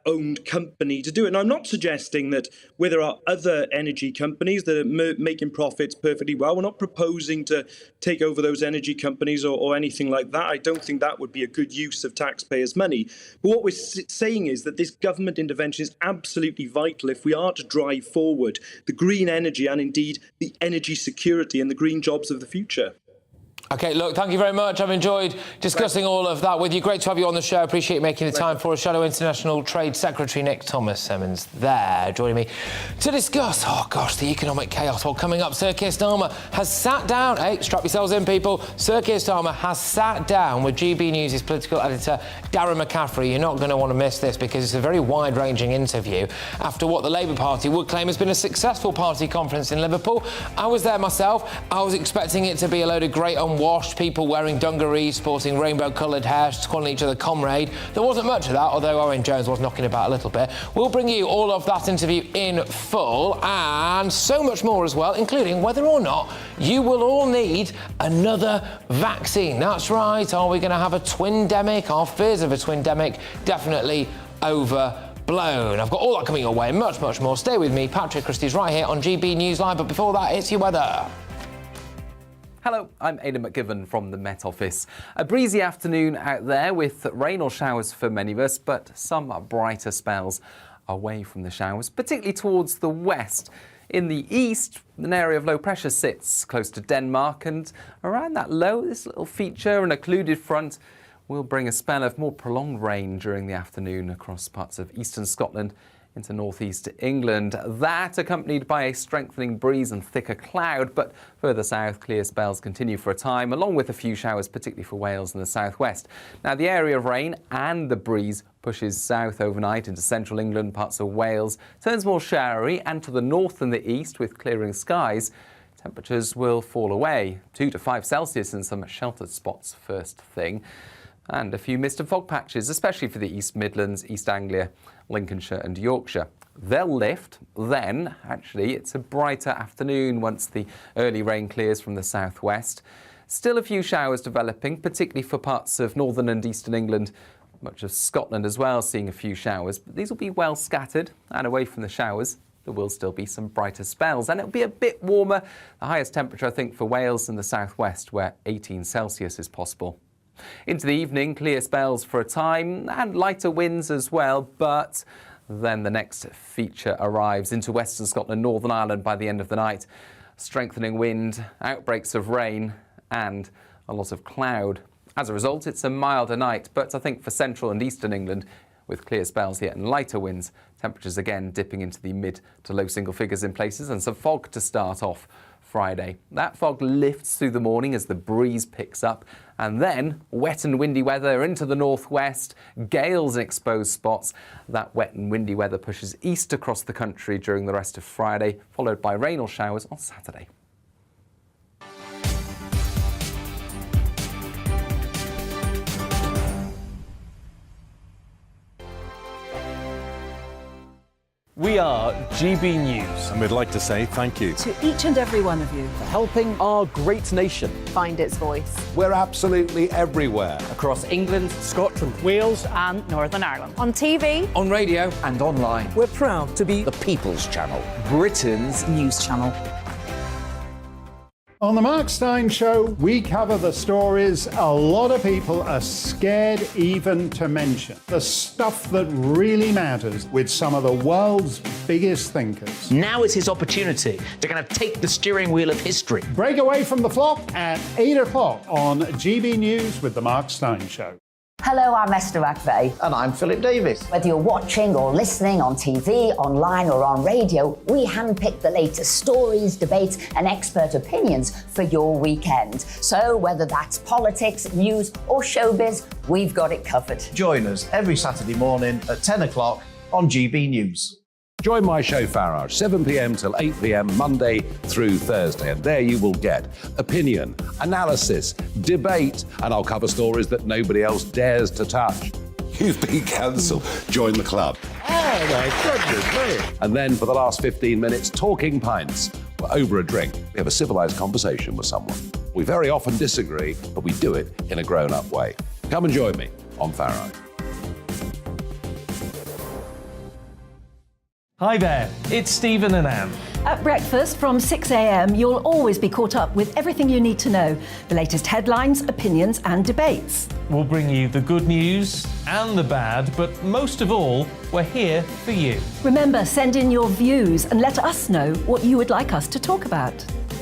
owned company to do it. And I'm not suggesting that where there are other energy companies that are making profits perfectly well, we're not proposing to take over those energy companies or anything like that. I don't think that would be a good use of taxpayers' money. But what we're saying is that this government intervention is absolutely vital if we are to drive forward the green energy and indeed the energy security and the green jobs of the future. OK, look, thank you very much. I've enjoyed discussing all of that with you. Great to have you on the show. Appreciate you making the time for us. Shadow International Trade Secretary Nick Thomas-Semmons there, joining me to discuss, the economic chaos. Well, coming up, Sir Keir Starmer has sat down. Hey, strap yourselves in, people. Sir Keir Starmer has sat down with GB News' political editor, Darren McCaffrey. You're not going to want to miss this because it's a very wide-ranging interview after what the Labour Party would claim has been a successful party conference in Liverpool. I was there myself. I was expecting it to be a load of great unwashed people wearing dungarees, sporting rainbow-coloured hair, calling each other comrade. There wasn't much of that, although Owen Jones was knocking about a little bit. We'll bring you all of that interview in full and so much more as well, including whether or not you will all need another vaccine. That's right. Are we going to have a twindemic? Our fears of a twindemic definitely overblown. I've got all that coming your way and much, much more. Stay with me, Patrick Christys, right here on GB News Live. But before that, it's your weather. Hello, I'm Aidan McGivern from the Met Office. A breezy afternoon out there with rain or showers for many of us, but some brighter spells away from the showers, particularly towards the west. In the east, an area of low pressure sits close to Denmark, and around that low, this little feature, an occluded front, will bring a spell of more prolonged rain during the afternoon across parts of eastern Scotland into northeast England. That accompanied by a strengthening breeze and thicker cloud, but further south, clear spells continue for a time, along with a few showers, particularly for Wales and the southwest. Now, the area of rain and the breeze pushes south overnight into central England, parts of Wales, turns more showery, and to the north and the east with clearing skies. Temperatures will fall away, 2 to 5 Celsius in some sheltered spots first thing. And a few mist and fog patches, especially for the East Midlands, East Anglia, Lincolnshire and Yorkshire. They'll lift, then, actually, it's a brighter afternoon once the early rain clears from the southwest. Still a few showers developing, particularly for parts of northern and eastern England, much of Scotland as well, seeing a few showers. But these will be well scattered and away from the showers. there will still be some brighter spells, and it'll be a bit warmer. The highest temperature, I think, for Wales and the southwest, where 18 Celsius is possible. Into the evening, clear spells for a time and lighter winds as well, but then the next feature arrives into Western Scotland, Northern Ireland by the end of the night. Strengthening wind, outbreaks of rain and a lot of cloud. As a result, it's a milder night, but I think for central and eastern England, with clear spells here and lighter winds, temperatures again dipping into the mid to low single figures in places, and some fog to start off Friday. That fog lifts through the morning as the breeze picks up, and then wet and windy weather into the northwest, gales in exposed spots. That wet and windy weather pushes east across the country during the rest of Friday, followed by rain or showers on Saturday. We are GB News. And we'd like to say thank you. To each and every one of you. For helping our great nation Find its voice. We're absolutely everywhere. Across England, Scotland, Wales, and Northern Ireland. On TV, on radio, And online. we're proud to be the People's Channel, Britain's news channel. On the Mark Steyn Show, we cover the stories a lot of people are scared even to mention. The stuff that really matters with some of the world's biggest thinkers. Now is his opportunity to kind of take the steering wheel of history. Break away from the flock at 8 o'clock on GB News with the Mark Steyn Show. Hello, I'm Esther McVeigh. And I'm Philip Davis. Whether you're watching or listening on TV, online or on radio, we handpick the latest stories, debates and expert opinions for your weekend. So whether that's politics, news or showbiz, we've got it covered. Join us every Saturday morning at 10 o'clock on GB News. Join my show Farage, 7 p.m. till 8 p.m. Monday through Thursday, and there you will get opinion, analysis, debate, and I'll cover stories that nobody else dares to touch. You've been cancelled. Join the club. Oh, my goodness me. And then for the last 15 minutes, talking pints. We're over a drink. We have a civilised conversation with someone. We very often disagree, but we do it in a grown-up way. Come and join me on Farage. Hi there, it's Stephen and Anne. At breakfast from 6 a.m, you'll always be caught up with everything you need to know, the latest headlines, opinions and debates. We'll bring you the good news and the bad, but most of all, we're here for you. Remember, send in your views and let us know what you would like us to talk about.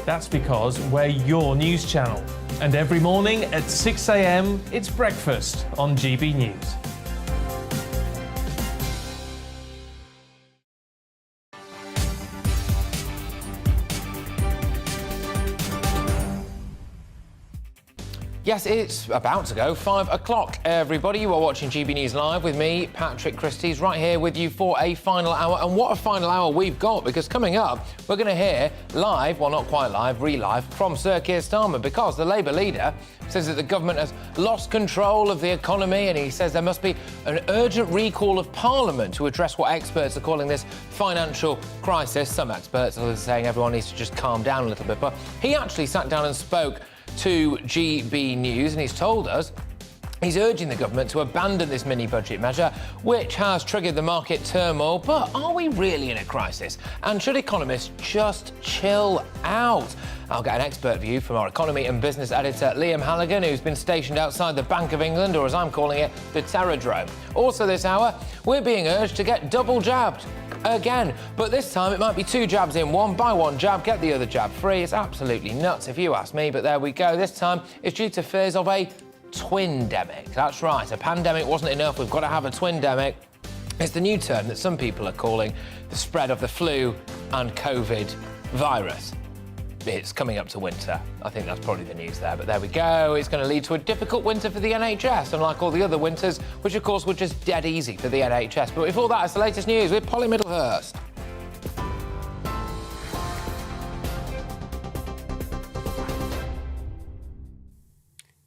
That's because we're your news channel. And every morning at 6 a.m, it's breakfast on GB News. Yes, it's about to go 5 o'clock, everybody. You are watching GB News Live with me, Patrick Christys, right here with you for a final hour. And what a final hour we've got, because coming up, we're going to hear live, well, not quite live, re-live, from Sir Keir Starmer, because the Labour leader says that the government has lost control of the economy, and he says there must be an urgent recall of Parliament to address what experts are calling this financial crisis. Some experts are saying everyone needs to just calm down a little bit, but he actually sat down and spoke to GB News, and he's told us he's urging the government to abandon this mini-budget measure, which has triggered the market turmoil. But are we really in a crisis? And should economists just chill out? I'll get an expert view from our economy and business editor, Liam Halligan, who's been stationed outside the Bank of England, or as I'm calling it, the Terrordrome. Also this hour, we're being urged to get double jabbed. Again, but this time it might be 2 jabs in one. Buy 1 jab, get the other jab free. It's absolutely nuts if you ask me, but there we go. This time it's due to fears of a twindemic. That's right, a pandemic wasn't enough, we've got to have a twindemic. It's the new term that some people are calling the spread of the flu and COVID virus. It's coming up to winter. I think that's probably the news there, but there we go. It's going to lead to a difficult winter for the NHS, unlike all the other winters, which of course were just dead easy for the NHS. But before that, it's the latest news with Polly Middlehurst.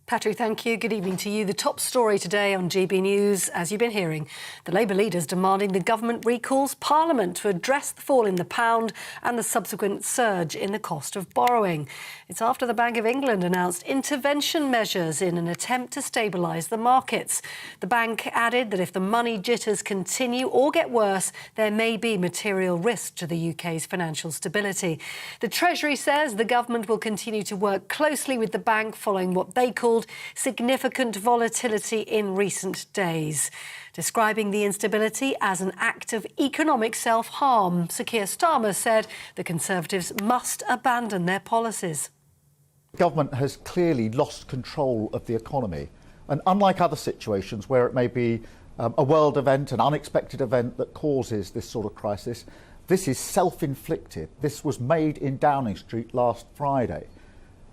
Patrick, thank you. Good evening to you. The top story today on GB News, as you've been hearing, the Labour leaders demanding the government recalls Parliament to address the fall in the pound and the subsequent surge in the cost of borrowing. It's after the Bank of England announced intervention measures in an attempt to stabilise the markets. The bank added that if the money jitters continue or get worse, there may be material risk to the UK's financial stability. The Treasury says the government will continue to work closely with the bank following what they call significant volatility in recent days. Describing the instability as an act of economic self-harm, Sir Keir Starmer said the Conservatives must abandon their policies. The government has clearly lost control of the economy. And unlike other situations where it may be a world event, an unexpected event that causes this sort of crisis, this is self-inflicted. This was made in Downing Street last Friday.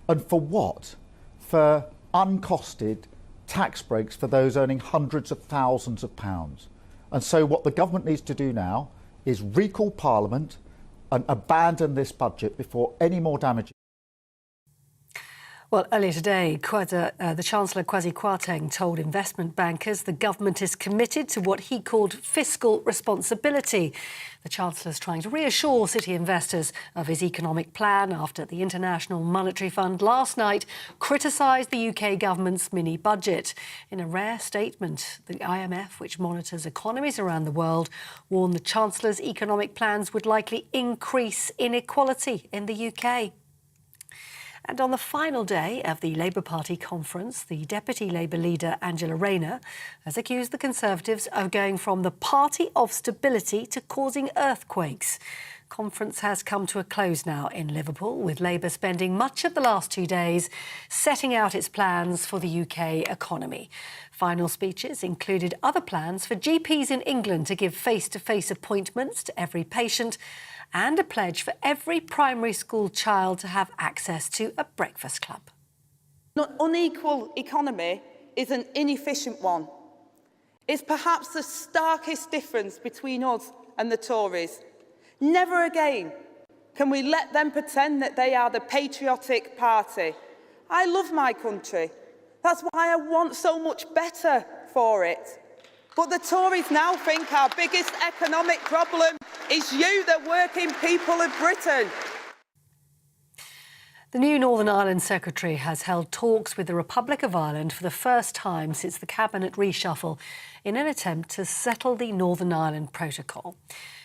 And for what? For uncosted tax breaks for those earning hundreds of thousands of pounds. And so what the government needs to do now is recall Parliament and abandon this budget before any more damage. Well, earlier today, the Chancellor Kwasi Kwarteng told investment bankers the government is committed to what he called fiscal responsibility. The Chancellor is trying to reassure city investors of his economic plan after the International Monetary Fund last night criticised the UK government's mini-budget. In a rare statement, the IMF, which monitors economies around the world, warned the Chancellor's economic plans would likely increase inequality in the UK. And on the final day of the Labour Party conference, the Deputy Labour leader, Angela Rayner, has accused the Conservatives of going from the party of stability to causing earthquakes. Conference has come to a close now in Liverpool, with Labour spending much of the last 2 days setting out its plans for the UK economy. Final speeches included other plans for GPs in England to give face-to-face appointments to every patient, and a pledge for every primary school child to have access to a breakfast club. An unequal economy is an inefficient one. It's perhaps the starkest difference between us and the Tories. Never again can we let them pretend that they are the patriotic party. I love my country. That's why I want so much better for it. But the Tories now think our biggest economic problem is you, the working people of Britain. The new Northern Ireland Secretary has held talks with the Republic of Ireland for the first time since the cabinet reshuffle in an attempt to settle the Northern Ireland Protocol.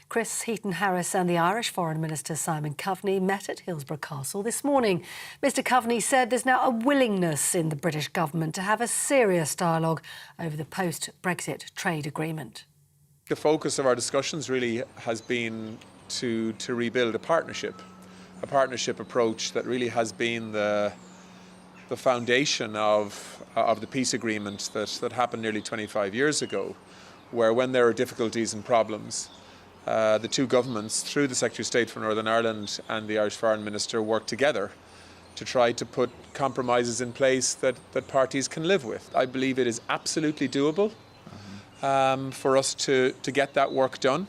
Chris Heaton-Harris and the Irish Foreign Minister Simon Coveney met at Hillsborough Castle this morning. Mr Coveney said there's now a willingness in the British government to have a serious dialogue over the post-Brexit trade agreement. The focus of our discussions really has been to rebuild a partnership approach that really has been the foundation of the peace agreement that happened nearly 25 years ago, where when there are difficulties and problems, the two governments, through the Secretary of State for Northern Ireland and the Irish Foreign Minister, work together to try to put compromises in place that parties can live with. I believe it is absolutely doable for us to get that work done.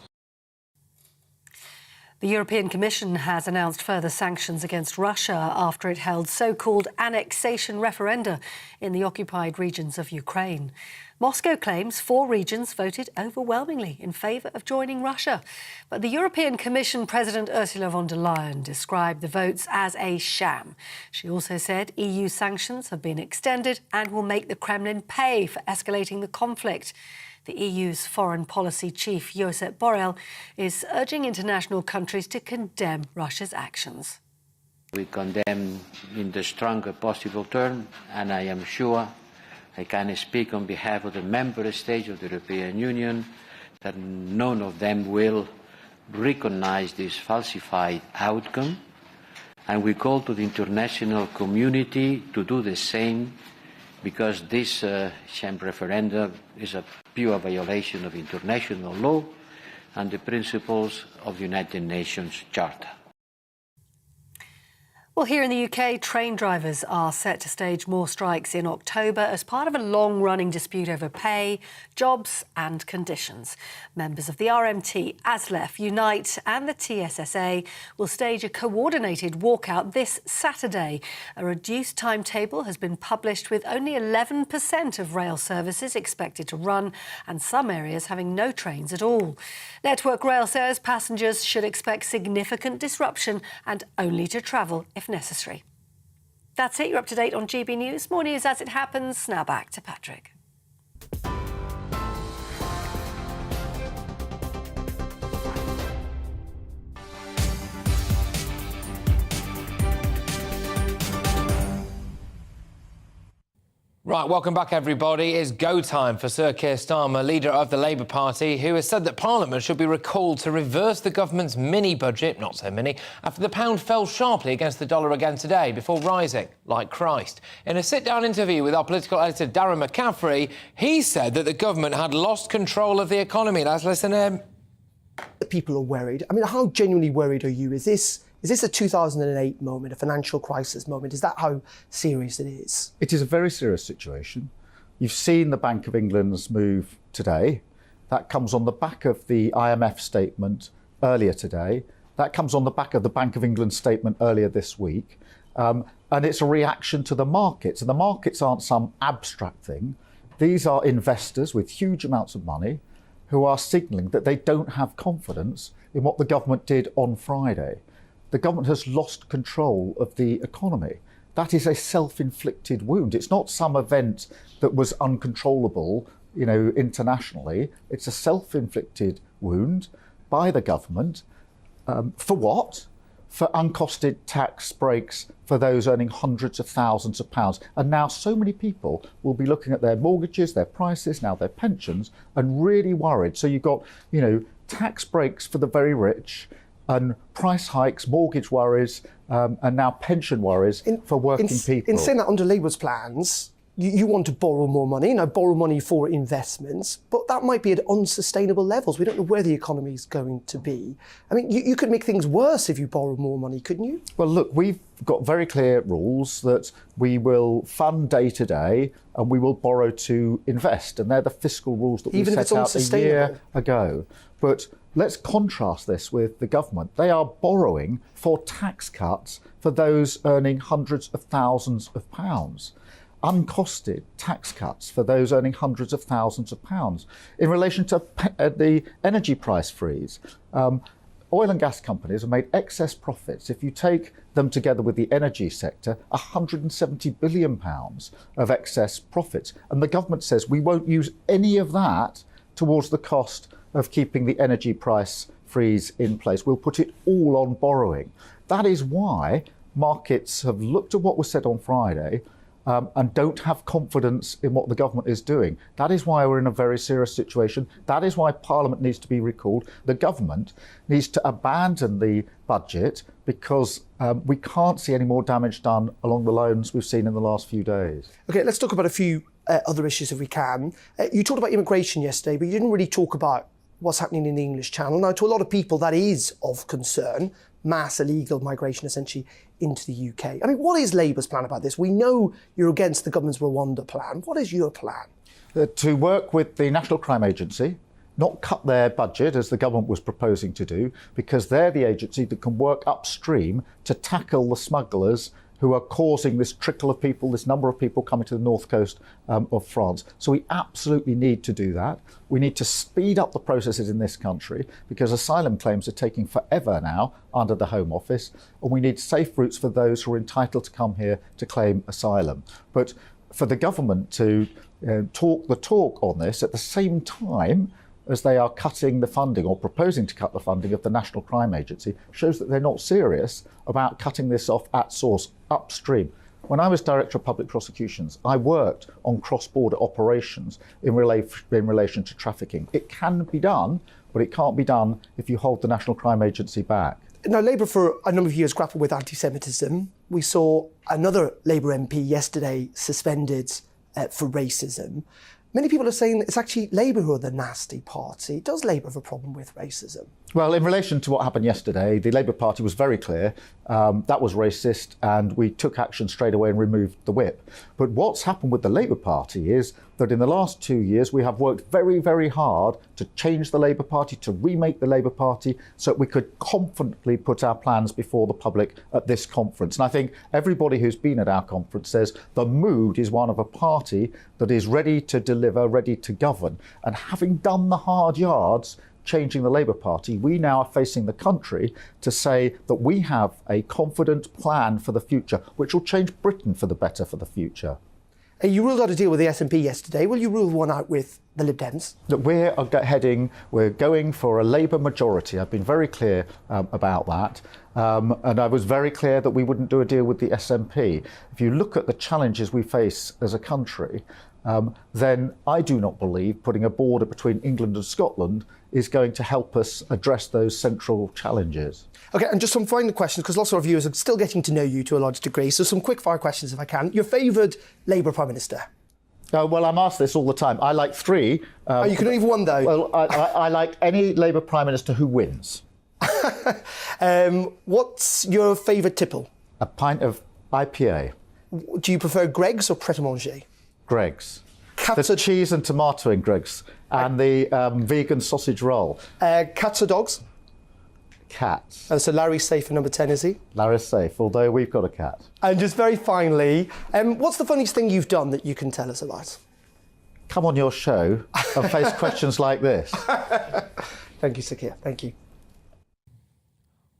The European Commission has announced further sanctions against Russia after it held so-called annexation referenda in the occupied regions of Ukraine. Moscow claims 4 regions voted overwhelmingly in favour of joining Russia. But the European Commission President Ursula von der Leyen described the votes as a sham. She also said EU sanctions have been extended and will make the Kremlin pay for escalating the conflict. The EU's foreign policy chief, Josep Borrell, is urging international countries to condemn Russia's actions. We condemn in the strongest possible term, and I am sure I can speak on behalf of the member states of the European Union that none of them will recognise this falsified outcome, and we call to the international community to do the same, because this sham referendum is a pure violation of international law and the principles of the United Nations Charter. Well, here in the UK, train drivers are set to stage more strikes in October as part of a long-running dispute over pay, jobs and conditions. Members of the RMT, ASLEF, Unite and the TSSA will stage a coordinated walkout this Saturday. A reduced timetable has been published with only 11% of rail services expected to run and some areas having no trains at all. Network Rail says passengers should expect significant disruption and only to travel if necessary. That's it. You're up to date on GB News. More news as it happens. Now back to Patrick. Right, welcome back, everybody. It's go time for Sir Keir Starmer, leader of the Labour Party, who has said that Parliament should be recalled to reverse the government's mini-budget, not so mini, after the pound fell sharply against the dollar again today before rising like Christ. In a sit-down interview with our political editor, Darren McCaffrey, he said that the government had lost control of the economy. Let's listen to him. People are worried. I mean, how genuinely worried are you? Is this a 2008 moment, a financial crisis moment? Is that how serious it is? It is a very serious situation. You've seen the Bank of England's move today. That comes on the back of the IMF statement earlier today. That comes on the back of the Bank of England statement earlier this week. And it's a reaction to the markets. And the markets aren't some abstract thing. These are investors with huge amounts of money who are signalling that they don't have confidence in what the government did on Friday. The government has lost control of the economy. That is a self-inflicted wound. It's not some event that was uncontrollable, internationally. It's a self-inflicted wound by the government. For what? For uncosted tax breaks for those earning hundreds of thousands of pounds. And now so many people will be looking at their mortgages, their prices, now their pensions, and really worried. So you've got, tax breaks for the very rich, and price hikes, mortgage worries, and now pension worries for working people. In saying that, under Labour's plans, you want to borrow more money, borrow money for investments, but that might be at unsustainable levels. We don't know where the economy is going to be. I mean, you could make things worse if you borrow more money, couldn't you? Well, look, we've got very clear rules that we will fund day to day and we will borrow to invest. And they're the fiscal rules that we set out a year ago. But let's contrast this with the government. They are borrowing for tax cuts for those earning hundreds of thousands of pounds. Uncosted tax cuts for those earning hundreds of thousands of pounds. In relation to the energy price freeze, oil and gas companies have made excess profits. If you take them together with the energy sector, £170 billion of excess profits. And the government says we won't use any of that towards the cost of keeping the energy price freeze in place. We'll put it all on borrowing. That is why markets have looked at what was said on Friday and don't have confidence in what the government is doing. That is why we're in a very serious situation. That is why Parliament needs to be recalled. The government needs to abandon the budget because we can't see any more damage done along the lines we've seen in the last few days. OK, let's talk about a few other issues if we can. You talked about immigration yesterday, but you didn't really talk about what's happening in the English Channel. Now, to a lot of people, that is of concern, mass illegal migration essentially into the UK. I mean, what is Labour's plan about this? We know you're against the government's Rwanda plan. What is your plan? To work with the National Crime Agency, not cut their budget as the government was proposing to do, because they're the agency that can work upstream to tackle the smugglers who are causing this trickle of people, this number of people coming to the north coast of France. So we absolutely need to do that. We need to speed up the processes in this country because asylum claims are taking forever now under the Home Office, and we need safe routes for those who are entitled to come here to claim asylum. But for the government to talk the talk on this at the same time as they are cutting the funding or proposing to cut the funding of the National Crime Agency shows that they're not serious about cutting this off at source upstream. When I was Director of Public Prosecutions, I worked on cross-border operations in relation to trafficking. It can be done, but it can't be done if you hold the National Crime Agency back. Now, Labour for a number of years grappled with anti-Semitism. We saw another Labour MP yesterday suspended for racism. Many people are saying it's actually Labour who are the nasty party. Does Labour have a problem with racism? Well, in relation to what happened yesterday, the Labour Party was very clear. That was racist, and we took action straight away and removed the whip. But what's happened with the Labour Party is that in the last 2 years, we have worked very, very hard to change the Labour Party, to remake the Labour Party, so that we could confidently put our plans before the public at this conference. And I think everybody who's been at our conference says the mood is one of a party that is ready to deliver, ready to govern. And having done the hard yards, changing the Labour Party, we now are facing the country to say that we have a confident plan for the future, which will change Britain for the better for the future. You ruled out a deal with the SNP yesterday. Will you rule one out with the Lib Dems? That we're going for a Labour majority. I've been very clear about that. And I was very clear that we wouldn't do a deal with the SNP. If you look at the challenges we face as a country, then I do not believe putting a border between England and Scotland is going to help us address those central challenges. OK, and just some final questions, because lots of our viewers are still getting to know you to a large degree. So some quick-fire questions, if I can. Your favoured Labour Prime Minister? Well, I'm asked this all the time. I like three. You can only have one, though. Well, I like any Labour Prime Minister who wins. What's your favourite tipple? A pint of IPA. Do you prefer Greggs or Pret-a-Manger? Greggs. The cheese and tomato in Greggs, and the vegan sausage roll. Cats or dogs? Cats. So Larry's safe for number 10, is he? Larry's safe, although we've got a cat. And just very finally, what's the funniest thing you've done that you can tell us about? Come on your show and face questions like this. Thank you, Sir Keir. Thank you.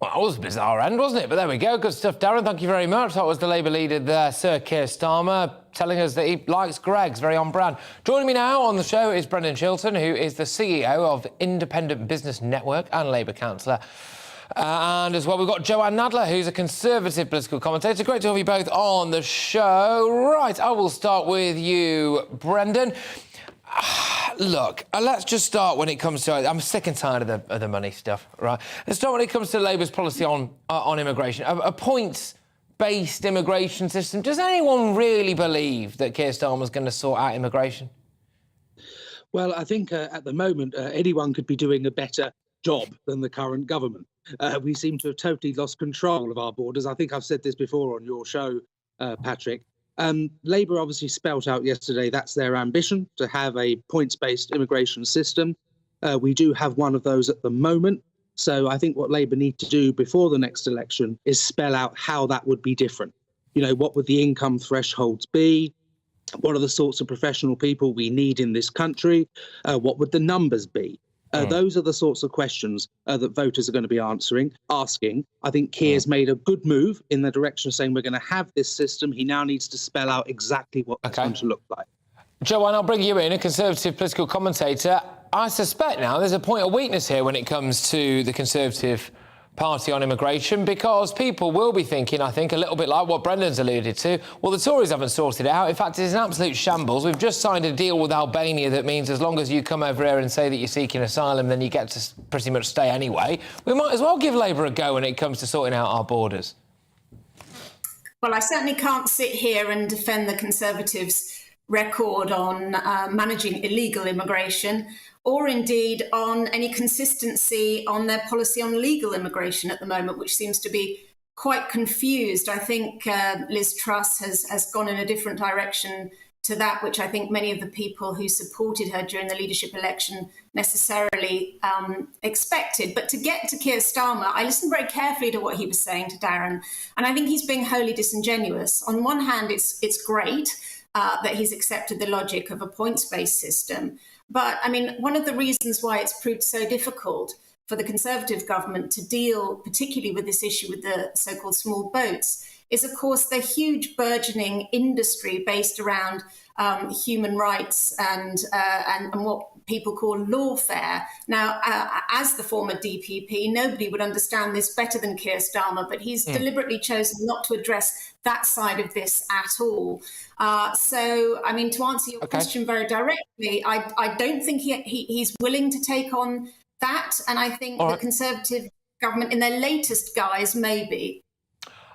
Well, that was a bizarre end, wasn't it? But there we go. Good stuff, Darren. Thank you very much. That was the Labour leader there, Sir Keir Starmer, telling us that he likes Greggs, very on brand. Joining me now on the show is Brendan Chilton, who is the CEO of Independent Business Network and Labour councillor. And as well, we've got Joanne Nadler, who's a Conservative political commentator. Great to have you both on the show. Right, I will start with you, Brendan. Look, let's just start when it comes to... I'm sick and tired of the money stuff, right? Let's start when it comes to Labour's policy on immigration. A points-based immigration system. Does anyone really believe that Keir Starmer's going to sort out immigration? Well, I think at the moment, anyone could be doing a better job than the current government. We seem to have totally lost control of our borders. I think I've said this before on your show, Patrick. Labour obviously spelt out yesterday that's their ambition, to have a points-based immigration system. We do have one of those at the moment. So I think what Labour need to do before the next election is spell out how that would be different. You know, what would the income thresholds be? What are the sorts of professional people we need in this country? What would the numbers be? Those are the sorts of questions that voters are going to be asking. I think Keir's made a good move in the direction of saying we're going to have this system. He now needs to spell out exactly what it's going to look like. Joanne, I'll bring you in, a Conservative political commentator. I suspect now there's a point of weakness here when it comes to the Conservative Party on immigration, because people will be thinking, I think, a little bit like what Brendan's alluded to, well, the Tories haven't sorted it out. In fact, it's an absolute shambles. We've just signed a deal with Albania that means as long as you come over here and say that you're seeking asylum, then you get to pretty much stay anyway. We might as well give Labour a go when it comes to sorting out our borders. Well, I certainly can't sit here and defend the Conservatives' record on managing illegal immigration, or indeed on any consistency on their policy on legal immigration at the moment, which seems to be quite confused. I think Liz Truss has gone in a different direction to that, which I think many of the people who supported her during the leadership election necessarily expected. But to get to Keir Starmer, I listened very carefully to what he was saying to Darren, and I think he's being wholly disingenuous. On one hand, it's great that he's accepted the logic of a points-based system. But, I mean, one of the reasons why it's proved so difficult for the Conservative government to deal particularly with this issue with the so-called small boats is, of course, the huge burgeoning industry based around human rights and what people call lawfare. Now, as the former DPP, nobody would understand this better than Keir Starmer, but he's deliberately chosen not to address that side of this at all. So, I mean, to answer your question very directly, I don't think he's willing to take on that. And I think the Conservative government in their latest guise, maybe.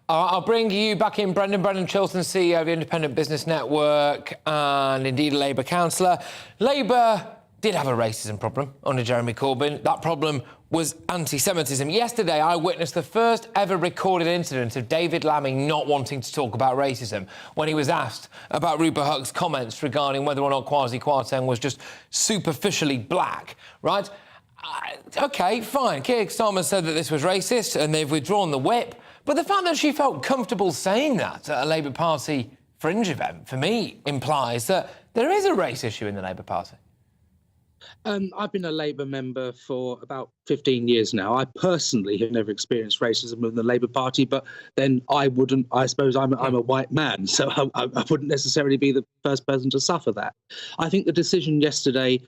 I'll bring you back in, Brendan Chilton, CEO of the Independent Business Network and indeed a Labour councillor. Labour did have a racism problem under Jeremy Corbyn. That problem was anti-Semitism. Yesterday, I witnessed the first ever recorded incident of David Lammy not wanting to talk about racism when he was asked about Rupert Huck's comments regarding whether or not Kwasi Kwarteng was just superficially black, right? OK, fine. Keir Starmer said that this was racist and they've withdrawn the whip. But the fact that she felt comfortable saying that at a Labour Party fringe event, for me, implies that there is a race issue in the Labour Party. I've been a Labour member for about 15 years now. I personally have never experienced racism in the Labour Party, but then I suppose I'm a white man, so I wouldn't necessarily be the first person to suffer that. I think the decision yesterday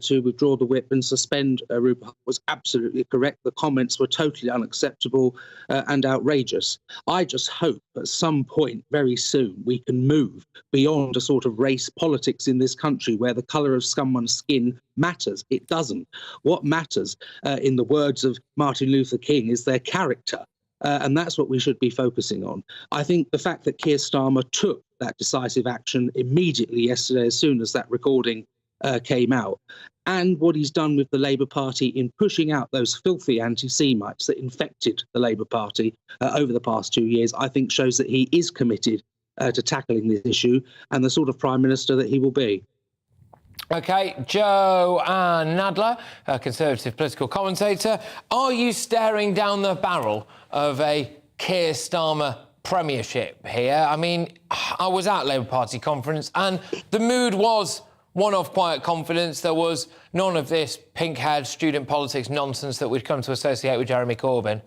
to withdraw the whip and suspend Rupert Huck was absolutely correct. The comments were totally unacceptable and outrageous. I just hope at some point very soon we can move beyond a sort of race politics in this country where the colour of someone's skin matters. It doesn't. What matters, in the words of Martin Luther King, is their character. And that's what we should be focusing on. I think the fact that Keir Starmer took that decisive action immediately yesterday, as soon as that recording came out, and what he's done with the Labour Party in pushing out those filthy anti-Semites that infected the Labour Party over the past 2 years, I think shows that he is committed to tackling this issue and the sort of Prime Minister that he will be. OK, Joanne Nadler, a Conservative political commentator. Are you staring down the barrel of a Keir Starmer premiership here? I mean, I was at Labour Party conference and the mood was one of quiet confidence. There was none of this pink-haired student politics nonsense that we've come to associate with Jeremy Corbyn.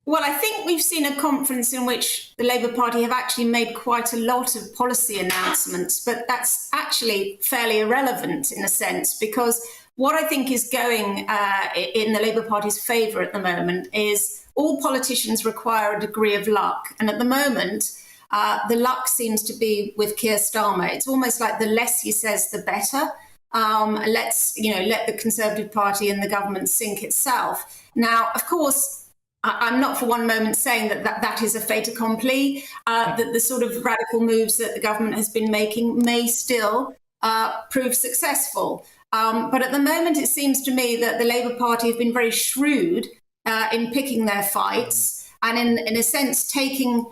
Well, I think we've seen a conference in which the Labour Party have actually made quite a lot of policy announcements, but that's actually fairly irrelevant in a sense, because what I think is going in the Labour Party's favour at the moment is all politicians require a degree of luck. And at the moment, the luck seems to be with Keir Starmer. It's almost like the less he says, the better. Let the Conservative Party and the government sink itself. Now, of course, I'm not for one moment saying that is a fait accompli, that the sort of radical moves that the government has been making may still prove successful. But at the moment, it seems to me that the Labour Party have been very shrewd in picking their fights. And in a sense, letting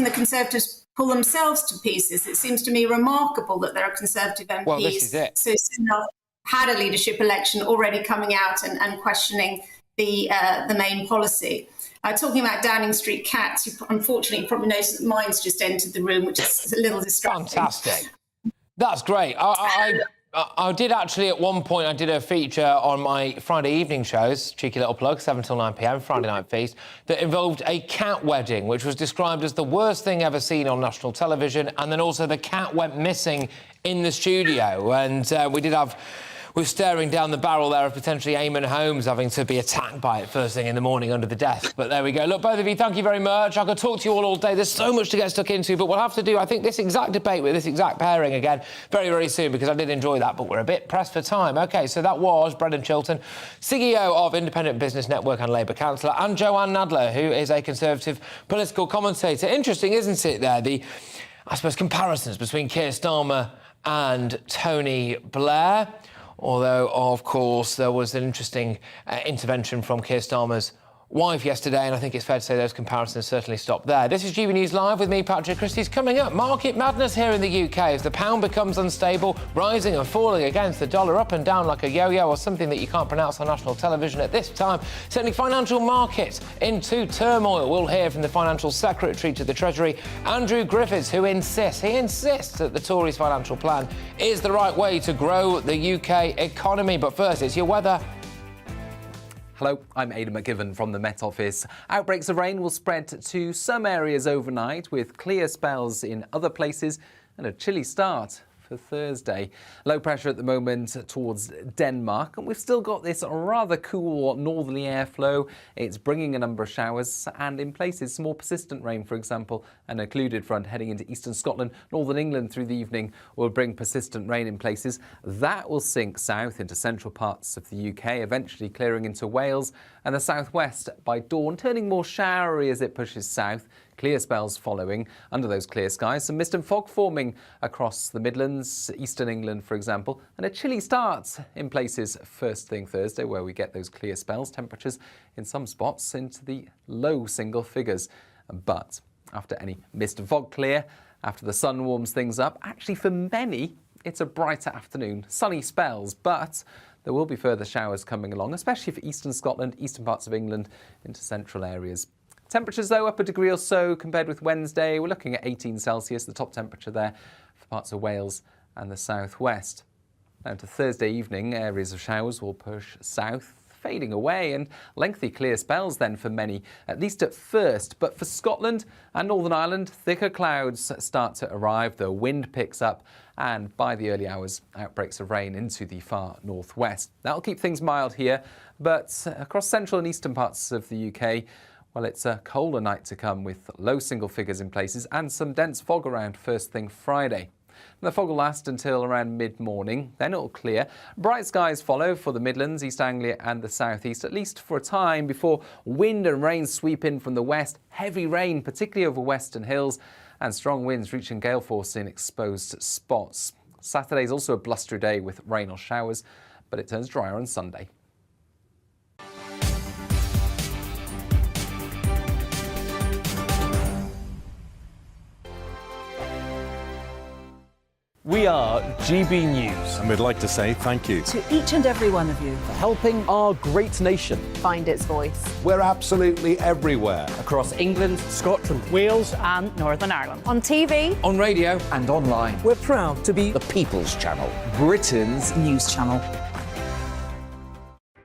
the Conservatives pull themselves to pieces. It seems to me remarkable that there are Conservative MPs so soon had a leadership election already coming out and questioning the main policy. Talking about Downing Street cats, you unfortunately probably noticed that mine's just entered the room, which is a little distracting. Fantastic. That's great. I did actually, at one point, I did a feature on my Friday evening shows, cheeky little plug, 7 till 9 p.m, Friday Night Feast, that involved a cat wedding, which was described as the worst thing ever seen on national television, and then also the cat went missing in the studio. And we're staring down the barrel there of potentially Eamon Holmes having to be attacked by it first thing in the morning under the desk. But there we go. Look, both of you, thank you very much. I could talk to you all day. There's so much to get stuck into, but we'll have to do, I think, this exact debate with this exact pairing again very, very soon, because I did enjoy that, but we're a bit pressed for time. OK, so that was Brendan Chilton, CEO of Independent Business Network and Labour councillor, and Joanne Nadler, who is a Conservative political commentator. Interesting, isn't it, there, I suppose, comparisons between Keir Starmer and Tony Blair. Although, of course, there was an interesting intervention from Keir Starmer's wife yesterday, and I think it's fair to say those comparisons certainly stop there. This is GB News Live with me, Patrick Christys. Coming up, market madness here in the UK as the pound becomes unstable, rising and falling against the dollar, up and down like a yo-yo, or something that you can't pronounce on national television at this time. Sending financial markets into turmoil. We'll hear from the Financial Secretary to the Treasury, Andrew Griffiths, who insists that the Tories' financial plan is the right way to grow the UK economy. But first, it's your weather. Hello, I'm Aidan McGiven from the Met Office. Outbreaks of rain will spread to some areas overnight, with clear spells in other places and a chilly start for Thursday. Low pressure at the moment towards Denmark, and we've still got this rather cool northerly airflow. It's bringing a number of showers and in places some more persistent rain, for example. An occluded front heading into eastern Scotland, northern England through the evening will bring persistent rain in places. That will sink south into central parts of the UK, eventually clearing into Wales and the southwest by dawn, turning more showery as it pushes south. Clear spells following. Under those clear skies, some mist and fog forming across the Midlands, eastern England, for example, and a chilly start in places first thing Thursday, where we get those clear spells. Temperatures in some spots into the low single figures. But after any mist and fog clear, after the sun warms things up, actually for many, it's a brighter afternoon. Sunny spells, but there will be further showers coming along, especially for eastern Scotland, eastern parts of England, into central areas. Temperatures, though, up a degree or so compared with Wednesday. We're looking at 18 Celsius, the top temperature there for parts of Wales and the southwest. Down to Thursday evening, areas of showers will push south, fading away, and lengthy clear spells then for many, at least at first. But for Scotland and Northern Ireland, thicker clouds start to arrive. The wind picks up, and by the early hours, outbreaks of rain into the far northwest. That'll keep things mild here, but across central and eastern parts of the UK, well, it's a colder night to come with low single figures in places and some dense fog around first thing Friday. The fog will last until around mid-morning, then it'll clear. Bright skies follow for the Midlands, East Anglia and the South East, at least for a time, before wind and rain sweep in from the west. Heavy rain, particularly over western hills, and strong winds reaching gale force in exposed spots. Saturday's also a blustery day with rain or showers, but it turns drier on Sunday. We are GB News. And we'd like to say thank you To each and every one of you. for helping our great nation Find its voice. We're absolutely everywhere. Across England, Scotland, Wales and Northern Ireland. On TV. On radio. and online. We're proud to be The People's Channel. Britain's News channel.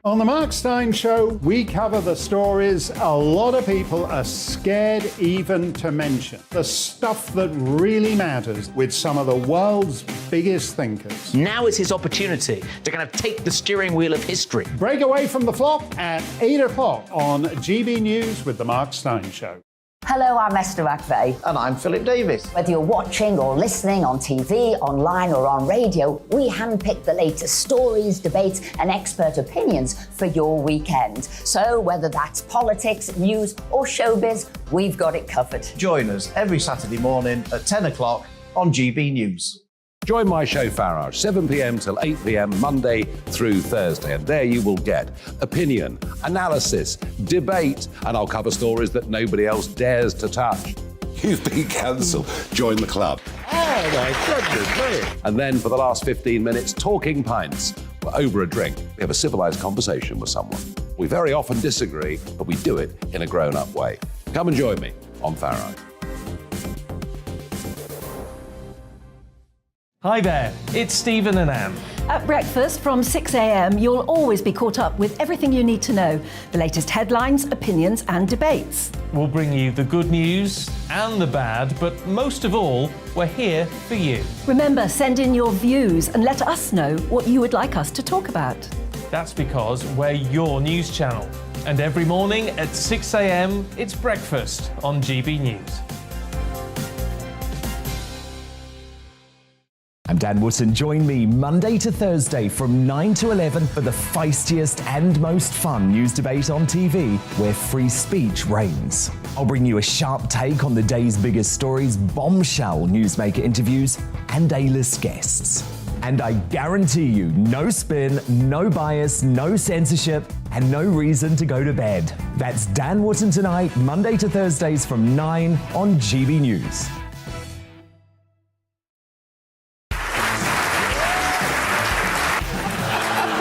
On the Mark Steyn Show, we cover the stories a lot of people are scared even to mention. The stuff that really matters with some of the world's biggest thinkers. Now is his opportunity to kind of take the steering wheel of history. Break away from the flock at 8 o'clock on GB News with the Mark Steyn Show. Hello, I'm Esther McVeigh. And I'm Philip Davis. Whether you're watching or listening on TV, online or on radio, we handpick the latest stories, debates and expert opinions for your weekend. So whether that's politics, news or showbiz, we've got it covered. Join us every Saturday morning at 10 o'clock on GB News. Join my show Farage, 7 p.m. till 8 p.m. Monday through Thursday, and there you will get opinion, analysis, debate, and I'll cover stories that nobody else dares to touch. You've been cancelled. Join the club. Oh, my goodness me. And then for the last 15 minutes, talking pints. We're over a drink. We have a civilised conversation with someone. We very often disagree, but we do it in a grown-up way. Come and join me on Farage. Hi there, it's Stephen and Anne. At breakfast from 6 a.m, you'll always be caught up with everything you need to know, the latest headlines, opinions and debates. We'll bring you the good news and the bad, but most of all, we're here for you. Remember, send in your views and let us know what you would like us to talk about. That's because we're your news channel. And every morning at 6 a.m, it's breakfast on GB News. I'm Dan Wootton. Join me Monday to Thursday from 9 to 11 for the feistiest and most fun news debate on TV, where free speech reigns. I'll bring you a sharp take on the day's biggest stories, bombshell newsmaker interviews, and A-list guests. And I guarantee you, no spin, no bias, no censorship, and no reason to go to bed. That's Dan Wootton tonight, Monday to Thursdays from 9 on GB News.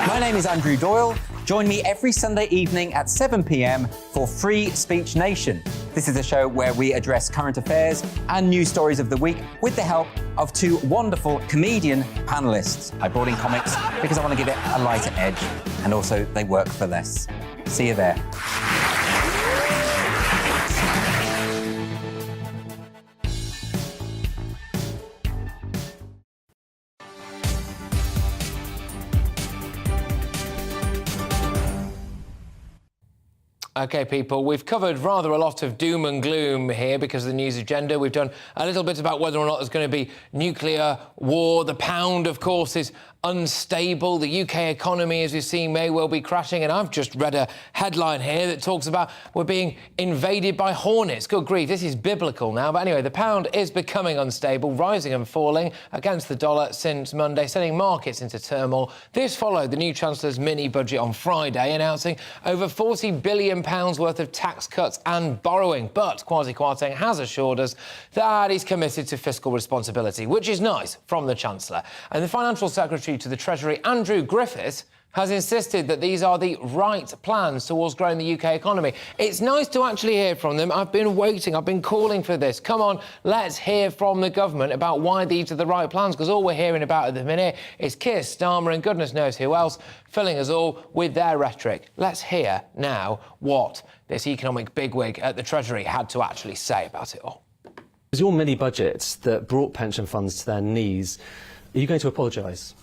My name is Andrew Doyle. Join me every Sunday evening at 7 p.m. for Free Speech Nation. This is a show where we address current affairs and news stories of the week with the help of two wonderful comedian panellists. I brought in comics because I want to give it a lighter edge, and also they work for less. See you there. OK, people, we've covered rather a lot of doom and gloom here because of the news agenda. We've done a little bit about whether or not there's going to be nuclear war. The pound, of course, is unstable. The UK economy, as we've seen, may well be crashing. And I've just read a headline here that talks about we're being invaded by hornets. Good grief, this is biblical now. But anyway, the pound is becoming unstable, rising and falling against the dollar since Monday, sending markets into turmoil. This followed the new Chancellor's mini-budget on Friday, announcing over £40 billion worth of tax cuts and borrowing. But Kwasi Kwarteng has assured us that he's committed to fiscal responsibility, which is nice from the Chancellor. And the Financial Secretary to the Treasury, Andrew Griffiths, has insisted that these are the right plans towards growing the UK economy. It's nice to actually hear from them. I've been waiting, I've been calling for this. Come on, let's hear from the government about why these are the right plans, because all we're hearing about at the minute is Keir Starmer and goodness knows who else filling us all with their rhetoric. Let's hear now what this economic bigwig at the Treasury had to actually say about it all. It was your mini-budget that brought pension funds to their knees. Are you going to apologise?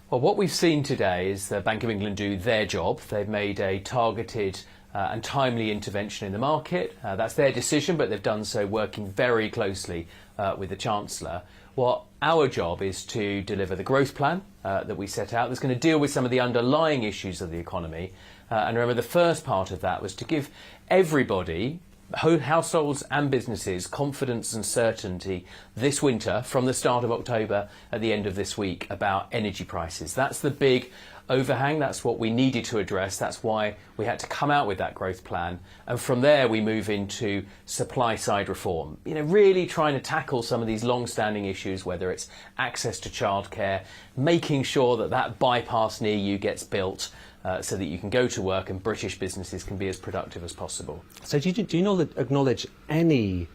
Well, what we've seen today is the Bank of England do their job. They've made a targeted and timely intervention in the market. That's their decision, but they've done so working very closely with the Chancellor. What our job is to deliver the growth plan that we set out that's going to deal with some of the underlying issues of the economy. And remember, the first part of that was to give everybody, households and businesses, confidence and certainty this winter from the start of October at the end of this week about energy prices. That's the big overhang. That's what we needed to address. That's why we had to come out with that growth plan. And from there, we move into supply side reform. You know, really trying to tackle some of these long-standing issues, whether it's access to childcare, making sure that that bypass near you gets built, so that you can go to work and British businesses can be as productive as possible. So do you acknowledge any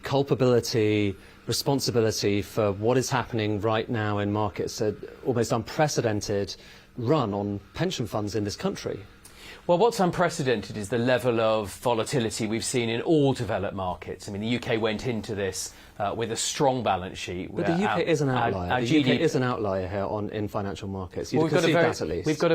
culpability, responsibility for what is happening right now in markets, an almost unprecedented run on pension funds in this country? Well, what's unprecedented is the level of volatility we've seen in all developed markets. I mean, the UK went into this with a strong balance sheet. But the UK is an outlier. The UK is an outlier here in financial markets. You'd concede that at least. We've got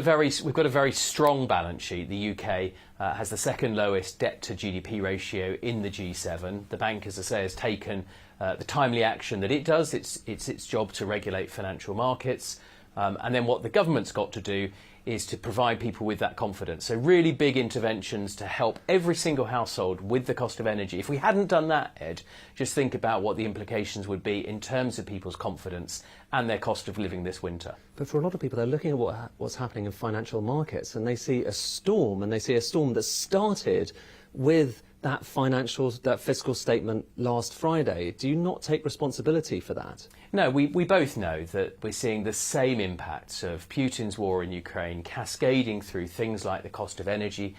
a very strong balance sheet. The UK has the second lowest debt to GDP ratio in the G7. The bank, as I say, has taken the timely action that it does. It's its job to regulate financial markets. And then what the government's got to do is to provide people with that confidence. So really big interventions to help every single household with the cost of energy. If we hadn't done that, Ed, just think about what the implications would be in terms of people's confidence and their cost of living this winter. But for a lot of people, they're looking at what's happening in financial markets and they see a storm, that started with that fiscal statement last Friday. Do you not take responsibility for that? No, we both know that we're seeing the same impacts of Putin's war in Ukraine cascading through things like the cost of energy,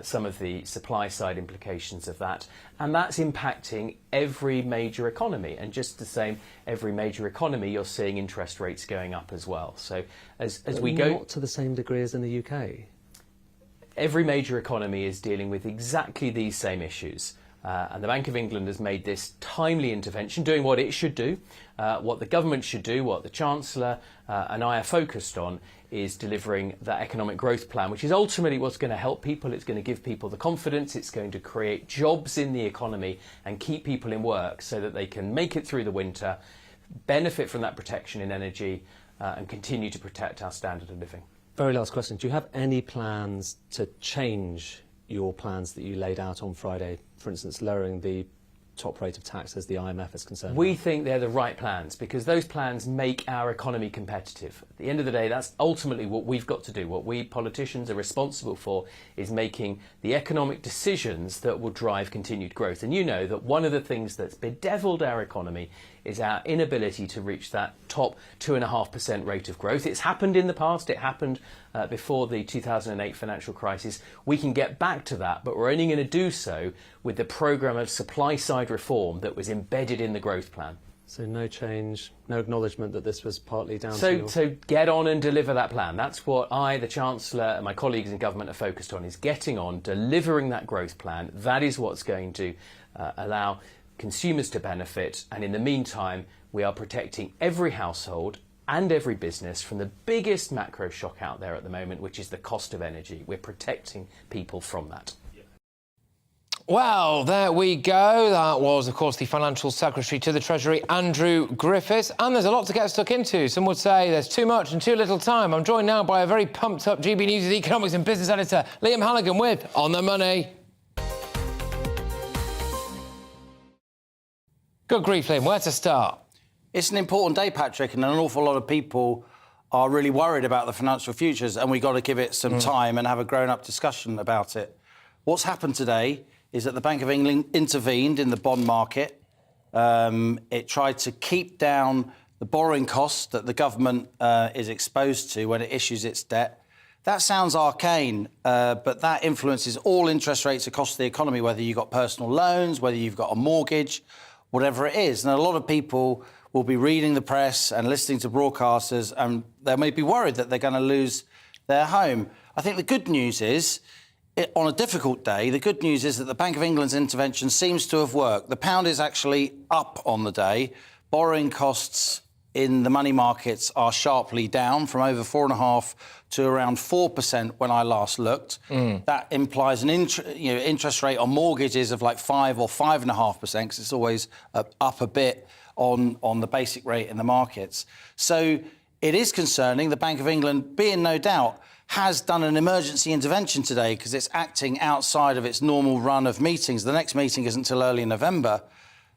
some of the supply side implications of that, and that's impacting every major economy. And just the same, every major economy, you're seeing interest rates going up as well. So as we go, not to the same degree as in the UK. Every major economy is dealing with exactly these same issues. And the Bank of England has made this timely intervention, doing what it should do, what the government should do, what the Chancellor and I are focused on is delivering that economic growth plan, which is ultimately what's going to help people. It's going to give people the confidence. It's going to create jobs in the economy and keep people in work so that they can make it through the winter, benefit from that protection in energy and continue to protect our standard of living. Very last question. Do you have any plans to change your plans that you laid out on Friday, for instance, lowering the top rate of tax as the IMF is concerned? We think they're the right plans because those plans make our economy competitive. At the end of the day, that's ultimately what we've got to do. What we politicians are responsible for is making the economic decisions that will drive continued growth. And you know that one of the things that's bedeviled our economy is our inability to reach that top 2.5% rate of growth. It's happened in the past. It happened before the 2008 financial crisis. We can get back to that, but we're only going to do so with the programme of supply-side reform that was embedded in the growth plan. So no change, no acknowledgement that this was partly down to your... So get on and deliver that plan. That's what I, the Chancellor, and my colleagues in government are focused on, is getting on, delivering that growth plan. That is what's going to allow consumers to benefit, and in the meantime we are protecting every household and every business from the biggest macro shock out there at the moment, which is the cost of energy. We're protecting people from that. Well, there we go. That was, of course, the Financial Secretary to the Treasury, Andrew Griffiths. And there's a lot to get stuck into. Some would say there's too much and too little time. I'm joined now by a very pumped-up GB News economics and business editor, Liam Halligan, with On the Money. Good grief, Liam. Where to start? It's an important day, Patrick, and an awful lot of people are really worried about the financial futures, and we've got to give it some time and have a grown-up discussion about it. What's happened today is that the Bank of England intervened in the bond market. It tried to keep down the borrowing costs that the government is exposed to when it issues its debt. That sounds arcane, but that influences all interest rates across the economy, whether you've got personal loans, whether you've got a mortgage, whatever it is. And a lot of people will be reading the press and listening to broadcasters, and they may be worried that they're going to lose their home. I think the good news is, on a difficult day, the good news is that the Bank of England's intervention seems to have worked. The pound is actually up on the day. Borrowing costs in the money markets are sharply down from over 4.5% to around 4% when I last looked. That implies an interest rate on mortgages of like 5 or 5.5%, because it's always up a bit on the basic rate in the markets. So it is concerning. The Bank of England, being no doubt, has done an emergency intervention today because it's acting outside of its normal run of meetings. The next meeting isn't until early November.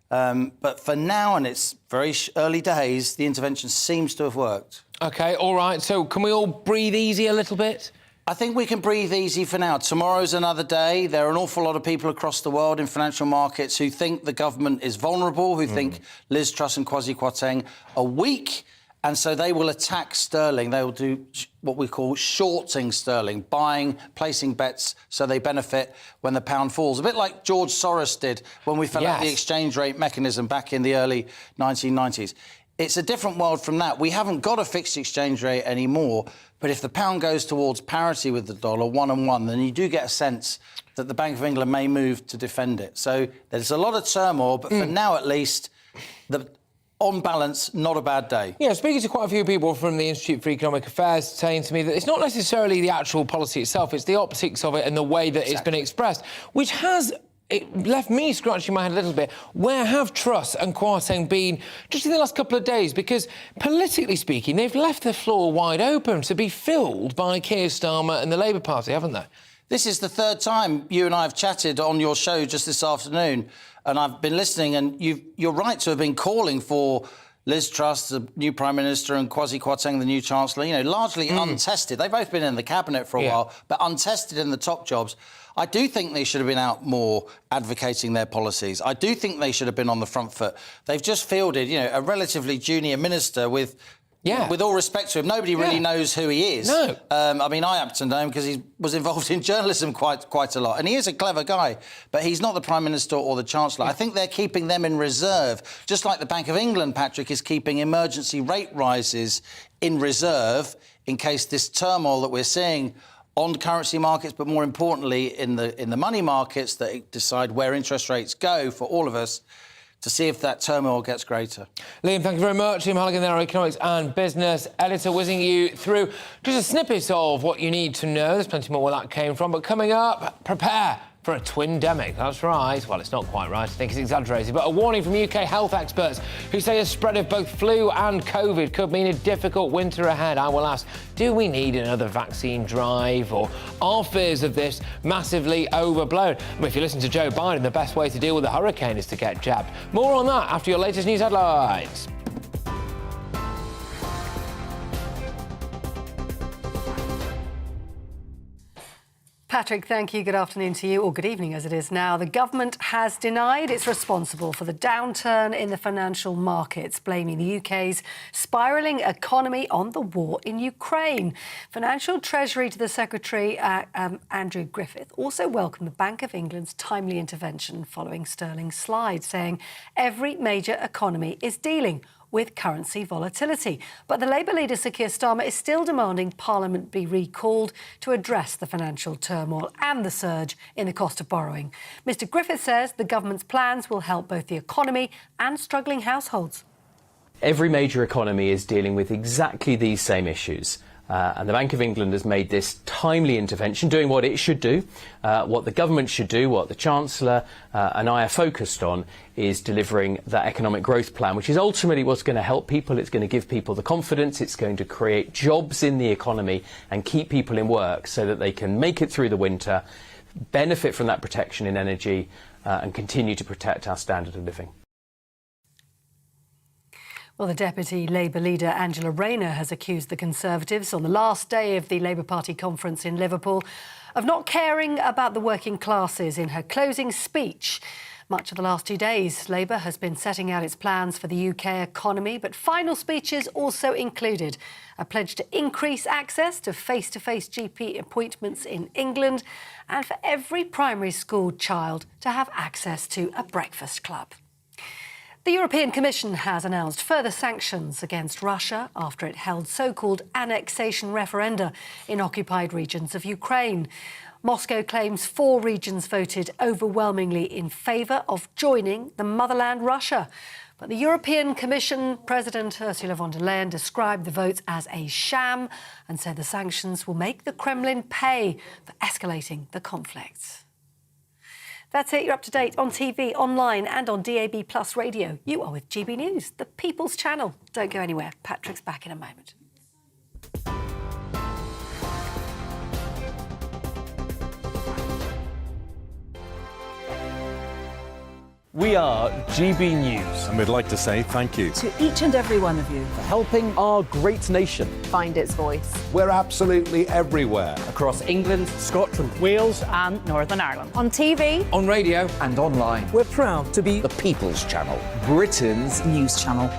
But for now, and it's very early days, the intervention seems to have worked. OK, all right. So can we all breathe easy a little bit? I think we can breathe easy for now. Tomorrow's another day. There are an awful lot of people across the world in financial markets who think the government is vulnerable, who think Liz Truss and Kwasi Kwarteng are weak. And so they will attack sterling. They will do what we call shorting sterling, placing bets so they benefit when the pound falls. A bit like George Soros did when we fell out the exchange rate mechanism back in the early 1990s. It's a different world from that. We haven't got a fixed exchange rate anymore, but if the pound goes towards parity with the dollar, 1-on-1, then you do get a sense that the Bank of England may move to defend it. So there's a lot of turmoil, but for now at least, on balance, not a bad day. Yeah, speaking to quite a few people from the Institute for Economic Affairs saying to me that it's not necessarily the actual policy itself, it's the optics of it and the way that it's been expressed, which has left me scratching my head a little bit. Where have Truss and Kwarteng been just in the last couple of days? Because politically speaking, they've left the floor wide open to be filled by Keir Starmer and the Labour Party, haven't they? This is the third time you and I have chatted on your show just this afternoon, and I've been listening, and you're right to have been calling for Liz Truss, the new Prime Minister, and Kwasi Kwarteng, the new Chancellor, largely untested. They've both been in the Cabinet for a while, but untested in the top jobs. I do think they should have been out more advocating their policies. I do think they should have been on the front foot. They've just fielded, a relatively junior minister with all respect to him, nobody really knows who he is. No. I mean, I happen to know him because he was involved in journalism quite a lot. And he is a clever guy, but he's not the Prime Minister or the Chancellor. I think they're keeping them in reserve, just like the Bank of England, Patrick, is keeping emergency rate rises in reserve in case this turmoil that we're seeing on currency markets, but more importantly in the money markets that decide where interest rates go for all of us, to see if that turmoil gets greater. Liam, thank you very much. Liam Halligan there, our economics and business editor, whizzing you through just a snippet of what you need to know. There's plenty more where that came from, but coming up, prepare for a twin-demic. That's right. Well, it's not quite right. I think it's exaggerated. But a warning from UK health experts who say a spread of both flu and COVID could mean a difficult winter ahead. I will ask, do we need another vaccine drive, or are fears of this massively overblown? But if you listen to Joe Biden, the best way to deal with a hurricane is to get jabbed. More on that after your latest news headlines. Patrick, thank you. Good afternoon to you, or good evening as it is now. The government has denied it's responsible for the downturn in the financial markets, blaming the UK's spiralling economy on the war in Ukraine. Financial Treasury to the Secretary, Andrew Griffiths, also welcomed the Bank of England's timely intervention following sterling's slide, saying every major economy is dealing with currency volatility. But the Labour leader, Sir Keir Starmer, is still demanding Parliament be recalled to address the financial turmoil and the surge in the cost of borrowing. Mr Griffiths says the government's plans will help both the economy and struggling households. Every major economy is dealing with exactly these same issues. And the Bank of England has made this timely intervention, doing what it should do, what the government should do, what the Chancellor and I are focused on, is delivering that economic growth plan, which is ultimately what's going to help people. It's going to give people the confidence. It's going to create jobs in the economy and keep people in work so that they can make it through the winter, benefit from that protection in energy, and continue to protect our standard of living. Well, the Deputy Labour leader Angela Rayner has accused the Conservatives on the last day of the Labour Party conference in Liverpool of not caring about the working classes in her closing speech. Much of the last 2 days, Labour has been setting out its plans for the UK economy, but final speeches also included a pledge to increase access to face-to-face GP appointments in England and for every primary school child to have access to a breakfast club. The European Commission has announced further sanctions against Russia after it held so-called annexation referenda in occupied regions of Ukraine. Moscow claims 4 regions voted overwhelmingly in favour of joining the motherland Russia. But the European Commission President Ursula von der Leyen described the votes as a sham and said the sanctions will make the Kremlin pay for escalating the conflict. That's it. You're up to date on TV, online and on DAB+ radio. You are with GB News, the People's Channel. Don't go anywhere. Patrick's back in a moment. We are GB News. And we'd like to say thank you To each and every one of you. for helping our great nation. Find its voice. We're absolutely everywhere. Across England, Scotland, Wales, and Northern Ireland. On TV, On radio, and online. We're proud to be The People's Channel, Britain's news channel.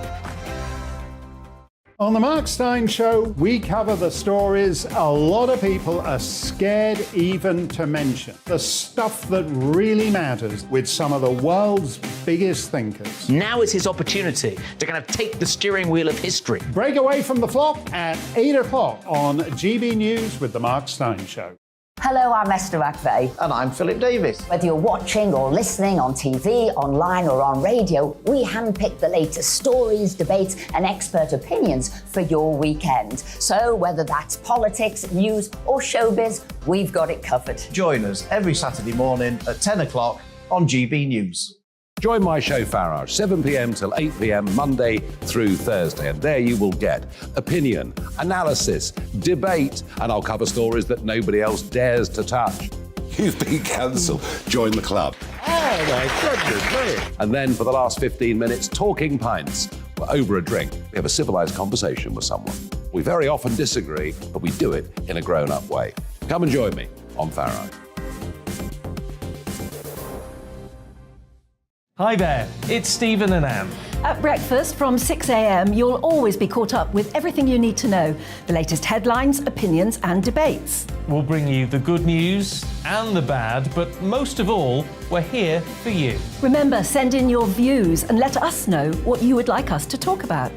On the Mark Steyn Show, we cover the stories a lot of people are scared even to mention. The stuff that really matters with some of the world's biggest thinkers. Now is his opportunity to kind of take the steering wheel of history. Break away from the flock at 8 o'clock on GB News with the Mark Steyn Show. Hello, I'm Esther McVeigh. And I'm Philip Davis. Whether you're watching or listening on TV, online or on radio, we handpick the latest stories, debates and expert opinions for your weekend. So whether that's politics, news or showbiz, we've got it covered. Join us every Saturday morning at 10 o'clock on GB News. Join my show Farage, 7 p.m. till 8 p.m. Monday through Thursday, and there you will get opinion, analysis, debate, and I'll cover stories that nobody else dares to touch. You've been cancelled. Join the club. Oh my goodness me. And then for the last 15 minutes, talking pints. We're over a drink. We have a civilised conversation with someone. We very often disagree, but we do it in a grown-up way. Come and join me on Farage. Hi there, it's Stephen and Anne. At breakfast from 6 a.m, you'll always be caught up with everything you need to know, the latest headlines, opinions and debates. We'll bring you the good news and the bad, but most of all, we're here for you. Remember, send in your views and let us know what you would like us to talk about.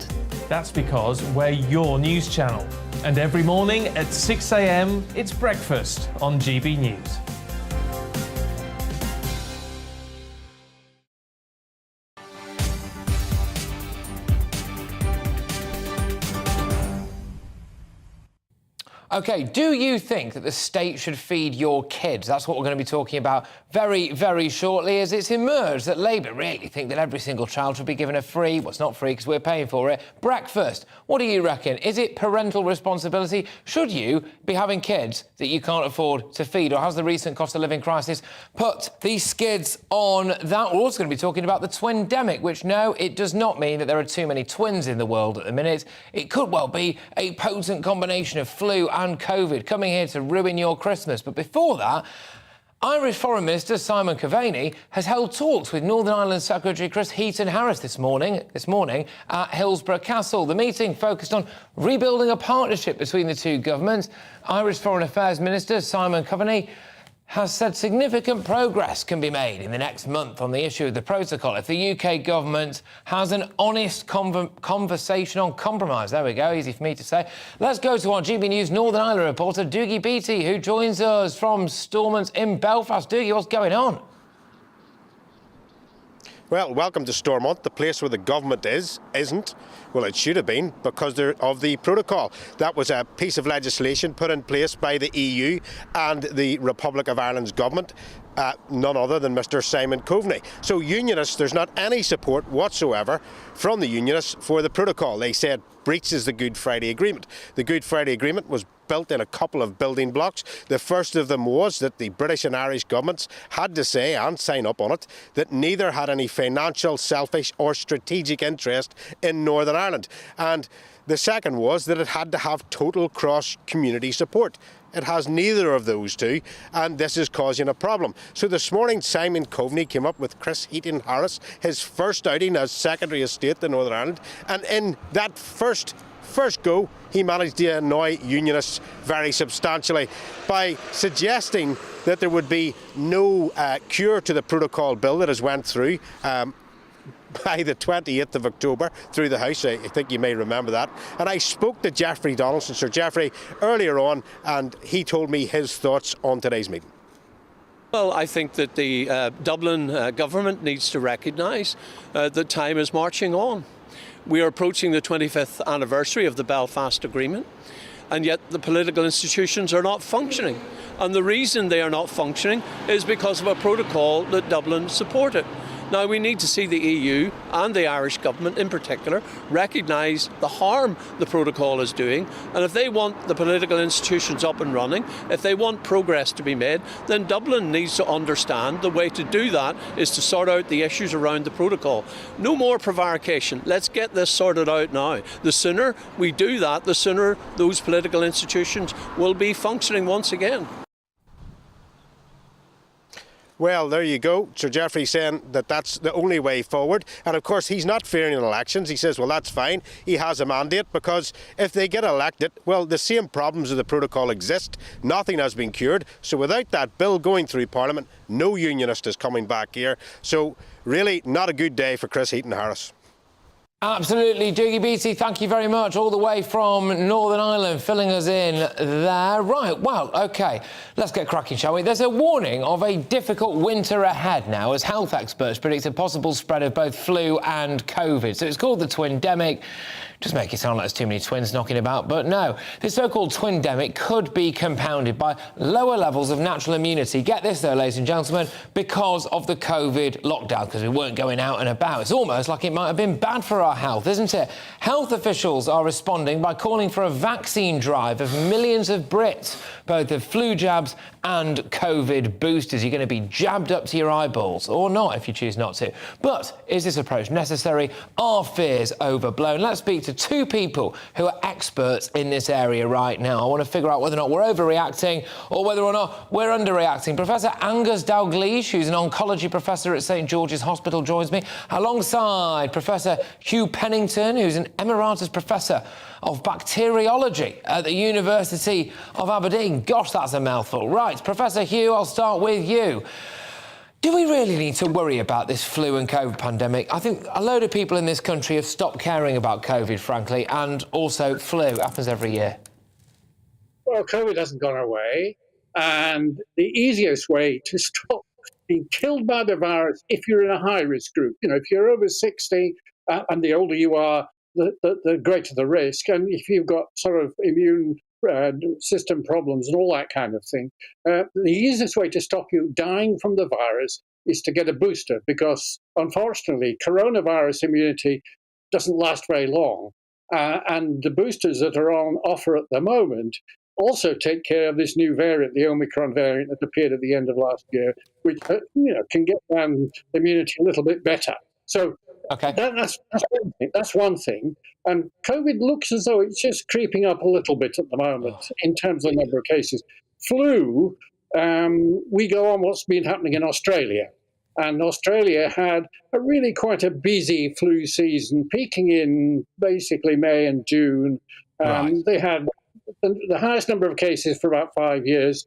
That's because we're your news channel. And every morning at 6 a.m, it's breakfast on GB News. OK, do you think that the state should feed your kids? That's what we're going to be talking about very, very shortly, as it's emerged that Labour really think that every single child should be given a free, well, it's not free because we're paying for it, breakfast. What do you reckon? Is it parental responsibility? Should you be having kids that you can't afford to feed? Or has the recent cost of living crisis put these skids on that? We're also going to be talking about the twindemic, which, no, it does not mean that there are too many twins in the world at the minute. It could well be a potent combination of flu and COVID coming here to ruin your Christmas. But before that, Irish Foreign Minister Simon Coveney has held talks with Northern Ireland Secretary Chris Heaton-Harris this morning at Hillsborough Castle. The meeting focused on rebuilding a partnership between the two governments. Irish Foreign Affairs Minister Simon Coveney has said significant progress can be made in the next month on the issue of the protocol if the UK government has an honest conversation on compromise. There we go, easy for me to say. Let's go to our GB News Northern Ireland reporter, Doogie Beattie, who joins us from Stormont in Belfast. Doogie, what's going on? Well, welcome to Stormont, the place where the government isn't. Well, it should have been because of the protocol. That was a piece of legislation put in place by the EU and the Republic of Ireland's government. None other than Mr. Simon Coveney. So unionists, there's not any support whatsoever from the unionists for the protocol. They said breaches the Good Friday Agreement. The Good Friday Agreement was built in a couple of building blocks. The first of them was that the British and Irish governments had to say and sign up on it that neither had any financial, selfish or strategic interest in Northern Ireland. And the second was that it had to have total cross-community support. It has neither of those two, and this is causing a problem. So this morning, Simon Coveney came up with Chris Heaton-Harris, his first outing as Secretary of State to Northern Ireland, and in that first go, he managed to annoy unionists very substantially by suggesting that there would be no cure to the protocol bill that has went through by the 28th of October through the House. I think you may remember that. And I spoke to Jeffrey Donaldson, Sir Jeffrey, earlier on, and he told me his thoughts on today's meeting. Well, I think that the Dublin government needs to recognise that time is marching on. We are approaching the 25th anniversary of the Belfast Agreement, and yet the political institutions are not functioning. And the reason they are not functioning is because of a protocol that Dublin supported. Now, we need to see the EU and the Irish government in particular recognise the harm the protocol is doing, and if they want the political institutions up and running, if they want progress to be made, then Dublin needs to understand the way to do that is to sort out the issues around the protocol. No more prevarication. Let's get this sorted out now. The sooner we do that, the sooner those political institutions will be functioning once again. Well, there you go. Sir Jeffrey saying that that's the only way forward. And of course, he's not fearing elections. He says, well, that's fine. He has a mandate because if they get elected, well, the same problems of the protocol exist. Nothing has been cured. So without that bill going through Parliament, no unionist is coming back here. So really not a good day for Chris Heaton-Harris. Absolutely, Dougie Beattie, thank you very much, all the way from Northern Ireland, filling us in there. Right, well, OK, let's get cracking, shall we? There's a warning of a difficult winter ahead now, as health experts predict a possible spread of both flu and COVID. So it's called the twindemic. Just make it sound like there's too many twins knocking about, but no. This so-called twindemic could be compounded by lower levels of natural immunity. Get this, though, ladies and gentlemen, because of the COVID lockdown, because we weren't going out and about. It's almost like it might have been bad for our health, isn't it? Health officials are responding by calling for a vaccine drive of millions of Brits, both of flu jabs and COVID boosters. You're going to be jabbed up to your eyeballs, or not if you choose not to. But is this approach necessary? Are fears overblown? Let's speak to two people who are experts in this area right now. I want to figure out whether or not we're overreacting or whether or not we're underreacting. Professor Angus Dalgleish, who's an oncology professor at St George's Hospital, joins me, alongside Professor Hugh Pennington, who's an emeritus professor of bacteriology at the University of Aberdeen. Gosh, that's a mouthful. Right, Professor Hugh, I'll start with you. Do we really need to worry about this flu and COVID pandemic? I think a load of people in this country have stopped caring about COVID, frankly, and also flu. It happens every year. Well, COVID hasn't gone away, and the easiest way to stop being killed by the virus, if you're in a high-risk group, if you're over 60, and the older you are, the greater the risk, and if you've got sort of immune system problems and all that kind of thing, the easiest way to stop you dying from the virus is to get a booster, because unfortunately coronavirus immunity doesn't last very long, and the boosters that are on offer at the moment also take care of this new variant, the Omicron variant that appeared at the end of last year, which can get down immunity a little bit better. So that's one thing. And COVID looks as though it's just creeping up a little bit at the moment in terms of the number of cases. Flu, we go on what's been happening in Australia. And Australia had a really quite a busy flu season, peaking in basically May and June. They had the highest number of cases for about 5 years.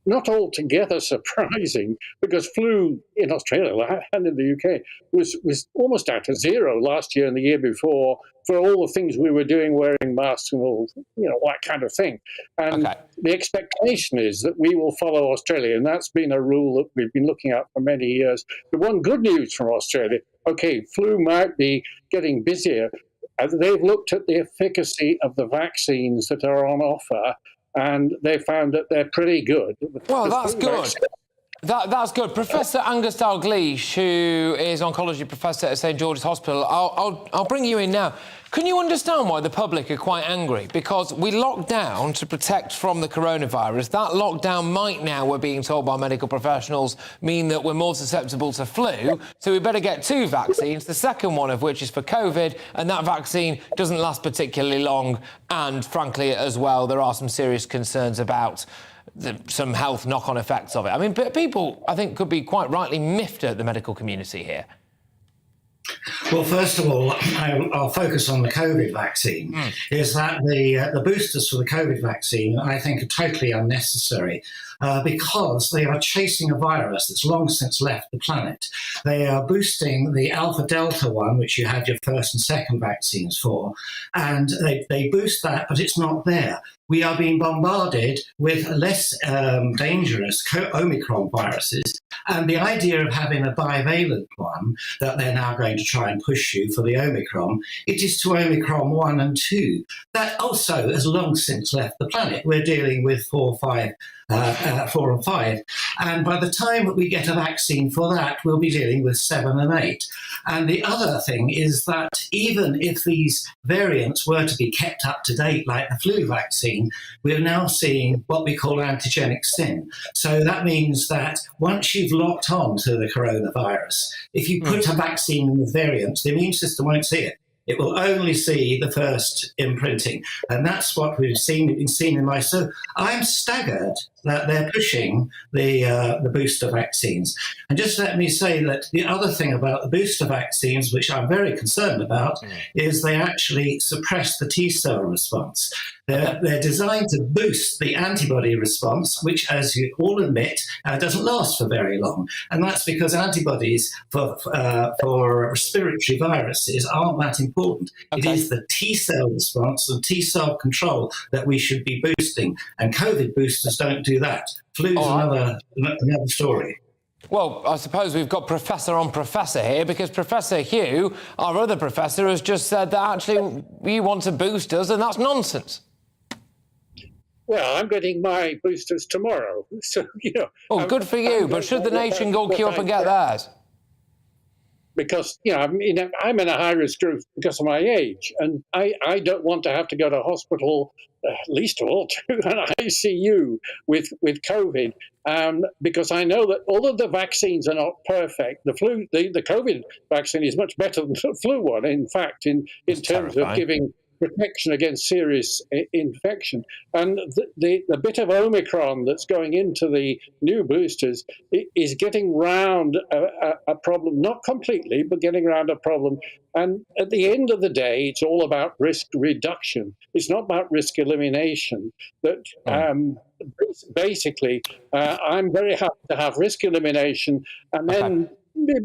Not altogether surprising, because flu in Australia and in the UK was almost down to zero last year and the year before for all the things we were doing, wearing masks and all, that kind of thing. And the expectation is that we will follow Australia, and that's been a rule that we've been looking at for many years. The one good news from Australia, okay, flu might be getting busier. They've looked at the efficacy of the vaccines that are on offer, and they found that they're pretty good. Well, that's good. That's good. Professor Angus Dalgleish, who is oncology professor at St George's Hospital, I'll bring you in now. Can you understand why the public are quite angry? Because we locked down to protect from the coronavirus. That lockdown might now, we're being told by medical professionals, mean that we're more susceptible to flu. So we better get 2 vaccines, the second one of which is for COVID, and that vaccine doesn't last particularly long. And frankly, as well, there are some serious concerns about some health knock-on effects of it. I mean, people, I think, could be quite rightly miffed at the medical community here. Well, first of all, I'll focus on the COVID vaccine. Is that the boosters for the COVID vaccine, I think, are totally unnecessary because they are chasing a virus that's long since left the planet. They are boosting the Alpha Delta one, which you had your first and second vaccines for, and they boost that, but it's not there. We are being bombarded with less dangerous Omicron viruses. And the idea of having a bivalent one that they're now going to try and push you for the Omicron, it is to Omicron 1 and 2. That also has long since left the planet. We're dealing with 4 and 5. And by the time that we get a vaccine for that, we'll be dealing with 7 and 8. And the other thing is that even if these variants were to be kept up to date, like the flu vaccine, we're now seeing what we call antigenic sin. So that means that once you've locked on to the coronavirus, if you put a vaccine in the variants, the immune system won't see it. It will only see the first imprinting. And that's what we've seen in mice. So I'm staggered that they're pushing the booster vaccines. And just let me say that the other thing about the booster vaccines, which I'm very concerned about, is they actually suppress the T-cell response. They're designed to boost the antibody response, which, as you all admit, doesn't last for very long. And that's because antibodies for respiratory viruses aren't that important. It is the T-cell response and T-cell control that we should be boosting. And COVID boosters don't do that. Flu's another story. Well, I suppose we've got professor on professor here, because Professor Hugh, our other professor, has just said that actually we want to boost us, and that's nonsense. Well, I'm getting my boosters tomorrow, so, you know... Oh, good for you, but should the nation go queue up and get theirs? Because, you know, I'm in a high-risk group because of my age, and I don't want to have to go to hospital, least of all to an ICU with COVID, because I know that although the vaccines are not perfect, the COVID vaccine is much better than the flu one, in fact, in terms of giving protection against serious infection. And the bit of Omicron that's going into the new boosters is getting round a problem, not completely, but getting around a problem. And at the end of the day, it's all about risk reduction. It's not about risk elimination. That basically, I'm very happy to have risk elimination, and then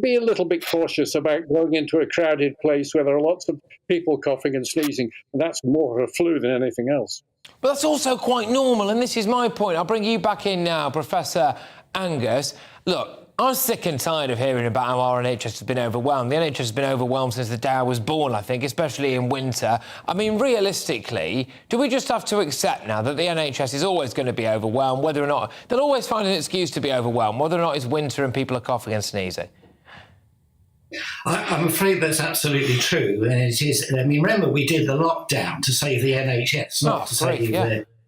be a little bit cautious about going into a crowded place where there are lots of people coughing and sneezing, and that's more of a flu than anything else. But that's also quite normal, and this is my point. I'll bring you back in now, Professor Angus. Look, I'm sick and tired of hearing about how our NHS has been overwhelmed. The NHS has been overwhelmed since the day I was born, I think, especially in winter. I mean, realistically, do we just have to accept now that the NHS is always going to be overwhelmed, whether or not... They'll always find an excuse to be overwhelmed, whether or not it's winter and people are coughing and sneezing? I'm afraid that's absolutely true. And it is, I mean, remember, we did the lockdown to save the NHS, not to save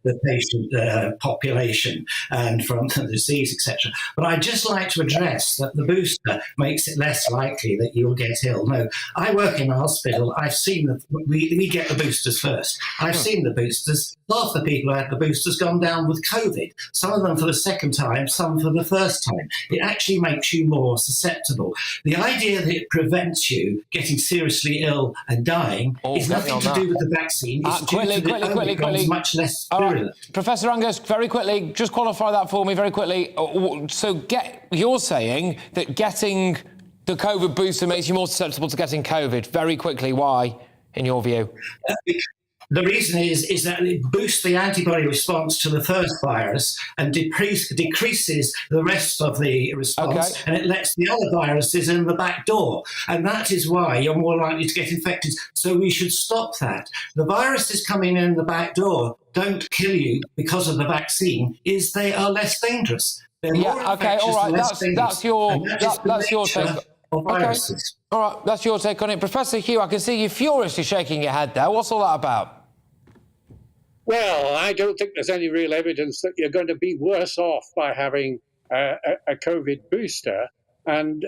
the patient population and from the disease, etc. But I'd just like to address that the booster makes it less likely that you'll get ill. No, I work in a hospital. I've seen we get the boosters first. I've seen the boosters. Half the people who had the boosters gone down with COVID. Some of them for the second time, some for the first time. It actually makes you more susceptible. The idea that it prevents you getting seriously ill and dying is nothing to do with the vaccine. It's due to the Omicron's much less virulent. Professor Angus, very quickly, just qualify that for me very quickly. So you're saying that getting the COVID booster makes you more susceptible to getting COVID. Very quickly, why, in your view? The reason is that it boosts the antibody response to the first virus and decreases the rest of the response, and it lets the other viruses in the back door. And that is why you're more likely to get infected. So we should stop that. The viruses coming in the back door don't kill you because of the vaccine, is they are less dangerous. They're more infectious all right, and less dangerous. that's your take. Of viruses. All right, that's your take on it. Professor Hugh, I can see you furiously shaking your head there. What's all that about? Well, I don't think there's any real evidence that you're going to be worse off by having a COVID booster. And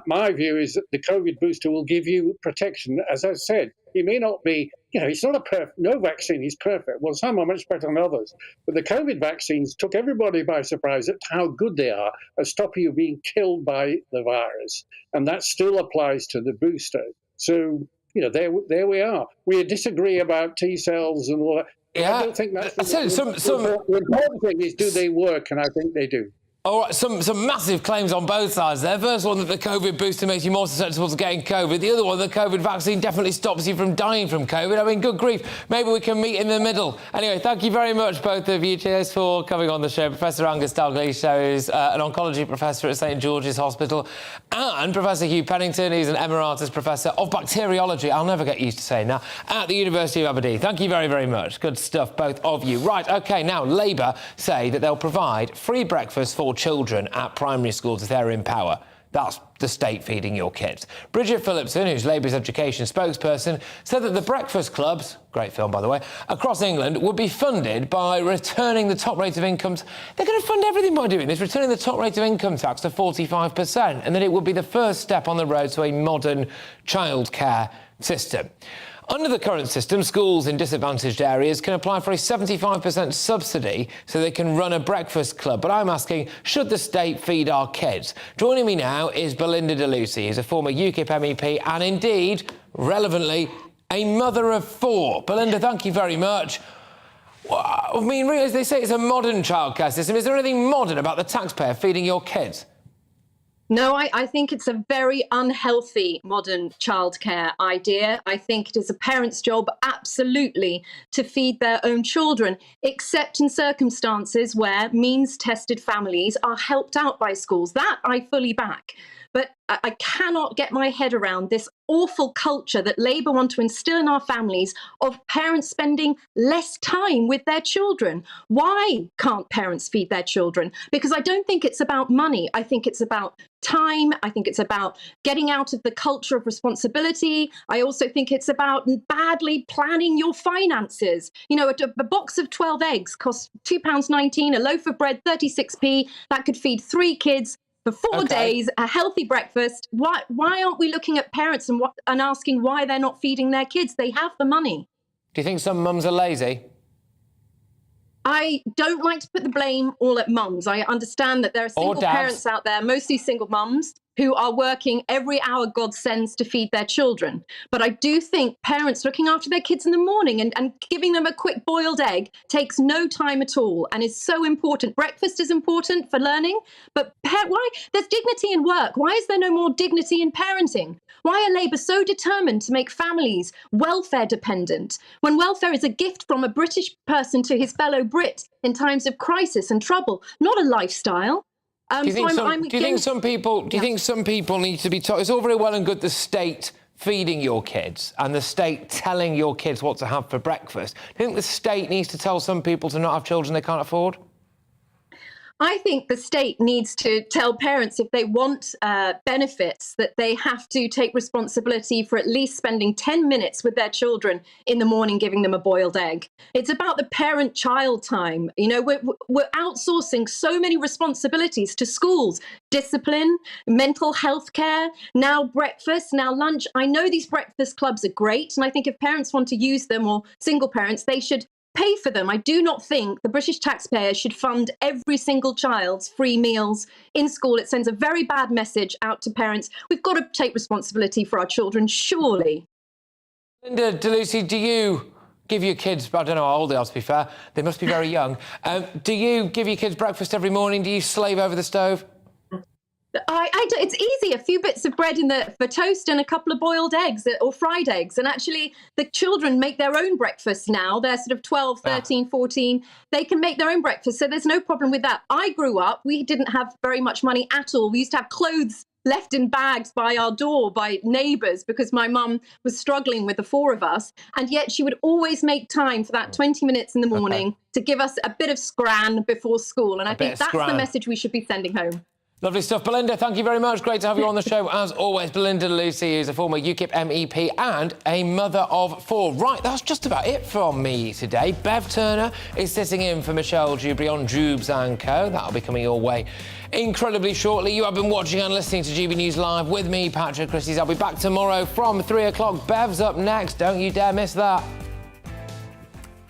my view is that the COVID booster will give you protection. As I said, it may not be, it's not no vaccine is perfect. Well, some are much better than others. But the COVID vaccines took everybody by surprise at how good they are at stopping you being killed by the virus. And that still applies to the booster. So, there we are. We disagree about T cells and all that. Yeah. I don't think that's the important thing is, do they work? And I think they do. All right, some massive claims on both sides there. First one, that the COVID booster makes you more susceptible to getting COVID. The other one, the COVID vaccine definitely stops you from dying from COVID. I mean, good grief. Maybe we can meet in the middle. Anyway, thank you very much, both of you. Cheers for coming on the show. Professor Angus Dalglish, who's an oncology professor at St George's Hospital, and Professor Hugh Pennington, who's an emeritus professor of bacteriology, I'll never get used to saying that, at the University of Aberdeen. Thank you very, very much. Good stuff, both of you. Right, OK, now, Labour say that they'll provide free breakfast for children at primary schools if they're in power. That's the state feeding your kids. Bridget Phillipson, who's Labour's education spokesperson, said that the breakfast clubs, great film by the way, across England would be funded by returning the top rate of incomes. They're going to fund everything by doing this, returning the top rate of income tax to 45%, and that it would be the first step on the road to a modern childcare system. Under the current system, schools in disadvantaged areas can apply for a 75% subsidy so they can run a breakfast club. But I'm asking, should the state feed our kids? Joining me now is Belinda de Lucy, who's a former UKIP MEP and indeed, relevantly, a mother of four. Belinda, thank you very much. I mean, really, as they say, it's a modern childcare system. Is there anything modern about the taxpayer feeding your kids? No, I think it's a very unhealthy modern childcare idea. I think it is a parent's job, absolutely, to feed their own children, except in circumstances where means-tested families are helped out by schools. That I fully back. But I cannot get my head around this awful culture that Labour want to instill in our families of parents spending less time with their children. Why can't parents feed their children? Because I don't think it's about money. I think it's about time. I think it's about getting out of the culture of responsibility. I also think it's about badly planning your finances. You know, a box of 12 eggs costs £2.19, a loaf of bread 36p. That could feed 3 kids for 4 days, a healthy breakfast. Why aren't we looking at parents and asking why they're not feeding their kids? They have the money. Do you think some mums are lazy? I don't like to put the blame all at mums. I understand that there are single parents out there, mostly single mums, who are working every hour God sends to feed their children. But I do think parents looking after their kids in the morning and giving them a quick boiled egg takes no time at all and is so important. Breakfast is important for learning, but why? There's dignity in work. Why is there no more dignity in parenting? Why are Labour so determined to make families welfare dependent when welfare is a gift from a British person to his fellow Brit in times of crisis and trouble, not a lifestyle? Do you think some people need to be taught? It's all very well and good the state feeding your kids and the state telling your kids what to have for breakfast. Do you think the state needs to tell some people to not have children they can't afford? I think the state needs to tell parents if they want benefits that they have to take responsibility for at least spending 10 minutes with their children in the morning, giving them a boiled egg. It's about the parent-child time. You know, we're outsourcing so many responsibilities to schools, discipline, mental health care, now breakfast, now lunch. I know these breakfast clubs are great, and I think if parents want to use them, or single parents, they should pay for them. I do not think the British taxpayer should fund every single child's free meals in school. It sends a very bad message out to parents. We've got to take responsibility for our children, surely. Linda de Lucy, do you give your kids, I don't know how old they are to be fair, they must be very young, do you give your kids breakfast every morning? Do you slave over the stove? It's easy. A few bits of bread for toast and a couple of boiled eggs or fried eggs. And actually, the children make their own breakfast now. They're sort of 12, 13, 14. They can make their own breakfast. So there's no problem with that. I grew up, we didn't have very much money at all. We used to have clothes left in bags by our door by neighbours because my mum was struggling with the four of us. And yet she would always make time for that 20 minutes in the morning to give us a bit of scran before school. And I think that's the message we should be sending home. Lovely stuff. Belinda, thank you very much. Great to have you on the show, as always. Belinda Lucy is a former UKIP MEP and a mother of four. Right, that's just about it from me today. Bev Turner is sitting in for Michelle Dewberry on Jubes & Co. That'll be coming your way incredibly shortly. You have been watching and listening to GB News Live with me, Patrick Christys. I'll be back tomorrow from 3 o'clock. Bev's up next. Don't you dare miss that.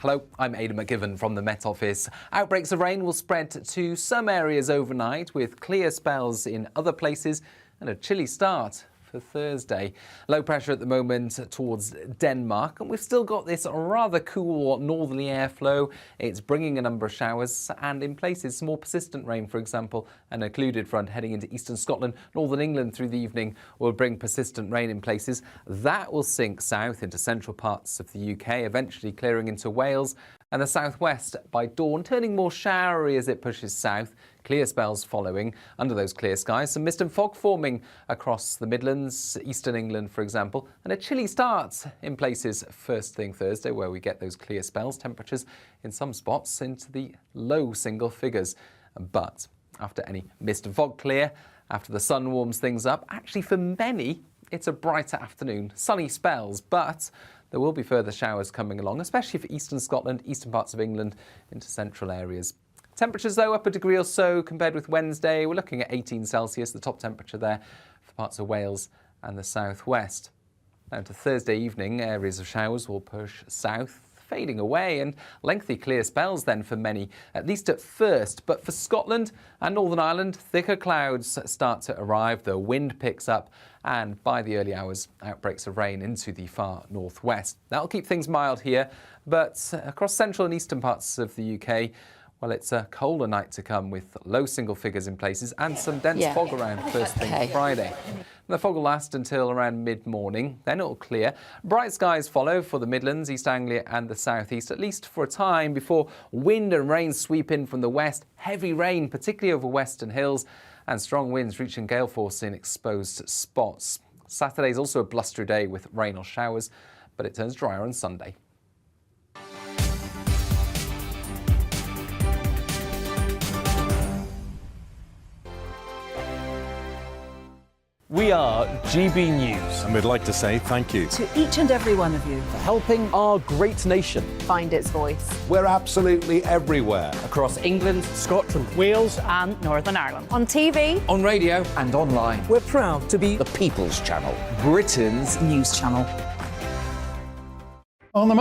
Hello, I'm Aidan McGivern from the Met Office. Outbreaks of rain will spread to some areas overnight, with clear spells in other places and a chilly start for Thursday. Low pressure at the moment towards Denmark, and we've still got this rather cool northerly airflow. It's bringing a number of showers and in places some more persistent rain, for example. An occluded front heading into eastern Scotland, northern England through the evening will bring persistent rain in places. That will sink south into central parts of the UK, eventually clearing into Wales and the southwest by dawn, turning more showery as it pushes south. Clear spells following. Under those clear skies, some mist and fog forming across the Midlands, eastern England, for example, and a chilly start in places first thing Thursday, where we get those clear spells. Temperatures in some spots into the low single figures. But after any mist and fog clear, after the sun warms things up, actually for many, it's a brighter afternoon. Sunny spells, but there will be further showers coming along, especially for eastern Scotland, eastern parts of England, into central areas. Temperatures, though, up a degree or so compared with Wednesday. We're looking at 18 Celsius, the top temperature there for parts of Wales and the southwest. Down to Thursday evening, areas of showers will push south, fading away, and lengthy clear spells then for many, at least at first. But for Scotland and Northern Ireland, thicker clouds start to arrive, the wind picks up, and by the early hours, outbreaks of rain into the far northwest. That'll keep things mild here, but across central and eastern parts of the UK, well, it's a colder night to come with low single figures in places and some dense fog around first thing Friday. The fog will last until around mid-morning, then it'll clear. Bright skies follow for the Midlands, East Anglia and the southeast, at least for a time, before wind and rain sweep in from the west. Heavy rain, particularly over western hills, and strong winds reaching gale force in exposed spots. Saturday's also a blustery day with rain or showers, but it turns drier on Sunday. We are GB News. And we'd like to say thank you To each and every one of you. for helping our great nation Find its voice. We're absolutely everywhere. Across England, Scotland, Wales and Northern Ireland. On TV. On radio. and online. We're proud to be The People's Channel. Britain's News channel. On the